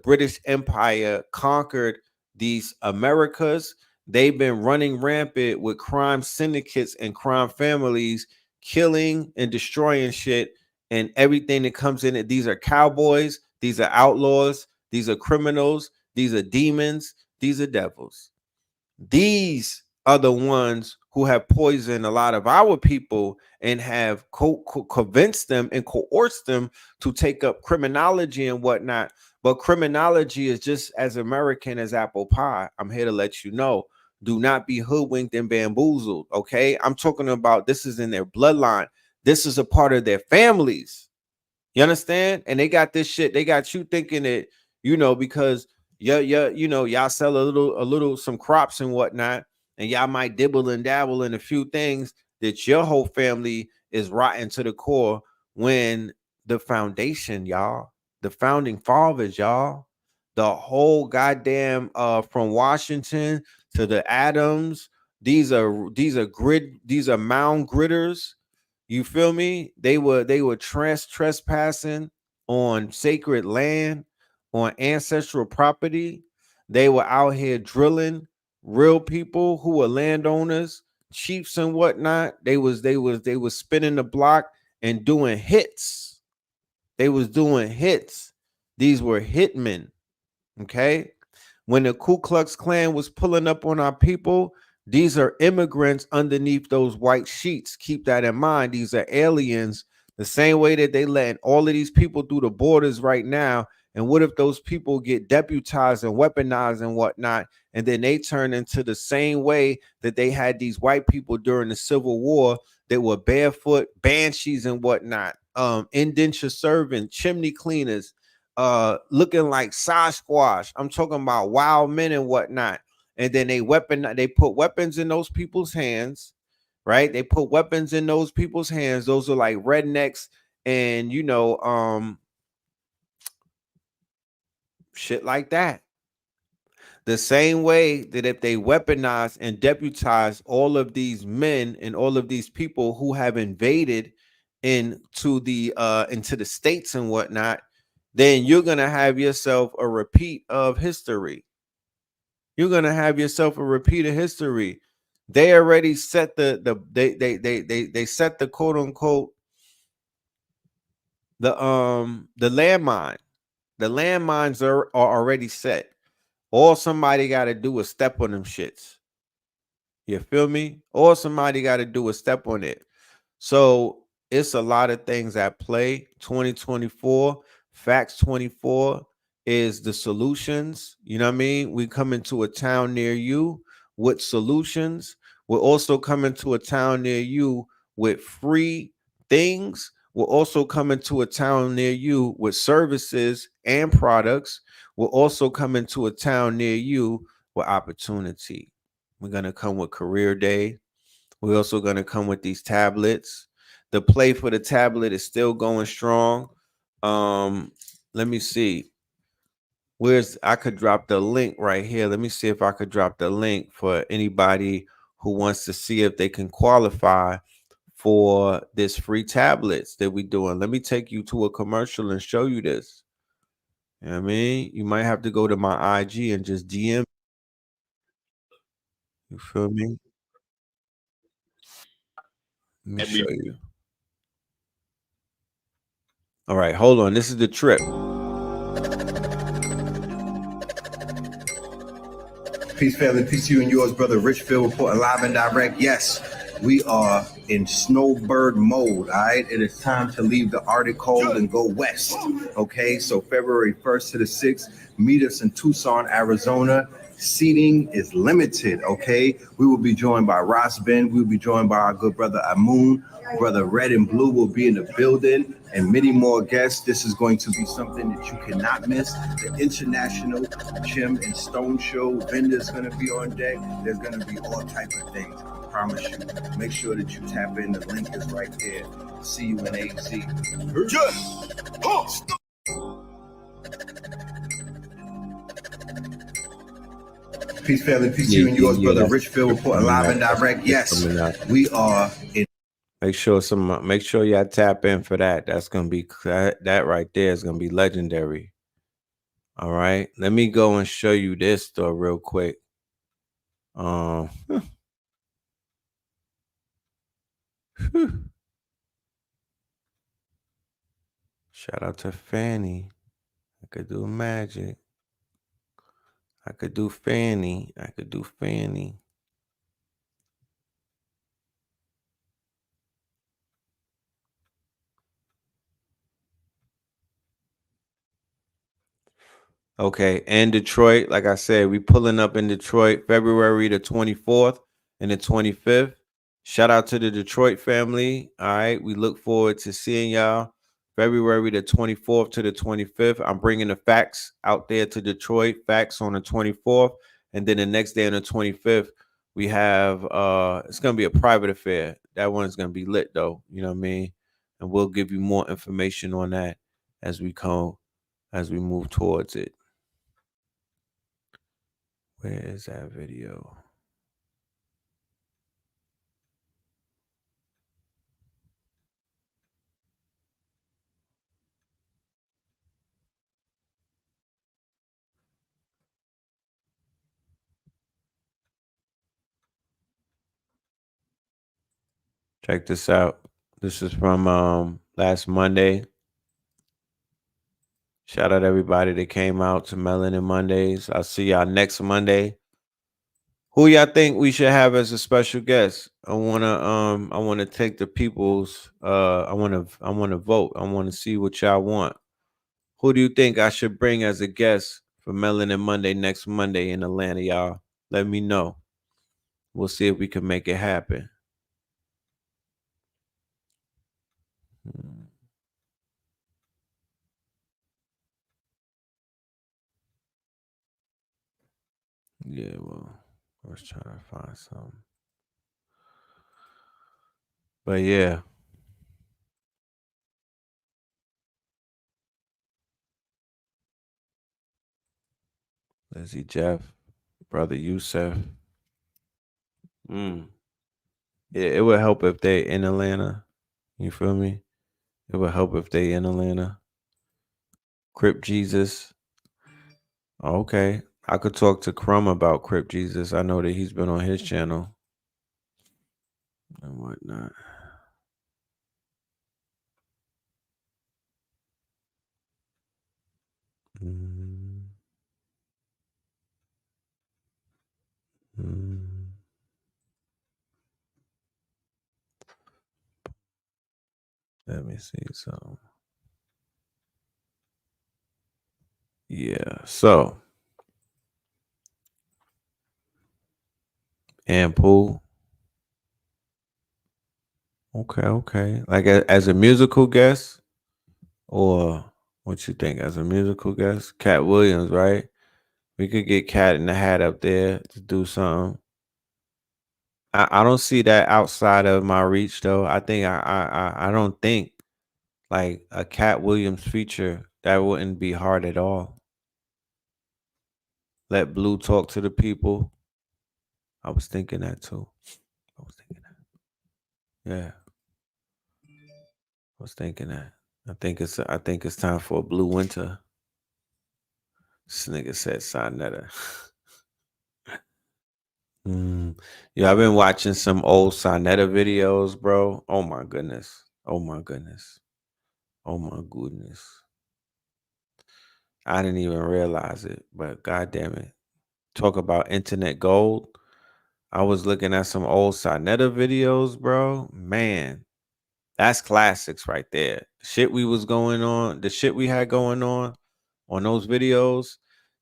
British Empire conquered these Americas, they've been running rampant with crime syndicates and crime families, killing and destroying shit and everything that comes in it. These are cowboys, these are outlaws, these are criminals, these are demons, these are devils. These are the ones who have poisoned a lot of our people and have convinced them and coerced them to take up criminology and whatnot. But criminology is just as American as apple pie. I'm here to let you know. Do not be hoodwinked and bamboozled, okay? I'm talking about this is in their bloodline. This is a part of their families. You understand? And they got this shit. They got you thinking that, because y'all sell a little some crops and whatnot, and y'all might dibble and dabble in a few things, that your whole family is rotten to the core, when the foundation, y'all, the founding fathers, y'all, the whole goddamn from Washington to the Adams, these are mound gritters. You feel me? They were trespassing on sacred land, on ancestral property. They were out here drilling real people who were landowners, chiefs and whatnot. They was spinning the block and doing hits. They was doing hits. These were hitmen. Okay. When the Ku Klux Klan was pulling up on our people, these are immigrants underneath those white sheets. Keep that in mind. These are aliens, the same way that they letting all of these people through the borders right now. And what if those people get deputized and weaponized and whatnot, and then they turn into the same way that they had these white people during the Civil War that were barefoot, banshees and whatnot, indenture servant, chimney cleaners, looking like Sasquatch. I'm talking about wild men and whatnot. And then they put weapons in those people's hands, right? They put weapons in those people's hands. Those are like rednecks and shit like that. The same way that if they weaponize and deputize all of these men and all of these people who have invaded into the states and whatnot, then you're gonna have yourself a repeat of history. You're gonna have yourself a repeat of history. They already set they set the quote unquote the landmine. The landmines are already set. All somebody got to do is step on them shits. You feel me? All somebody got to do is step on it. So it's a lot of things at play. 2024, Facts 24 is the solutions. You know what I mean? We come into a town near you with solutions. We're also coming to a town near you with free things. We're also coming to a town near you with services and products. We're also coming to a town near you with opportunity. We're going to come with career day. We're also going to come with these tablets. The play for the tablet is still going strong. Let me see. I could drop the link right here. Let me see if I could drop the link for anybody who wants to see if they can qualify for this free tablets that we're doing. Let me take you to a commercial and show you this. You know what I mean? You might have to go to my IG and just DM. You feel me? Let me show you. All right, hold on. This is the trip. Peace, family. Peace to you and yours, brother Richfield, reporting live and direct. Yes, we are in snowbird mode, all right? It is time to leave the Arctic cold and go west, okay? So February 1st to the 6th, meet us in Tucson, Arizona. Seating is limited, okay? We will be joined by Ross Ben. We will be joined by our good brother Amun. Brother Red and Blue will be in the building, and many more guests. This is going to be something that you cannot miss. The International Gym and Stone Show. Vendors going to be on deck. There's going to be all types of things. I promise you. Make sure that you tap in. The link is right there. See you in AZ. Peace, family. Peace to you and yours, brother Richfield, reporting live and direct. Yes, we are in. Make sure y'all tap in for that. That's gonna be that right there is gonna be legendary. All right, let me go and show you this though real quick. Shout out to Fanny. I could do magic. I could do Fanny. Okay, and Detroit, like I said, we pulling up in Detroit February the 24th and the 25th. Shout out to the Detroit family. All right, we look forward to seeing y'all February the 24th to the 25th. I'm bringing the facts out there to Detroit, facts on the 24th, and then the next day on the 25th, we have it's gonna be a private affair. That one's gonna be lit though, you know what I mean? And we'll give you more information on that as we move towards it. Where is that video? Check this out. This is from last Monday. Shout out everybody that came out to Melanin Mondays. I'll see y'all next Monday. Who y'all think we should have as a special guest? I wanna take the people's I wanna vote. I wanna see what y'all want. Who do you think I should bring as a guest for Melanin Monday next Monday in Atlanta, y'all? Let me know. We'll see if we can make it happen. Yeah, well, I was trying to find something. But yeah. Lizzie Jeff, brother Yusef. Yeah, it would help if they in Atlanta. You feel me? It would help if they in Atlanta. Crip Jesus. Okay. I could talk to Crumb about Crip Jesus. I know that he's been on his channel and whatnot. Let me see some. Yeah, so and Pool. Okay. Like as a musical guest, or what you think as a musical guest? Cat Williams, right? We could get Cat in the Hat up there to do something. I don't see that outside of my reach though. I think I don't think like a Cat Williams feature that wouldn't be hard at all. Let Blue talk to the people. I was thinking that too. I was thinking that. Yeah, I was thinking that. I think it's time for a Blue Winter. This nigga said Sonetta. Yeah, I've been watching some old Sonetta videos, bro. Oh my goodness. Oh my goodness. Oh my goodness. I didn't even realize it, but god damn it. Talk about internet gold. I was looking at some old Sonetta videos, bro. Man, that's classics right there. The shit we was going on, the shit we had going on those videos.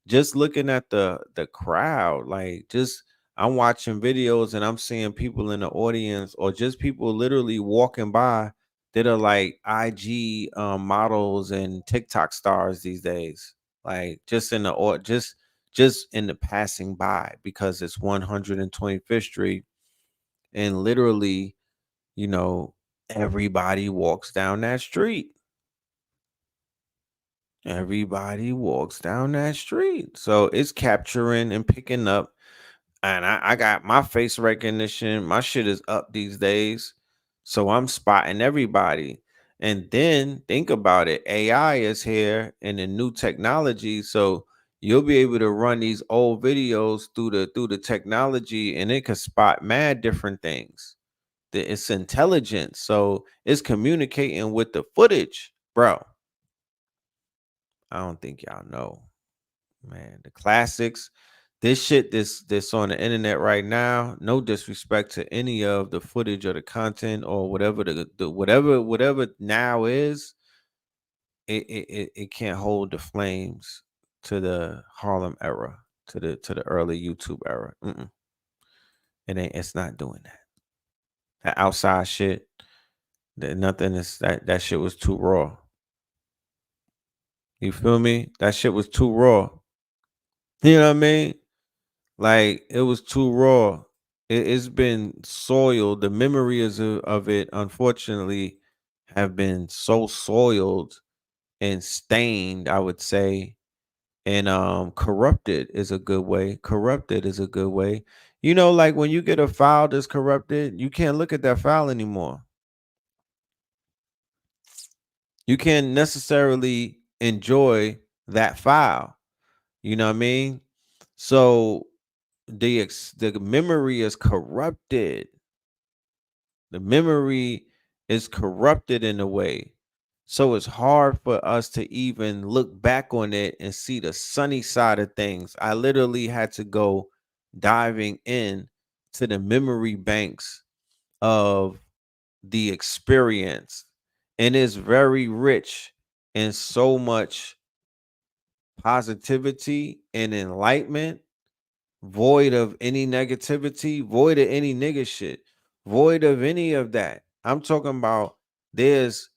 Just looking at the crowd, like just I'm watching videos and I'm seeing people in the audience or just people literally walking by that are like IG models and TikTok stars these days. Like just in the or just in the passing by because it's 125th Street and literally, you know, everybody walks down that street. Everybody walks down that street. So it's capturing and picking up. And I got my face recognition. My shit is up these days. So I'm spotting everybody. And then think about it. AI is here and the new technology. So you'll be able to run these old videos through the technology and it can spot mad different things. It's intelligent. So it's communicating with the footage, bro. I don't think y'all know, man. The classics, this shit, this on the internet right now. No disrespect to any of the footage or the content or whatever the whatever now is. It can't hold the flames to the Harlem era, to the early YouTube era. It ain't. It's not doing that. That outside shit. That nothing is that shit was too raw. You feel me? That shit was too raw. You know what I mean? Like it was too raw. It's been soiled. The memories of it, unfortunately, have been so soiled and stained, I would say, and corrupted is a good way. Corrupted is a good way. You know, like when you get a file that's corrupted, you can't look at that file anymore. You can't necessarily enjoy that file. You know what I mean? So the memory is corrupted. The memory is corrupted in a way. So it's hard for us to even look back on it and see the sunny side of things. I literally had to go diving in to the memory banks of the experience. And it's very rich in so much positivity and enlightenment, void of any negativity, void of any nigga shit, void of any of that. I'm talking about there's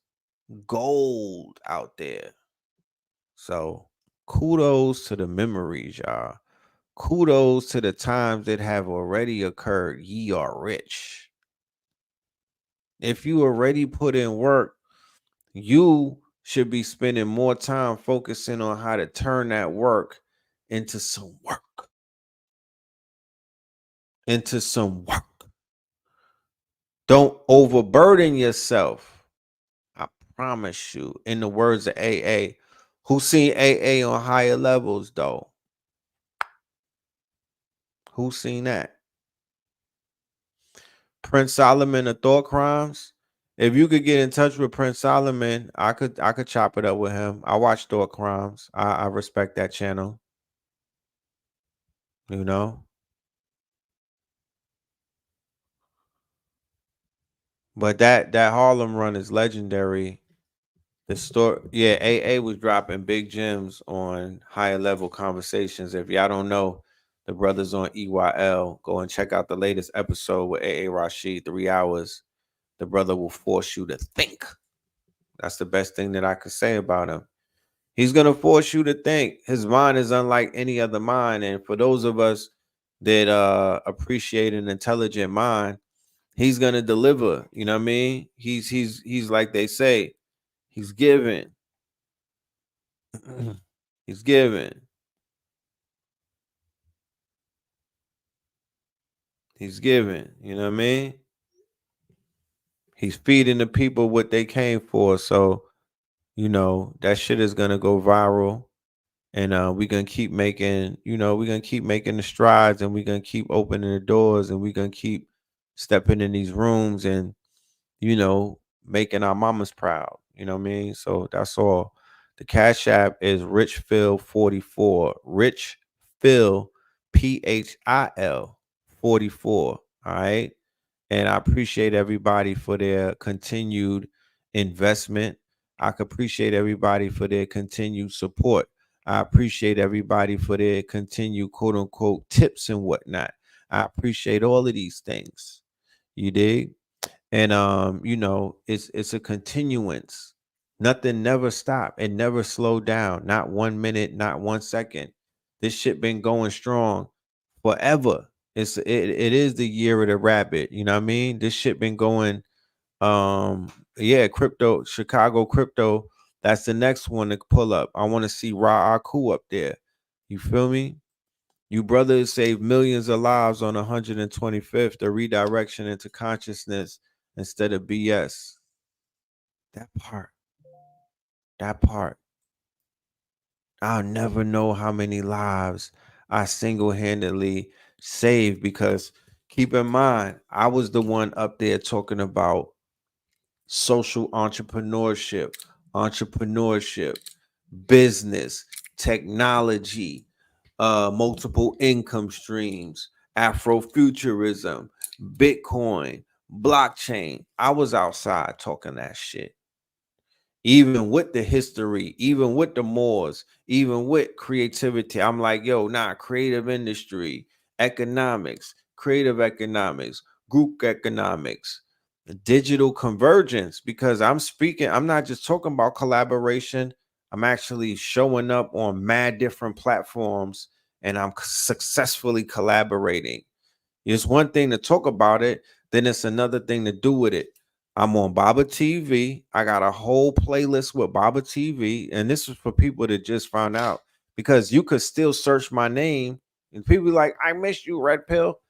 gold out there. So kudos to the memories, y'all. Kudos to the times that have already occurred. Ye are rich. If you already put in work, you should be spending more time focusing on how to turn that work into some work. Into some work. Don't overburden yourself. I promise you. In the words of AA, who seen AA on higher levels though? Who seen that? Prince Solomon of Thought Crimes. If you could get in touch with Prince Solomon, I could chop it up with him. I watch Thought Crimes. I respect that channel. You know? But that Harlem run is legendary. The story, yeah, AA was dropping big gems on higher level conversations. If y'all don't know, the brothers on EYL, go and check out the latest episode with AA Rashid, 3 hours. The brother will force you to think. That's the best thing that I could say about him. He's going to force you to think. His mind is unlike any other mind. And for those of us that appreciate an intelligent mind, he's gonna deliver. You know what I mean? He's like they say, he's giving. He's giving. He's giving. You know what I mean? He's feeding the people what they came for. So, you know, that shit is gonna go viral. And we're gonna keep making, we're gonna keep making the strides, and we're gonna keep opening the doors, and we're gonna keep stepping in these rooms, and making our mamas proud. You know what I mean? So that's all. The Cash App is Richphil44. Rich Phil, PHIL 44. All right. And I appreciate everybody for their continued investment. I appreciate everybody for their continued support. I appreciate everybody for their continued quote unquote tips and whatnot. I appreciate all of these things. You dig? And it's a continuance. Nothing never stopped. It never slowed down. Not 1 minute, not 1 second. This shit been going strong forever. It is the year of the rabbit. You know what I mean? This shit been going. Crypto, Chicago crypto. That's the next one to pull up. I want to see Ra Aku up there. You feel me? You brothers saved millions of lives on 125th, the redirection into consciousness instead of BS. That part. That part. I'll never know how many lives I single-handedly saved, because keep in mind, I was the one up there talking about social entrepreneurship, business, technology, multiple income streams, Afrofuturism, Bitcoin, blockchain. I was outside talking that shit. Even with the history, even with the Moors, even with creativity. I'm like, yo, creative industry, economics, creative economics, group economics, digital convergence, because I'm not just talking about collaboration. I'm actually showing up on mad different platforms, and I'm successfully collaborating. It's one thing to talk about it, then it's another thing to do with it. I'm on Baba TV. I got a whole playlist with Baba TV, and this is for people that just found out, because you could still search my name, and people be like, I miss you, Red Pill.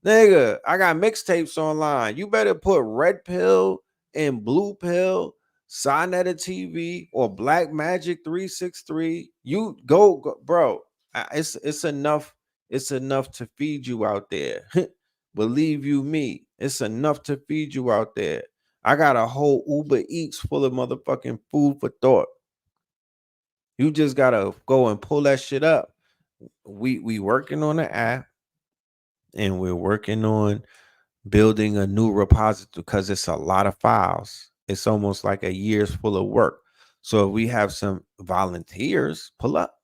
Nigga, I got mixtapes online. You better put Red Pill and Blue Pill, Sonetta TV, or Black Magic 363. You go, bro. It's enough. It's enough to feed you out there. Believe you me, it's enough to feed you out there. I got a whole Uber Eats full of motherfucking food for thought. You just gotta go and pull that shit up. We working on the app, and we're working on building a new repository, because it's a lot of files. It's almost like a year's full of work. So if we have some volunteers, pull up.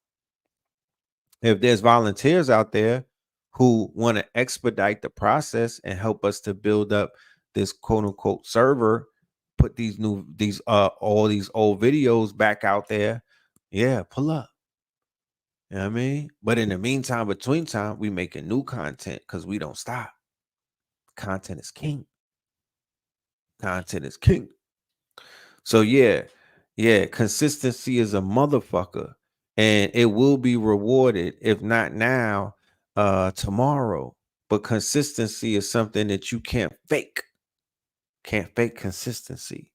If there's volunteers out there who want to expedite the process and help us to build up this quote unquote server, put all these old videos back out there, yeah, pull up. You know what I mean? But in the meantime, between time, we making new content, because we don't stop. Content is king. Content is king. So yeah, consistency is a motherfucker, and it will be rewarded, if not now, tomorrow. But consistency is something that you can't fake. Can't fake consistency.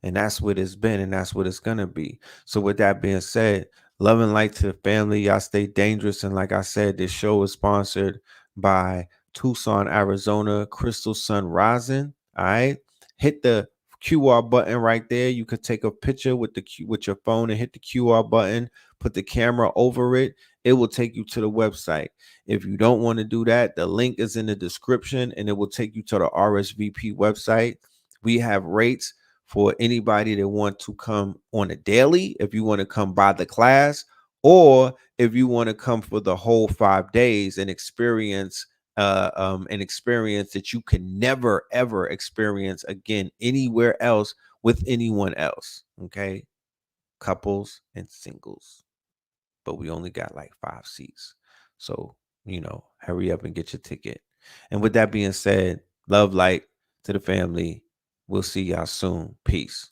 And that's what it's been, and that's what it's gonna be. So with that being said, love and light to the family. Y'all stay dangerous. And like I said, this show is sponsored by Tucson, Arizona, Crystal Sun Rising. All right. Hit the QR button right there. You could take a picture with with your phone and hit the QR button, put the camera over it. It will take you to the website. If you don't want to do that, the link is in the description, and it will take you to the RSVP website. We have rates for anybody that want to come on a daily, if you want to come by the class, or if you want to come for the whole 5 days and experience an experience that you can never ever experience again anywhere else with anyone else. Okay, couples and singles, but we only got like 5 seats. So hurry up and get your ticket. And with that being said, love, light to the family. We'll see y'all soon. Peace.